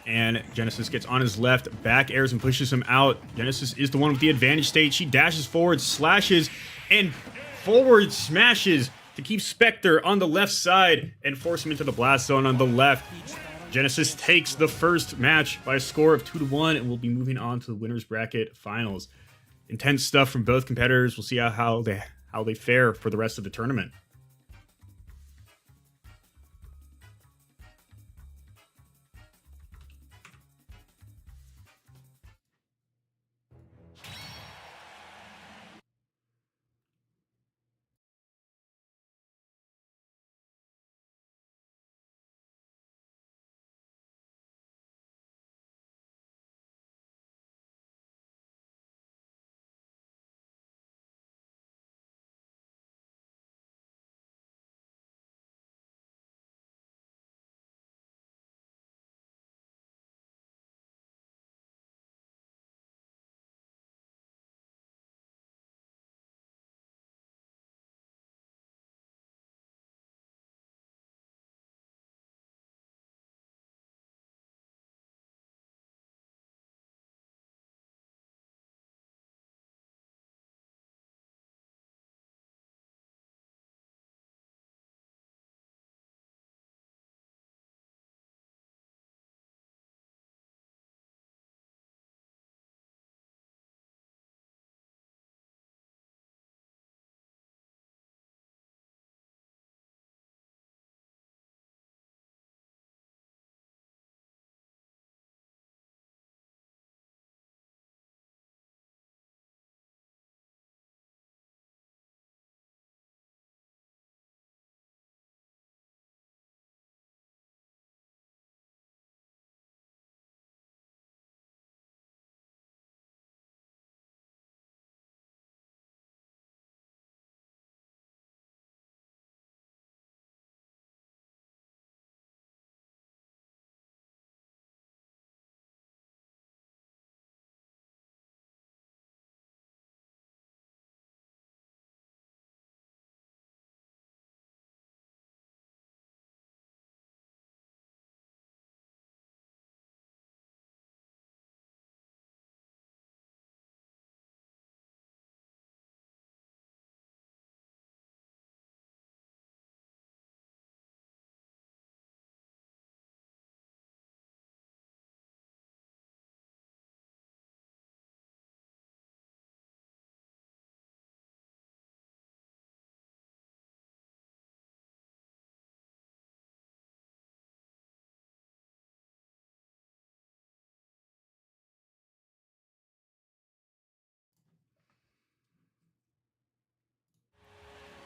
and Genesis gets on his left, back airs and pushes him out. Genesis is the one with the advantage state. She dashes forward, slashes, and forward smashes to keep Spectre on the left side and force him into the blast zone on the left. Genesis takes the first match by a score of 2-1, and we'll be moving on to the winners bracket finals. Intense stuff from both competitors. We'll see how they fare for the rest of the tournament.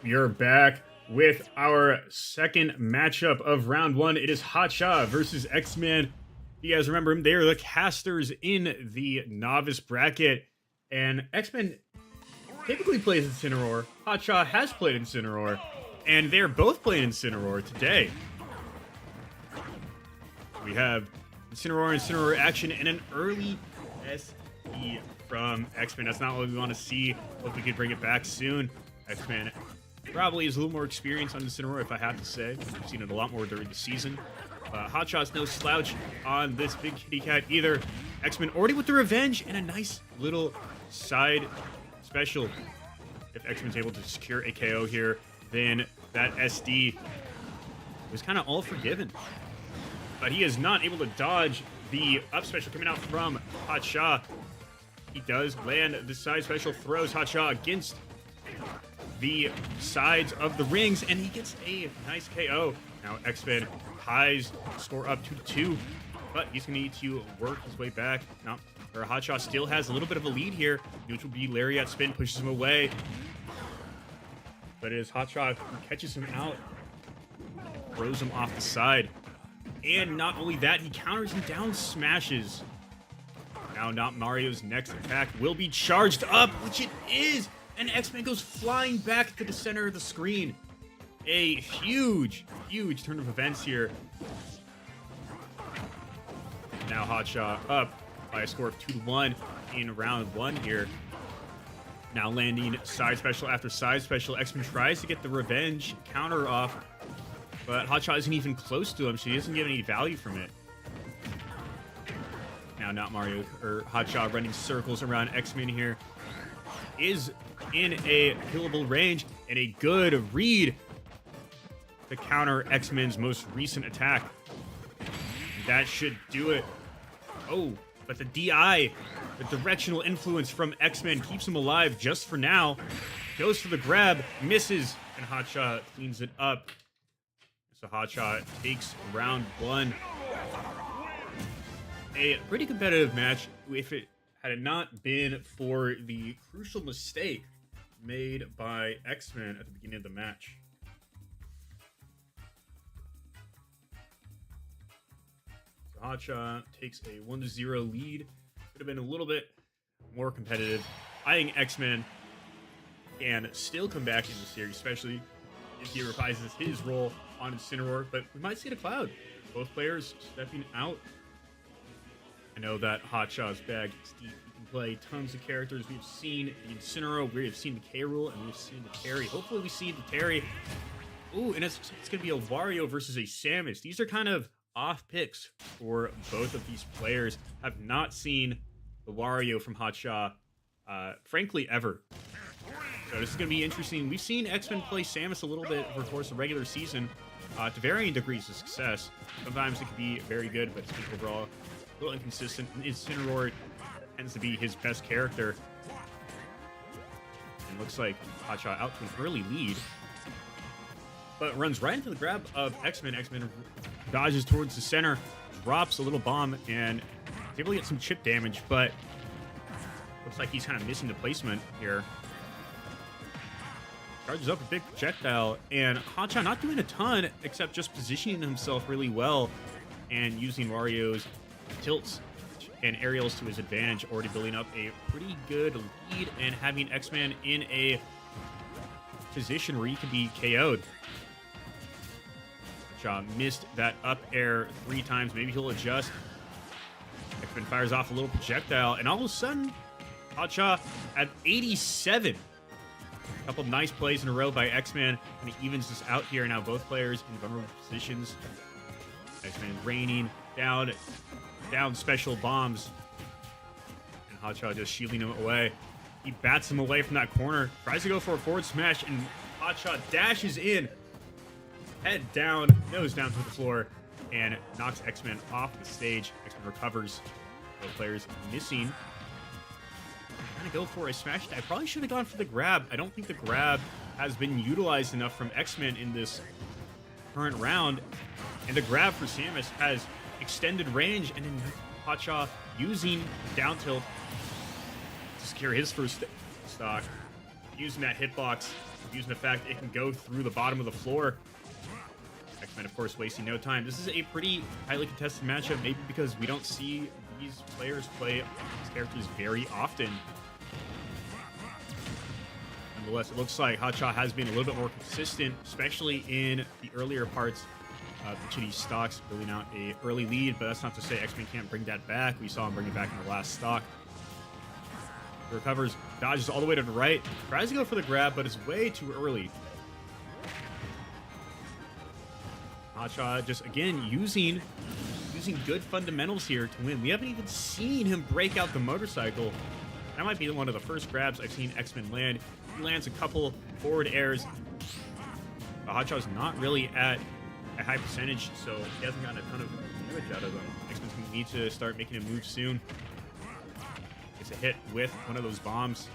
You're back with our second matchup of round one. It is Hotshot versus X-Men. You guys remember him? They are the casters in the novice bracket. And X-Men typically plays in Incineroar. Hotshot has played in Incineroar. And they're both playing in Incineroar today. We have Incineroar action and an early SD from X-Men. That's not what we want to see. Hope we can bring it back soon. X-Men probably is a little more experience on Incineroar, if I have to say. We've seen it a lot more during the season. Hotshot's no slouch on this big kitty cat either. X-Men already with the revenge and a nice little side special. If X-Men's able to secure a KO here, then that SD was kind of all forgiven. But he is not able to dodge the up special coming out from Hotshot. He does land the side special, throws Hotshot against the sides of the rings, and he gets a nice KO. Now X-Men ties score up 2-2, but he's going to need to work his way back. Now, Hotshot still has a little bit of a lead here. Neutral B Lariat spin pushes him away, but it is Hotshot who catches him out, throws him off the side. And not only that, he counters and down smashes. Now, Not Mario's next attack will be charged up, which it is. And X-Men goes flying back to the center of the screen. A huge, huge turn of events here. Now Hotshot up by a score of 2-1 in round one here. Now landing side special after side special. X-Men tries to get the revenge counter off, but Hotshot isn't even close to him, so he doesn't get any value from it. Now Not Mario, or Hotshot running circles around X-Men here. Is in a killable range, and a good read to counter X-Men's most recent attack. That should do it. Oh, but the DI, the directional influence from X-Men keeps him alive just for now. Goes for the grab, misses, and Hotshot cleans it up. So Hotshot takes round one. A pretty competitive match. If it had it not been for the crucial mistake made by X-Men at the beginning of the match. So Hotshot takes a 1-0 lead. Could have been a little bit more competitive. I think X-Men can still come back in the series, especially if he reprises his role on Incineroar, but we might see the Cloud. Both players stepping out. I know that Hotshot's bag is deep. He can play tons of characters. We've seen the Incineroar, we've seen the K-Rool, and we've seen the Terry. Hopefully we see the Terry. Ooh, and it's going to be a Wario versus a Samus. These are kind of off picks for both of these players. Have not seen the Wario from Hotshot, frankly, ever. So this is going to be interesting. We've seen X-Men play Samus a little bit over the course of the regular season to varying degrees of success. Sometimes it can be very good, but it's overall a little inconsistent. Incineroar tends to be his best character. And looks like Hotshot out to an early lead. But runs right into the grab of X-Men. X-Men dodges towards the center, drops a little bomb, and is able to get some chip damage, but looks like he's kind of missing the placement here. Charges up a big projectile, and Hotshot not doing a ton, except just positioning himself really well and using Wario's tilts and aerials to his advantage, already building up a pretty good lead and having X-Men in a position where he could be KO'd. Hotshot missed that up air 3 times. Maybe he'll adjust. X-Men fires off a little projectile, and all of a sudden, Hotshot at 87. A couple of nice plays in a row by X-Men, and he evens this out here. Now both players in vulnerable positions. X-Men raining down special bombs, and Hotshot just shielding him away. He bats him away from that corner, tries to go for a forward smash, and Hotshot dashes in, head down, nose down to the floor, and knocks X-Men off the stage. X-Men recovers. Both players missing. Trying to go for a smash attack. Probably should have gone for the grab. I don't think the grab has been utilized enough from X-Men in this current round. And the grab for Samus has extended range, and then Hotshot using down tilt to secure his first stock. using that hitbox, using the fact it can go through the bottom of the floor. X-Men, of course, wasting no time. This is a pretty highly contested matchup, maybe because we don't see these players play these characters very often. Nonetheless, it looks like Hotshot has been a little bit more consistent, especially in the earlier parts of each of these stocks, building out a early lead, but that's not to say X-Men can't bring that back. We saw him bring it back in the last stock. He recovers, dodges all the way to the right, tries to go for the grab, but it's way too early. Hotshot just, again, using good fundamentals here to win. We haven't even seen him break out the motorcycle. That might be one of the first grabs I've seen X-Men land. He lands a couple forward airs. But Hotshot's not really at a high percentage, so he hasn't gotten a ton of damage out of them. X-Men's going to need to start making a move soon. Gets a hit with one of those bombs.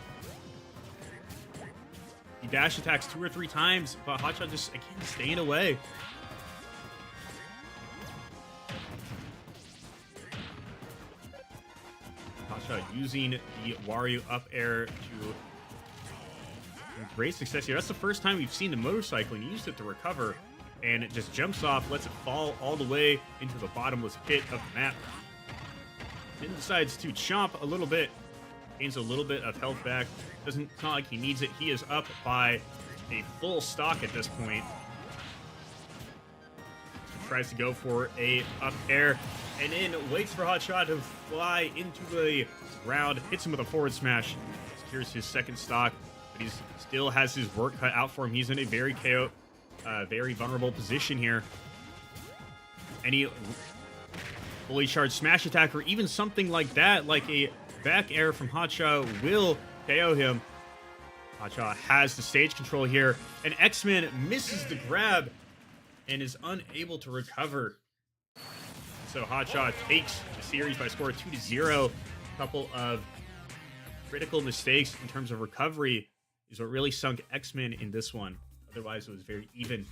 He dash attacks 2 or 3 times, but Hotshot just, again, staying away. Hotshot using the Wario up air to great success here. That's the first time we've seen the motorcycle, and he used it to recover, and it just jumps off, lets it fall all the way into the bottomless pit of the map. Then decides to chomp a little bit, gains a little bit of health back. It's not like he needs it. He is up by a full stock at this point. Tries to go for a up air, and then waits for Hotshot to fly into the ground, hits him with a forward smash, secures his second stock, but he still has his work cut out for him. He's in a very very vulnerable position here. Any fully charged smash attack or even something like that, like a back air from Hotshot, will KO him. Hotshot has the stage control here, and X-Men misses the grab and is unable to recover. So Hotshot takes the series by a score of 2-0. A couple of critical mistakes in terms of recovery is what really sunk X-Men in this one. Otherwise, it was very even.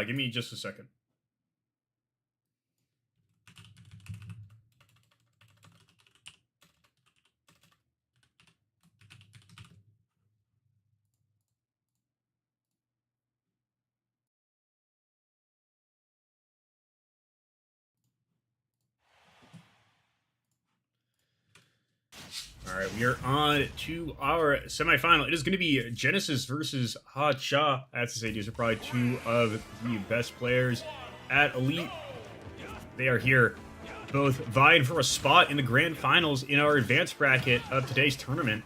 Give me just a second. All right, we are on to our semifinal. It is going to be Genesis versus Hacha. I have to say, these are probably two of the best players at Elite. They are here, both vying for a spot in the grand finals in our advanced bracket of today's tournament.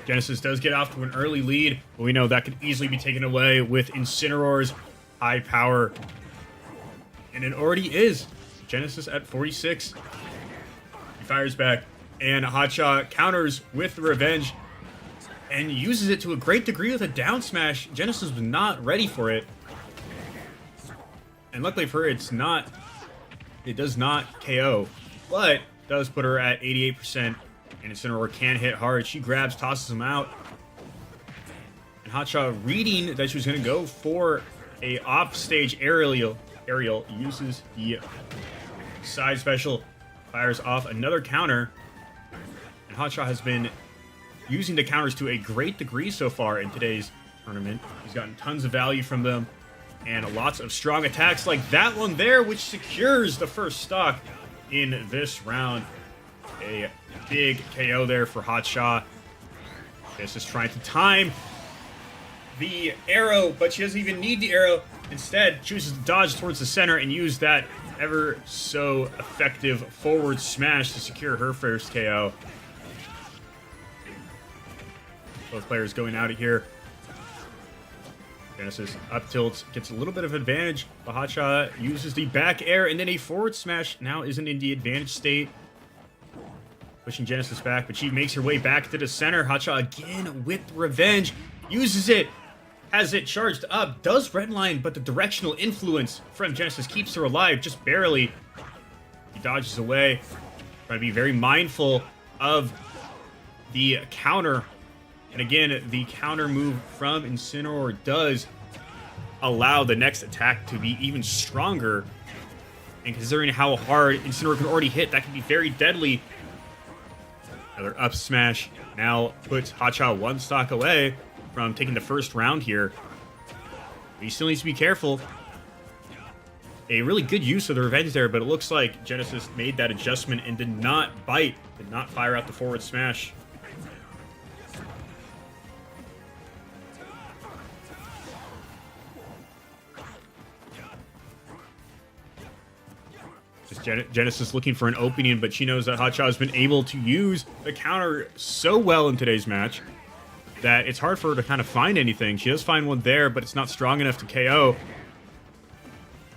Genesis does get off to an early lead, but we know that could easily be taken away with Incineroar's high power. And it already is. Genesis at 46. He fires back. And Hacha counters with the revenge and uses it to a great degree with a down smash. Genesis was not ready for it. And luckily for her, it does not KO, but does put her at 88%. And Incineroar can hit hard. She grabs, tosses him out. And Hacha, reading that she was going to go for a off-stage aerial, uses the side special, fires off another counter. And Hacha has been using the counters to a great degree so far in today's tournament. He's gotten tons of value from them and lots of strong attacks like that one there, which secures the first stock in this round. A big KO there for Hacha. This is trying to time the arrow, but she doesn't even need the arrow. Instead, chooses to dodge towards the center and use that ever so effective forward smash to secure her first KO. Both players going out of here. Genesis up tilts, gets a little bit of advantage. Hacha uses the back air and then a forward smash. Now isn't in the advantage state. Pushing Genesis back, but she makes her way back to the center. Hacha again with revenge. Uses it. Has it charged up. Does redline, but the directional influence from Genesis keeps her alive just barely. He dodges away. Trying to be very mindful of the counter. And again, the counter move from Incineroar does allow the next attack to be even stronger. And considering how hard Incineroar can already hit, that can be very deadly. Another up smash now puts Hacha one stock away from taking the first round here. He still needs to be careful. A really good use of the revenge there, but it looks like Genesis made that adjustment and did not bite, did not fire out the forward smash. Genesis looking for an opening, but she knows that Hacha has been able to use the counter so well in today's match that it's hard for her to kind of find anything. She does find one there, but it's not strong enough to KO.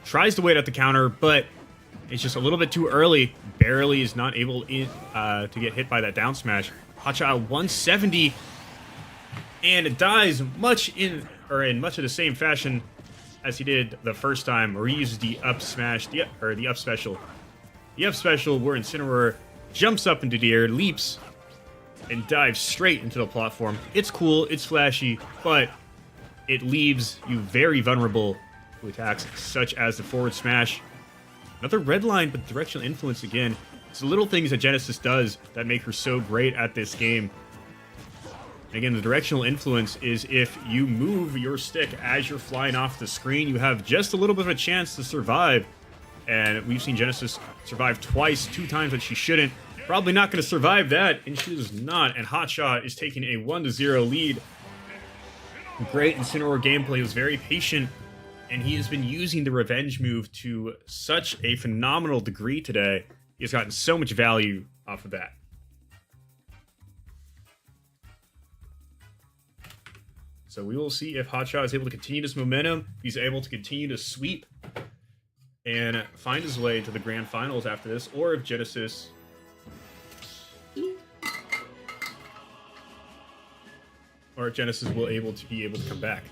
Tries to wait at the counter, but it's just a little bit too early. Barely is not able to get hit by that down smash. Hacha 170 and dies much in much of the same fashion as he did the first time, where he uses the up smash, the up special. The up special where Incineroar jumps up into the air, leaps, and dives straight into the platform. It's cool, it's flashy, but it leaves you very vulnerable to attacks such as the forward smash. Another red line, but directional influence again. It's the little things that Genesis does that make her so great at this game. And again, the directional influence is if you move your stick as you're flying off the screen, you have just a little bit of a chance to survive. And we've seen Genesis survive twice, 2 times that she shouldn't. Probably not going to survive that, and she does not. And Hacha is taking a 1-0 lead. Great Incineroar gameplay. He was very patient, and he has been using the revenge move to such a phenomenal degree today. He has gotten so much value off of that. So we will see if Hacha is able to continue this momentum. He's able to continue to sweep and find his way to the grand finals after this, or if Genesis will be able to come back.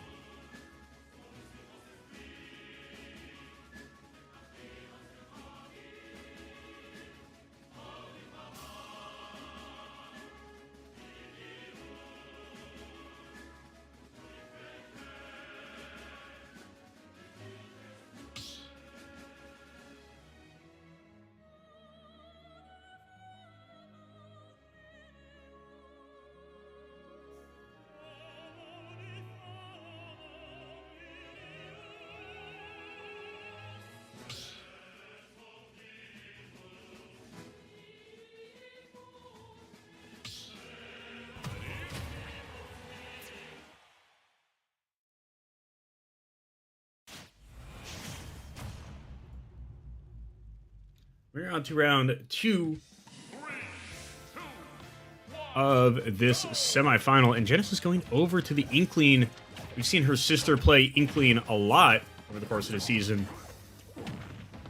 We're on to round 2 of this semifinal, and Genesis going over to the Inkling. We've seen her sister play Inkling a lot over the course of the season.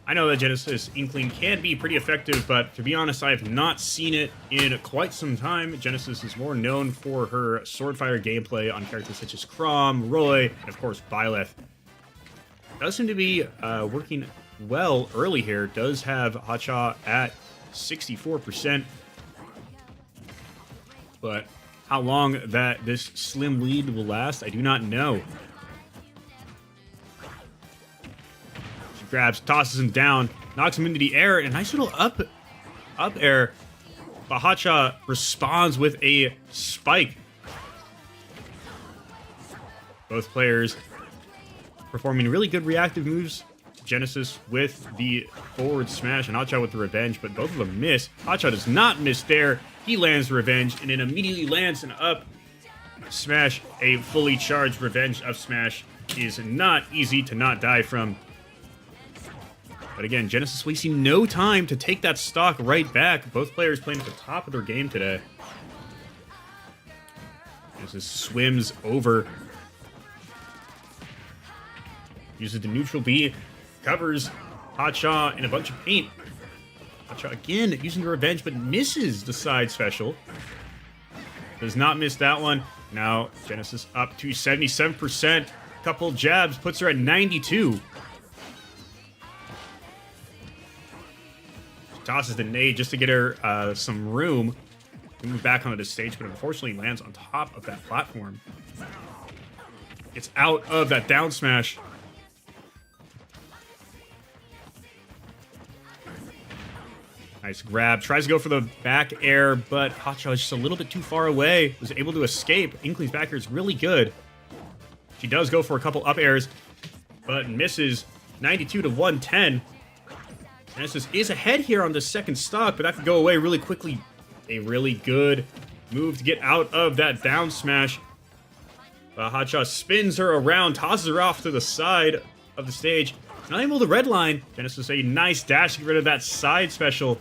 I know that Genesis Inkling can be pretty effective, but to be honest, I have not seen it in quite some time. Genesis is more known for her Swordfire gameplay on characters such as Chrom, Roy, and of course Byleth. Does seem to be working well early here. Does have Hotshot at 64%. But how long that this slim lead will last, I do not know. She grabs, tosses him down, knocks him into the air, and a nice little up air. But Hotshot responds with a spike. Both players performing really good reactive moves. Genesis with the forward smash and Hotshot with the revenge, but both of them miss. Hotshot does not miss there. He lands revenge and then immediately lands an up smash. A fully charged revenge up smash is not easy to not die from. But again, Genesis wasting no time to take that stock right back. Both players playing at the top of their game today. Genesis swims over. Uses the neutral B. Covers Hotshot in a bunch of paint. Hotshot again using the revenge, but misses the side special. Does not miss that one. Now Genesis up to 77%. Couple jabs puts her at 92. She tosses the nade just to get her some room to move back onto the stage, but unfortunately lands on top of that platform. It's out of that down smash. Nice grab. Tries to go for the back air, but Hotshot is just a little bit too far away. Was able to escape. Inkling's back air is really good. She does go for a couple up airs, but misses. 92 to 110. Genesis is ahead here on the second stock, but that could go away really quickly. A really good move to get out of that down smash. Hotshot spins her around, tosses her off to the side of the stage. Not able to redline. Genesis a nice dash to get rid of that side special.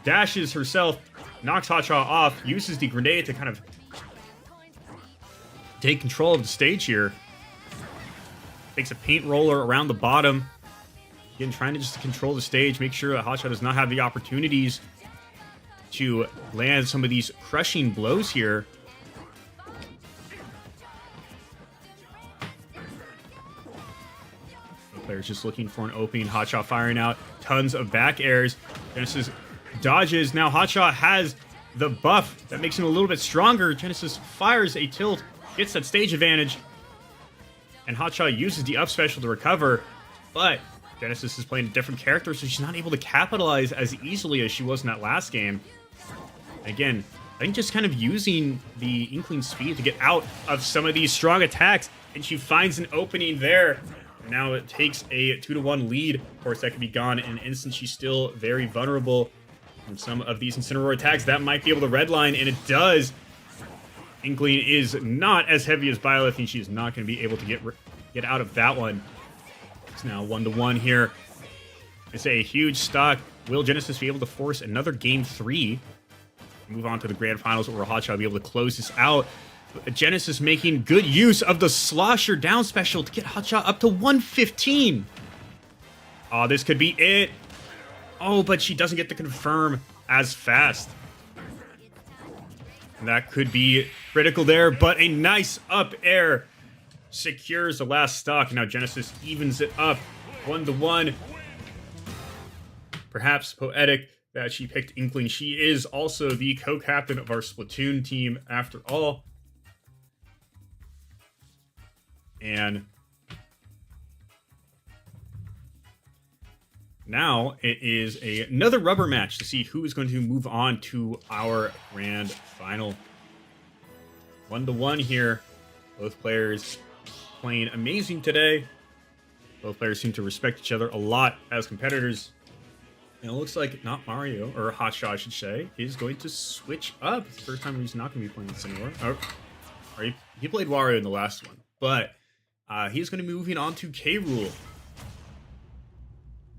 Dashes herself, knocks Hotshot off, uses the grenade to kind of take control of the stage here. Takes a paint roller around the bottom. Again, trying to just control the stage, make sure that Hotshot does not have the opportunities to land some of these crushing blows here. Players just looking for an opening. Hotshot firing out tons of back airs. Genesis dodges. Now Hotshot has the buff that makes him a little bit stronger. Genesis fires a tilt, gets that stage advantage, and Hotshot uses the up special to recover. But Genesis is playing a different character, so she's not able to capitalize as easily as she was in that last game. Again, I think just kind of using the Inkling speed to get out of some of these strong attacks, and she finds an opening there. Now it takes a 2-1 lead. Of course, that could be gone in an instant. She's still very vulnerable from some of these Incineroar attacks. That might be able to redline, and it does. Inkling is not as heavy as Byleth, and she's not going to be able to get out of that one. It's now 1-1 here. It's a huge stock. Will Genesis be able to force another game 3? Move on to the grand finals, where Hotshot will be able to close this out. Genesis making good use of the slosher down special to get Hotshot up to 115. Oh, this could be it. Oh, but she doesn't get to confirm as fast. And that could be critical there, but a nice up air secures the last stock. Now Genesis evens it up 1-1. Perhaps poetic that she picked Inkling. She is also the co-captain of our Splatoon team after all. And now it is another rubber match to see who is going to move on to our grand final. 1-1 here. Both players playing amazing today. Both players seem to respect each other a lot as competitors. And it looks like not Mario, or Hotshot, I should say, is going to switch up. It's the first time he's not going to be playing Incineroar. Or he played Wario in the last one, but he's going to be moving on to K. Rool.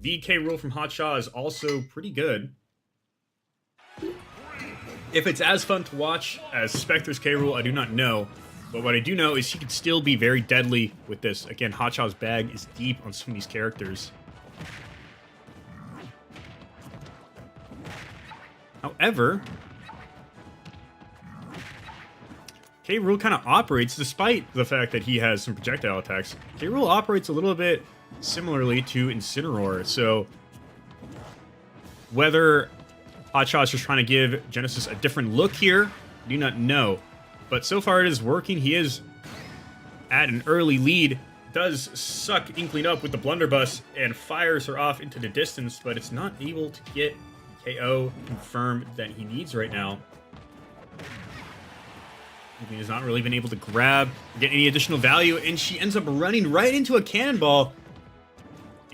The K Rool from Hotshot is also pretty good. If it's as fun to watch as Spectre's K Rool, I do not know. But what I do know is he could still be very deadly with this. Again, Hotshot's bag is deep on some of these characters. However, K Rool kind of operates, despite the fact that he has some projectile attacks, K Rool operates a little bit similarly to Incineroar. So whether Hotshot's just trying to give Genesis a different look here, I do not know. But so far it is working. He is at an early lead. Does suck Inkling up with the blunderbuss and fires her off into the distance, but it's not able to get KO confirmed that he needs right now. Inkling has not really been able to grab or get any additional value, and she ends up running right into a cannonball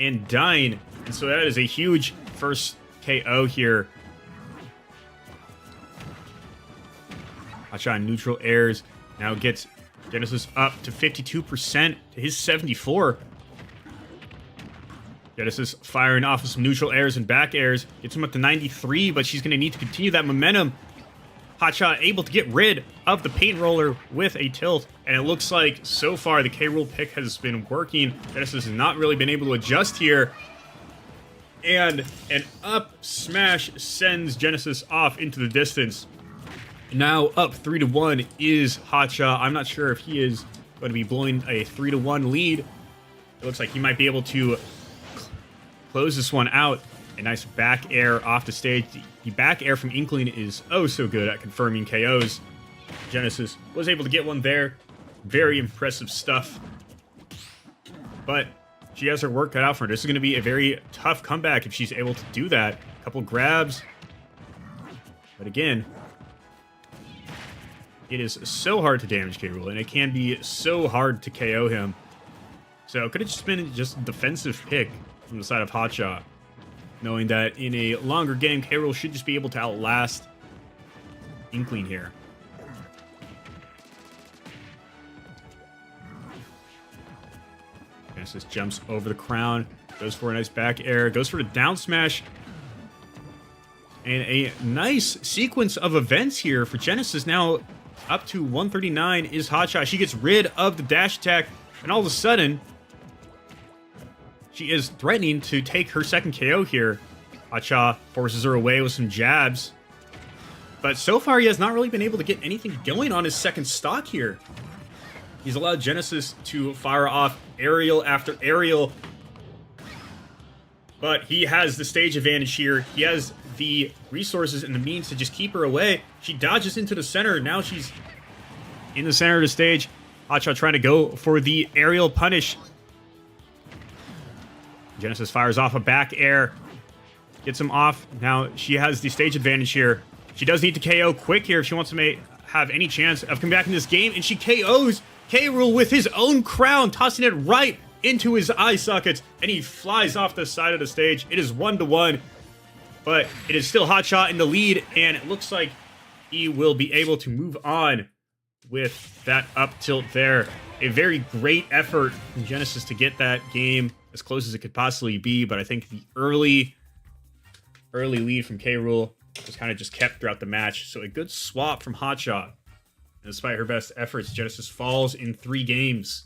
and dying. And so that is a huge first KO here. Hotshot neutral airs now gets Genesis up to 52% to his 74%. Genesis firing off of some neutral airs and back airs. Gets him up to 93%, but she's going to need to continue that momentum. Hotshot able to get rid of the paint roller with a tilt. And it looks like so far the K Rool pick has been working. Genesis has not really been able to adjust here. And an up smash sends Genesis off into the distance. Now up 3-1 is Hotshot. I'm not sure if he is going to be blowing a 3-1 lead. It looks like he might be able to close this one out. A nice back air off the stage. The back air from Inkling is oh so good at confirming KOs. Genesis was able to get one there. Very impressive stuff. But she has her work cut out for her. This is going to be a very tough comeback if she's able to do that. A couple grabs. But again, it is so hard to damage K Rool, and it can be so hard to KO him. So it could have just been just a defensive pick from the side of Hotshot, knowing that in a longer game, K Rool should just be able to outlast Inkling here. Genesis jumps over the crown, goes for a nice back air, goes for the down smash. And a nice sequence of events here for Genesis. Now up to 139 is Hotshot. She gets rid of the dash attack, and all of a sudden, she is threatening to take her second KO here. Hotshot forces her away with some jabs. But so far, he has not really been able to get anything going on his second stock here. He's allowed Genesis to fire off aerial after aerial. But he has the stage advantage here. He has the resources and the means to just keep her away. She dodges into the center. Now she's in the center of the stage. Hotshot trying to go for the aerial punish. Genesis fires off a back air. Gets him off. Now she has the stage advantage here. She does need to KO quick here if she wants to have any chance of coming back in this game. And she KOs K Rool with his own crown, tossing it right into his eye sockets. And he flies off the side of the stage. It is 1-1. But it is still Hotshot in the lead. And it looks like he will be able to move on with that up tilt there. A very great effort from Genesis to get that game as close as it could possibly be. But I think the early lead from K Rool was kind of just kept throughout the match. So a good swap from Hotshot. And despite her best efforts, Genesis falls in 3 games.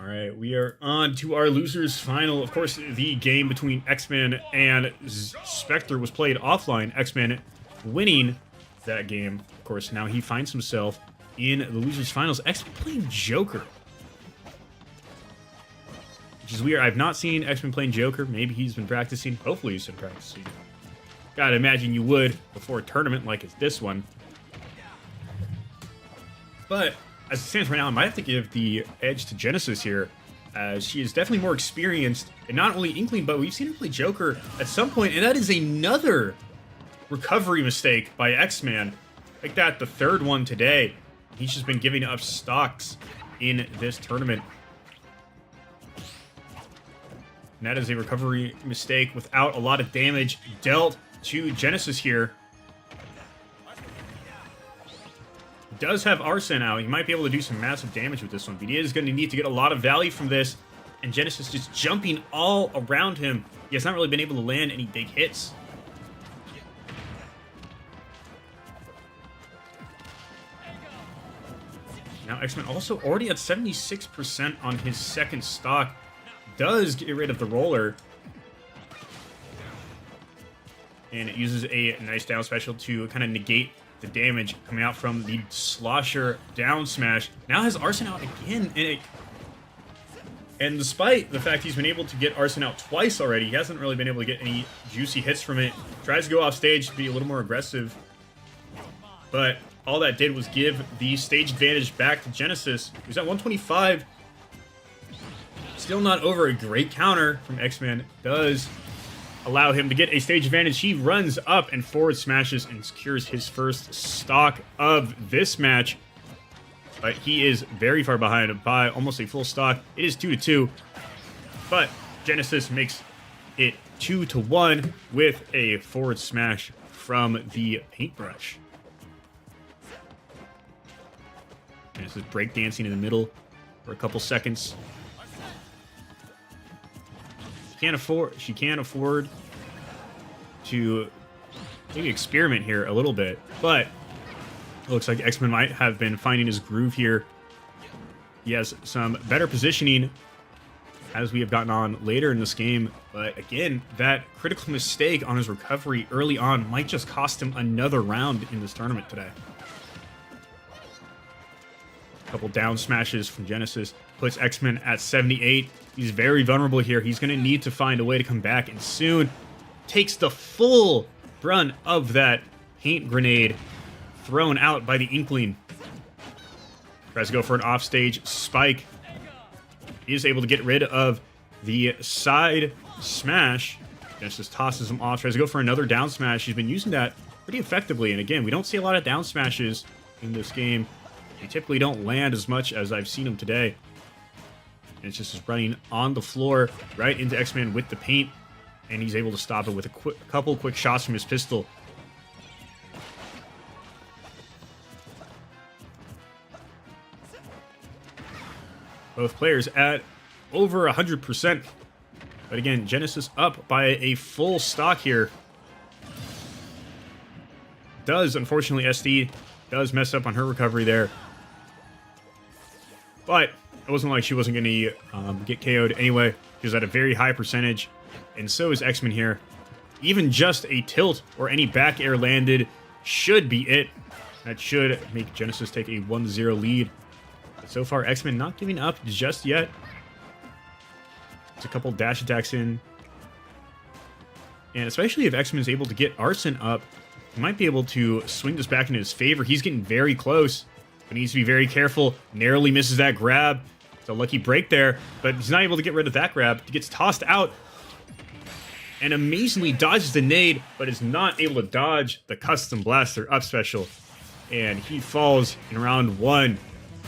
All right, we are on to our losers final. Of course, the game between X-Man and Spectre was played offline. X-Man winning that game. Of course, now he finds himself in the losers finals. X-Man playing Joker, which is weird. I've not seen X-Men playing Joker. Maybe he's been practicing. Hopefully he's been practicing. Gotta imagine you would before a tournament like it's this one. But as it stands right now, I might have to give the edge to Genesis here, as she is definitely more experienced. And not only Inkling, but we've seen her play Joker at some point, and that is another recovery mistake by X-Man. Like that, the third one today. He's just been giving up stocks in this tournament. And that is a recovery mistake without a lot of damage dealt to Genesis here. He does have Arsene out. He might be able to do some massive damage with this one, but he is going to need to get a lot of value from this. And Genesis just jumping all around him. He has not really been able to land any big hits. Now X-Men also already at 76% on his second stock. Does get rid of the roller. And it uses a nice down special to kind of negate the damage coming out from the slosher down smash. Now has Arsene out again. And despite the fact he's been able to get Arsene out twice already, he hasn't really been able to get any juicy hits from it. Tries to go off stage to be a little more aggressive. But all that did was give the stage advantage back to Genesis, who's at 125. Still not over. A great counter from X-Man does allow him to get a stage advantage. He runs up and forward smashes and secures his first stock of this match. But he is very far behind by almost a full stock. It is 2-2. But Genesis makes it 2-1 with a forward smash from the paintbrush. Genesis breakdancing in the middle for a couple seconds. She can't afford to maybe experiment here a little bit, but it looks like X-Men might have been finding his groove here. He has some better positioning as we have gotten on later in this game, but again, that critical mistake on his recovery early on might just cost him another round in this tournament today. A couple down smashes from Genesis puts X-Men at 78. He's very vulnerable here. He's going to need to find a way to come back, and soon takes the full brunt of that paint grenade thrown out by the Inkling. Tries to go for an offstage spike. He is able to get rid of the side smash. Genesis tosses him off. Tries to go for another down smash. He's been using that pretty effectively. And again, we don't see a lot of down smashes in this game. They typically don't land as much as I've seen them today. And it's just running on the floor right into X-Man with the paint. And he's able to stop it with a couple quick shots from his pistol. Both players at over 100%. But again, Genesis up by a full stock here. Does, unfortunately, SD does mess up on her recovery there. But it wasn't like she wasn't going to get KO'd anyway. She was at a very high percentage. And so is X-Men here. Even just a tilt or any back air landed should be it. That should make Genesis take a 1-0 lead. But so far, X-Men not giving up just yet. It's a couple dash attacks in. And especially if X-Men is able to get Arsene up, he might be able to swing this back in his favor. He's getting very close, but needs to be very careful. Narrowly misses that grab. It's a lucky break there, but he's not able to get rid of that grab. He gets tossed out and amazingly dodges the nade, but is not able to dodge the custom blaster up special. And he falls in round one.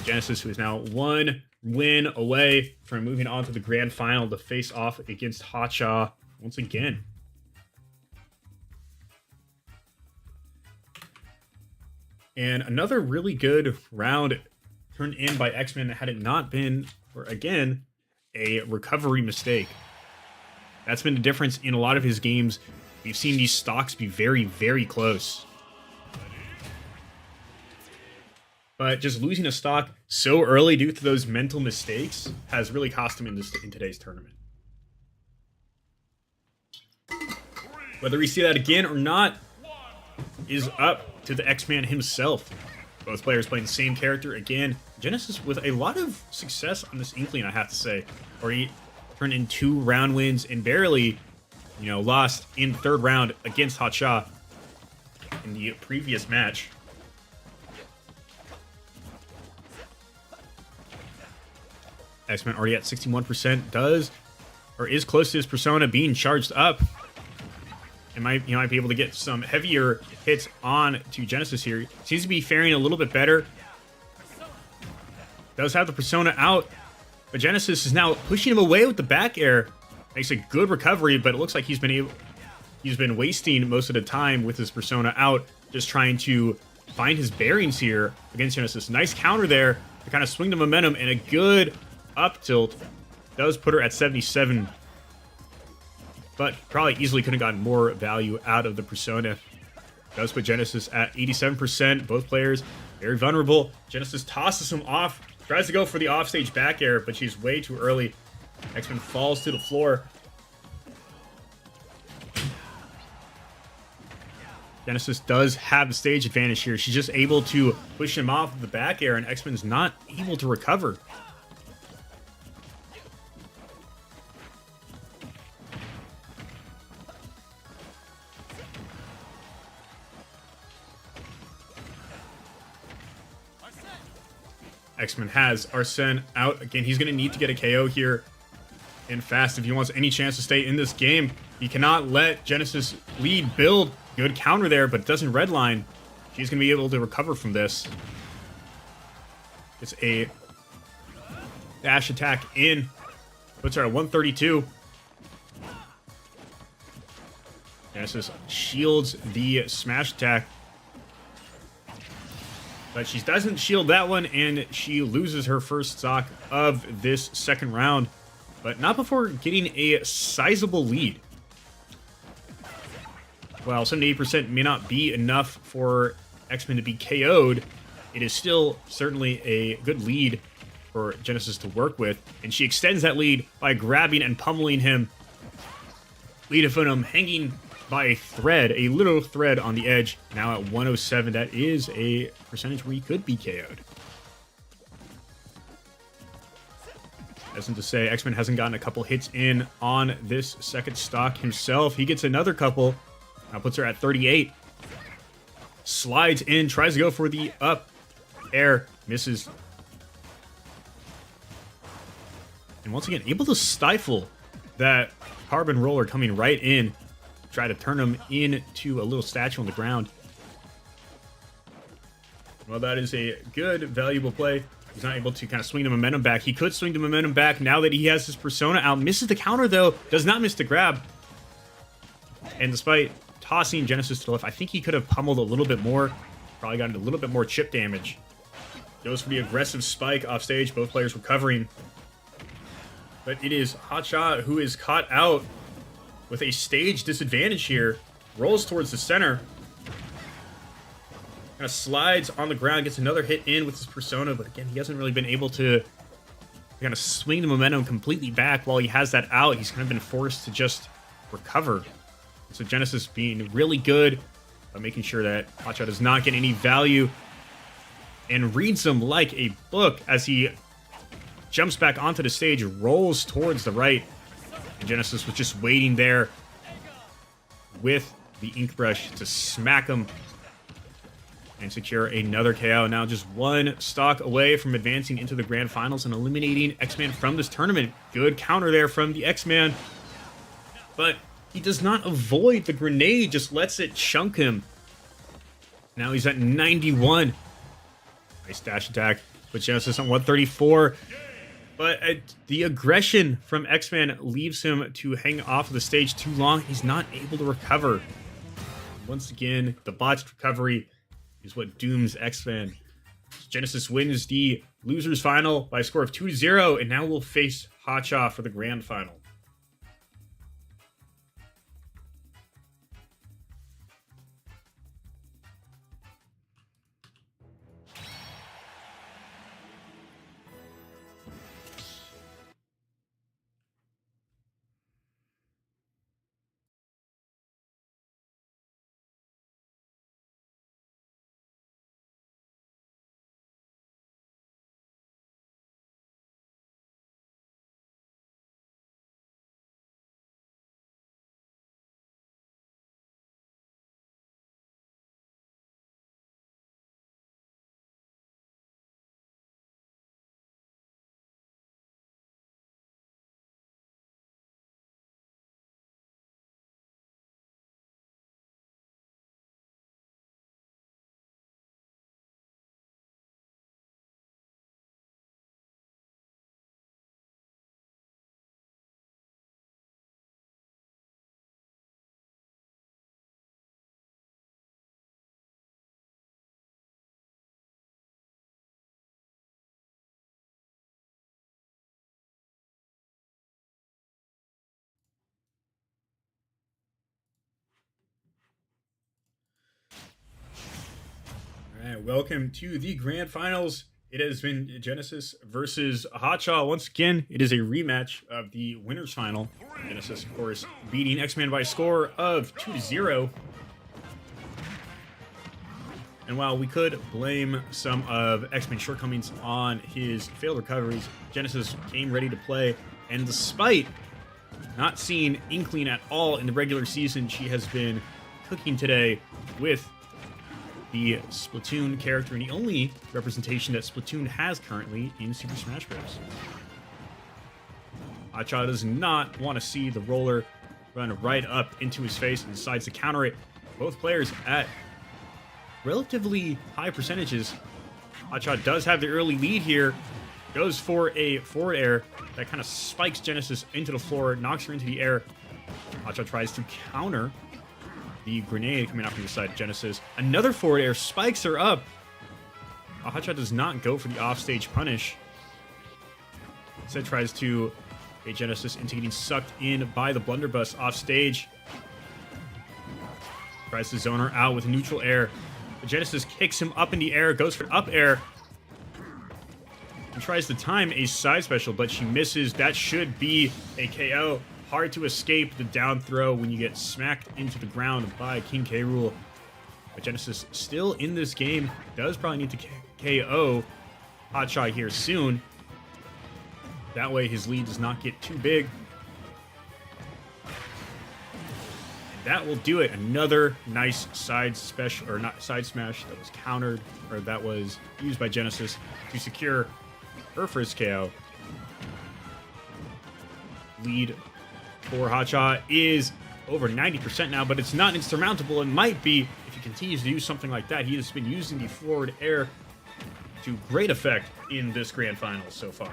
Genesis, who is now one win away from moving on to the grand final to face off against Hotcha once again. And another really good round turned in by X-Men had it not been for, again, a recovery mistake. That's been the difference in a lot of his games. We've seen these stocks be very, very close. But just losing a stock so early due to those mental mistakes has really cost him in today's tournament. Whether we see that again or not is up to the X-Man himself. Both players playing the same character again. Genesis with a lot of success on this Inkling, I have to say. Already turned in 2 round wins and barely, lost in the 3rd round against Hotshot in the previous match. X-Men already at 61%, is close to his persona being charged up. He might be able to get some heavier hits on to Genesis here. Seems to be faring a little bit better. Does have the persona out, but Genesis is now pushing him away with the back air. Makes a good recovery, but it looks like he's been wasting most of the time with his persona out, just trying to find his bearings here against Genesis. Nice counter there to kind of swing the momentum, and a good up tilt does put her at 77. But probably easily could have gotten more value out of the persona. Does put Genesis at 87%. Both players very vulnerable. Genesis tosses him off. Tries to go for the offstage back air, but she's way too early. X-Men falls to the floor. Genesis does have the stage advantage here. She's just able to push him off of the back air, and X-Men's not able to recover. X-Men has Arsene out. Again, he's going to need to get a KO here and fast if he wants any chance to stay in this game. He cannot let Genesis lead build. Good counter there, but it doesn't redline. She's going to be able to recover from this. It's a dash attack in. Puts her at 132. Genesis shields the smash attack. But she doesn't shield that one, and she loses her first stock of this 2nd round. But not before getting a sizable lead. While 78% may not be enough for X-Men to be KO'd, it is still certainly a good lead for Genesis to work with. And she extends that lead by grabbing and pummeling him. Lead from him hanging by a thread, a little thread on the edge. Now at 107, that is a percentage where he could be KO'd. Isn't to say X-Men hasn't gotten a couple hits in on this 2nd stock himself. He gets another couple. Now puts her at 38. Slides in, tries to go for the up air, misses. And once again, able to stifle that carbon roller coming right in. Try to turn him into a little statue on the ground. Well, that is a good, valuable play. He's not able to kind of swing the momentum back. He could swing the momentum back now that he has his persona out. Misses the counter, though. Does not miss the grab. And despite tossing Genesis to the left, I think he could have pummeled a little bit more. Probably gotten a little bit more chip damage. Goes for the aggressive spike off stage. Both players recovering. But it is Hotshot who is caught out with a stage disadvantage here. Rolls towards the center. Kind of slides on the ground, gets another hit in with his persona, but again, he hasn't really been able to kind of swing the momentum completely back while he has that out. He's kind of been forced to just recover. So Genesis being really good by making sure that Hotshot does not get any value and reads him like a book as he jumps back onto the stage, rolls towards the right. And Genesis was just waiting there with the ink brush to smack him and secure another KO. Now just 1 stock away from advancing into the grand finals and eliminating X-Man from this tournament. Good counter there from the X-Man. But he does not avoid the grenade, just lets it chunk him. Now he's at 91. Nice dash attack. Put Genesis on 134. But the aggression from X-Man leaves him to hang off of the stage too long. He's not able to recover. Once again, the botched recovery is what dooms X-Man. Genesis wins the losers final by a score of 2-0, and now we'll face Hotshot for the grand final. welcome to the grand finals. It has been Genesis versus Hotshot. Once again, it is a rematch of the winners final. Genesis, of course, beating X-Man by a score of 2-0. And while we could blame some of X-Man's shortcomings on his failed recoveries, Genesis came ready to play. And despite not seeing Inkling at all in the regular season, she has been cooking today with the Splatoon character, and the only representation that Splatoon has currently in Super Smash Bros. Hotshot does not want to see the roller run right up into his face and decides to counter it. Both players at relatively high percentages. Hotshot does have the early lead here. Goes for a forward air that kind of spikes Genesis into the floor, knocks her into the air. Hotshot tries to counter the grenade coming out from the side of Genesis. Another forward air spikes her up. Hotshot does not go for the offstage punish. Instead tries to get Genesis into getting sucked in by the blunderbuss offstage. Tries to zone her out with neutral air. But Genesis kicks him up in the air, goes for up air. And tries to time a side special, but she misses. That should be a KO. Hard to escape the down throw when you get smacked into the ground by King K. Rool. But Genesis still in this game. Does probably need to KO Hotshot here soon. That way his lead does not get too big. And that will do it. Another nice side special, or not side smash, that was countered, or that was used by Genesis to secure her first KO. Lead for Hotshot is over 90% now, but it's not insurmountable. It might be if he continues to use something like that. He has been using the forward air to great effect in this grand final so far.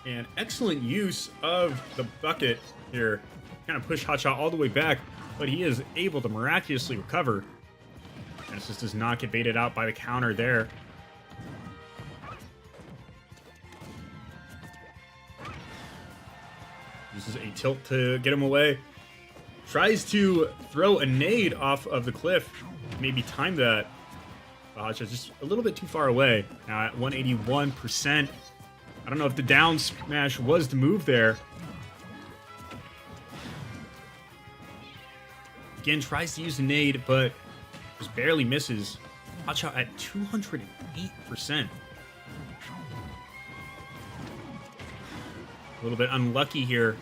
And excellent use of the bucket here. Kind of push Hotshot all the way back, but he is able to miraculously recover. Genesis does not get baited out by the counter there. Uses a tilt to get him away. Tries to throw a nade off of the cliff. Maybe time that. Hotshot's just a little bit too far away. Now at 181%. I don't know if the down smash was the move there. Again, tries to use the nade, but just barely misses. Hotshot at 208%. A little bit unlucky here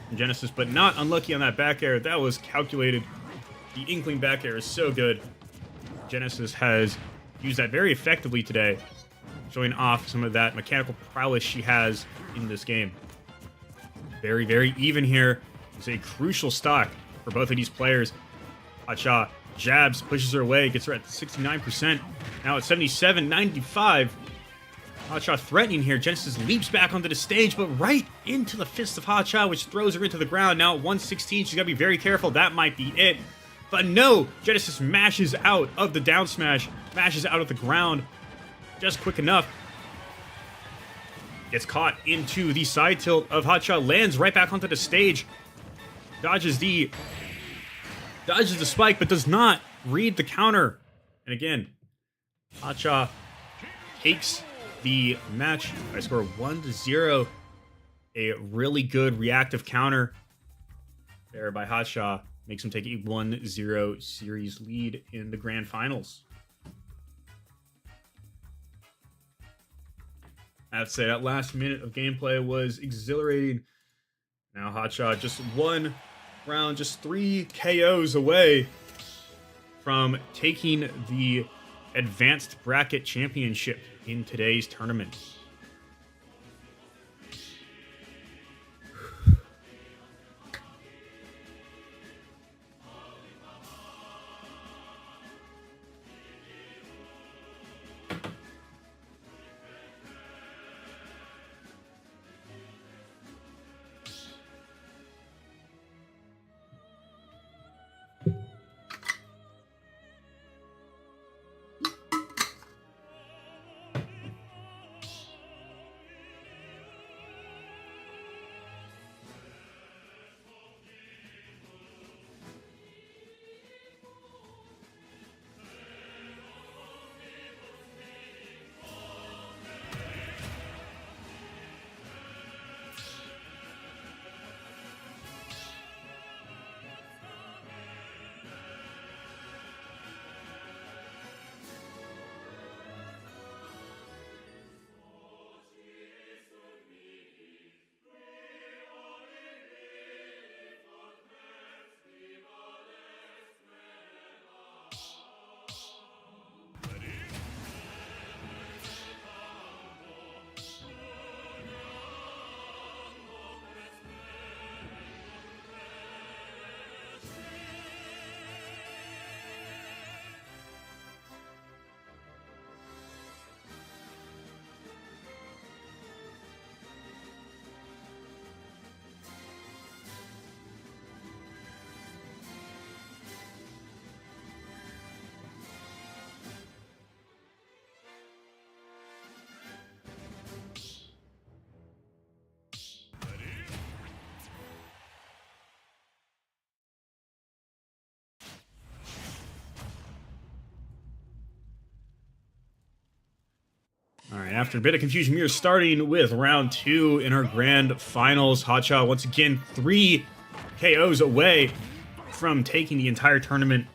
from Genesis, but not unlucky on that back air. That was calculated. The Inkling back air is so good. Genesis has used that very effectively today, showing off some of that mechanical prowess she has in this game. Very, very even here. It's a crucial stock for both of these players. Hotshot jabs, pushes her away, gets her at 69%. Now at 77, 95. Hotshot threatening here. Genesis leaps back onto the stage, but right into the fist of Hotshot, which throws her into the ground. Now at 116, she's got to be very careful. That might be it. But no, Genesis mashes out of the down smash, mashes out of the ground. Just quick enough. Gets caught into the side tilt of Hotshot, lands right back onto the stage. Dodges the spike, but does not read the counter. And again, Hotshot takes the match by score 1-0. A really good reactive counter there by Hotshot makes him take a 1-0 series lead in the grand finals. I have to say, that last minute of gameplay was exhilarating. Now Hotshot just one round, just 3 KOs away from taking the Advanced Bracket Championship in today's tournament. And after a bit of confusion, we are starting with round 2 in our grand finals. Hotshot once again 3 KOs away from taking the entire tournament.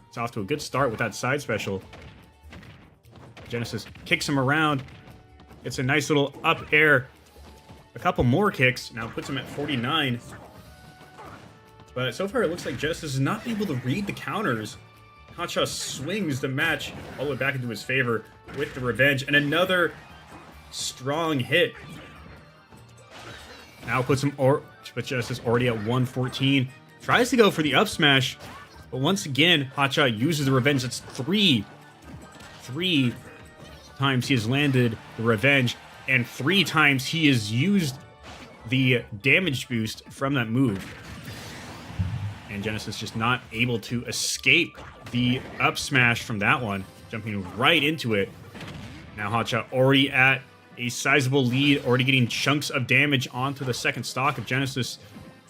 It's off to a good start with that side special. Genesis kicks him around. It's a nice little up air. A couple more kicks. Now puts him at 49. But so far it looks like Genesis is not able to read the counters. Hotshot swings the match all the way back into his favor with the revenge. And another strong hit. Now puts him, but Genesis already at 114. Tries to go for the up smash. But once again, Hotshot uses the revenge. That's three times he has landed the revenge. And 3 times he has used the damage boost from that move. And Genesis just not able to escape the up smash from that one. Jumping right into it. Now Hotshot already at a sizable lead. Already getting chunks of damage onto the second stock of Genesis.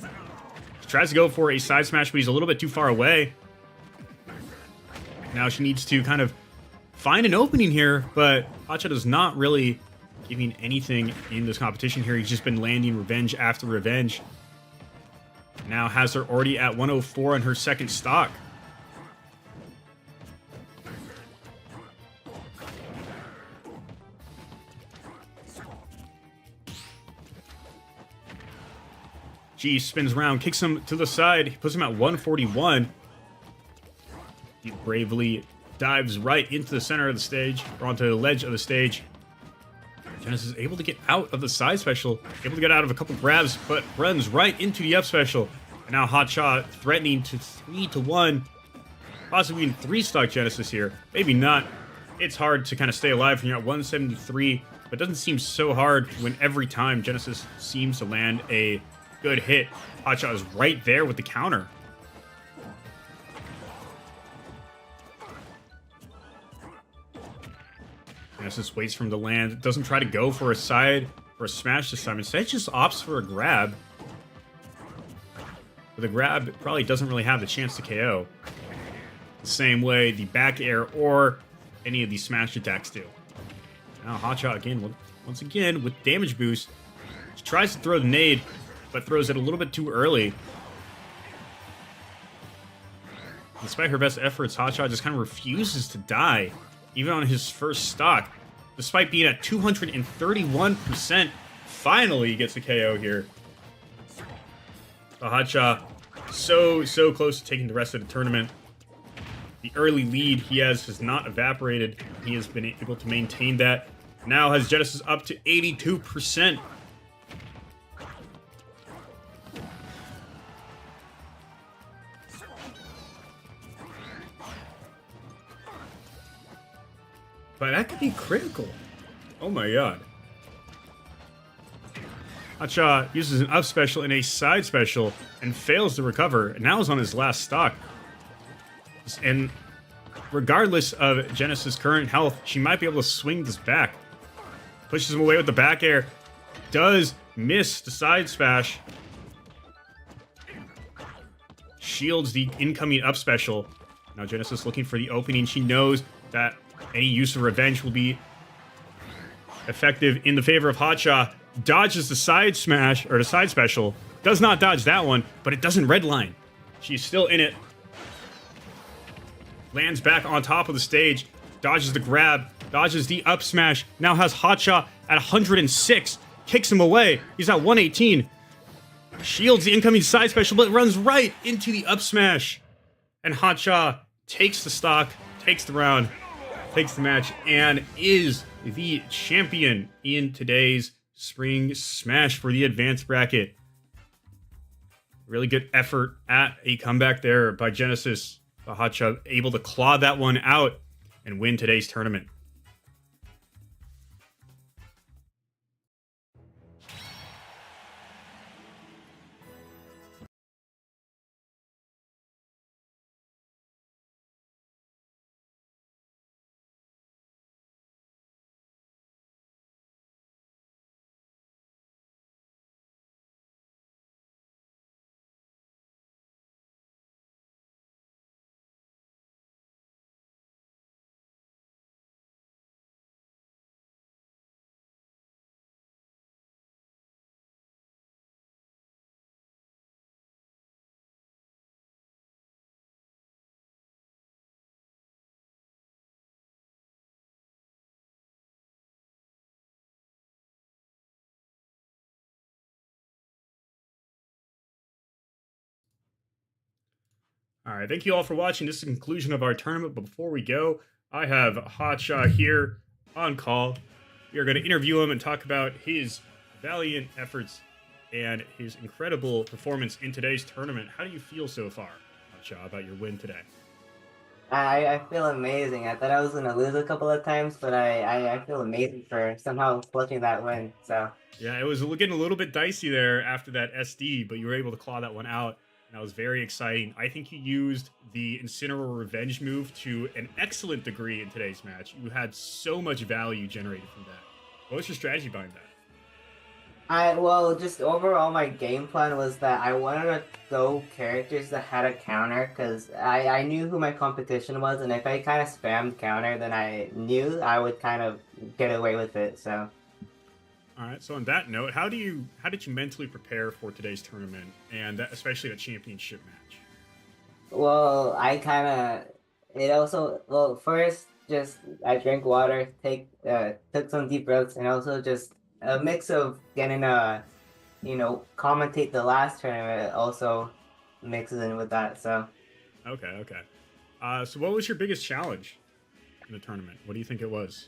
He tries to go for a side smash, but he's a little bit too far away. Now she needs to kind of find an opening here, but Hotshot is not really giving anything in this competition here. He's just been landing revenge after revenge. Now has her already at 104 on her second stock. G spins around, kicks him to the side, puts him at 141. He bravely dives right into the center of the stage, or onto the ledge of the stage. Genesis is able to get out of the side special, able to get out of a couple grabs, but runs right into the up special. And now Hotshot threatening to 3-1, possibly even 3-stock Genesis here. Maybe not. It's hard to kind of stay alive when you're at 173, but it doesn't seem so hard when every time Genesis seems to land a good hit. Hotshot is right there with the counter. Genesis waits for him to land. Doesn't try to go for a side or a smash this time. Instead, just opts for a grab. But the grab probably doesn't really have the chance to KO. The same way the back air or any of these smash attacks do. Now Hotshot again, once again with damage boost. She tries to throw the nade, but throws it a little bit too early. Despite her best efforts, Hotshot just kind of refuses to die, even on his first stock. Despite being at 231%, finally gets a KO here. But Hotshot, so close to taking the rest of the tournament. The early lead he has not evaporated. He has been able to maintain that. Now has Genesis up to 82%. But that could be critical. Oh my god. Hotshot uses an up special and a side special and fails to recover. And now is on his last stock. And regardless of Genesis' current health, she might be able to swing this back. Pushes him away with the back air. Does miss the side smash. Shields the incoming up special. Now Genesis looking for the opening. She knows that any use of revenge will be effective in the favor of Hotshot. Dodges the side smash, or the side special. Does not dodge that one, but it doesn't redline. She's still in it. Lands back on top of the stage. Dodges the grab. Dodges the up smash. Now has Hotshot at 106. Kicks him away. He's at 118. Shields the incoming side special, but runs right into the up smash. And Hotshot takes the stock, takes the round, takes the match, and is the champion in today's Spring Smash for the advanced bracket. Really good effort at a comeback there by Genesis. Hotshot able to claw that one out and win today's tournament. All right, thank you all for watching. This is the conclusion of our tournament. But before we go, I have Hotshot here on call. We are going to interview him and talk about his valiant efforts and his incredible performance in today's tournament. How do you feel so far, Hotshot, about your win today? I feel amazing. I thought I was gonna lose a couple of times, but I feel amazing for somehow clutching that win. So Yeah, it was getting a little bit dicey there after that SD, but you were able to claw that one out. And that was very exciting. I think you used the Incineroar Revenge move to an excellent degree in today's match. You had so much value generated from that. What was your strategy behind that? just overall, my game plan was that I wanted to go characters that had a counter because I knew who my competition was, and if I kind of spammed counter, then I knew I would kind of get away with it. So. All right. So on that note, how did you mentally prepare for today's tournament and especially the championship match? Well, first just I drank water, took some deep breaths, and also just a mix of getting commentate the last tournament also mixes in with that. So Okay. So what was your biggest challenge in the tournament? What do you think it was?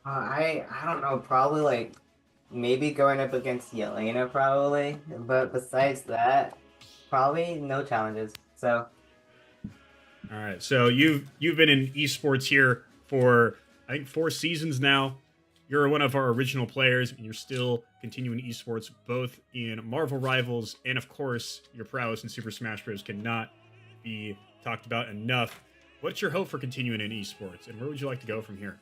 I don't know, probably like maybe going up against Yelena probably, but besides that, probably no challenges. So. All right. So you've been in esports here for I think 4 seasons now. You're one of our original players, and you're still continuing esports both in Marvel Rivals and, of course, your prowess in Super Smash Bros. Cannot be talked about enough. What's your hope for continuing in esports, and where would you like to go from here?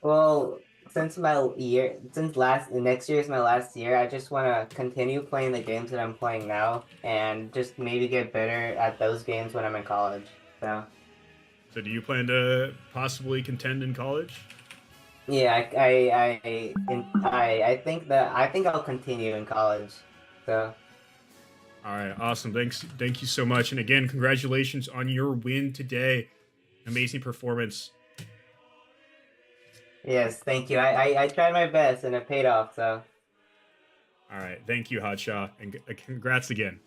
Well, next year is my last year, I just want to continue playing the games that I'm playing now, and just maybe get better at those games when I'm in college. So do you plan to possibly contend in college? yeah, I think I'll continue in college. So. All right, awesome. Thank you so much, and again, congratulations on your win today. Amazing performance. Yes, thank you. I tried my best and it paid off, so. All right, thank you, Hotshot, and congrats again.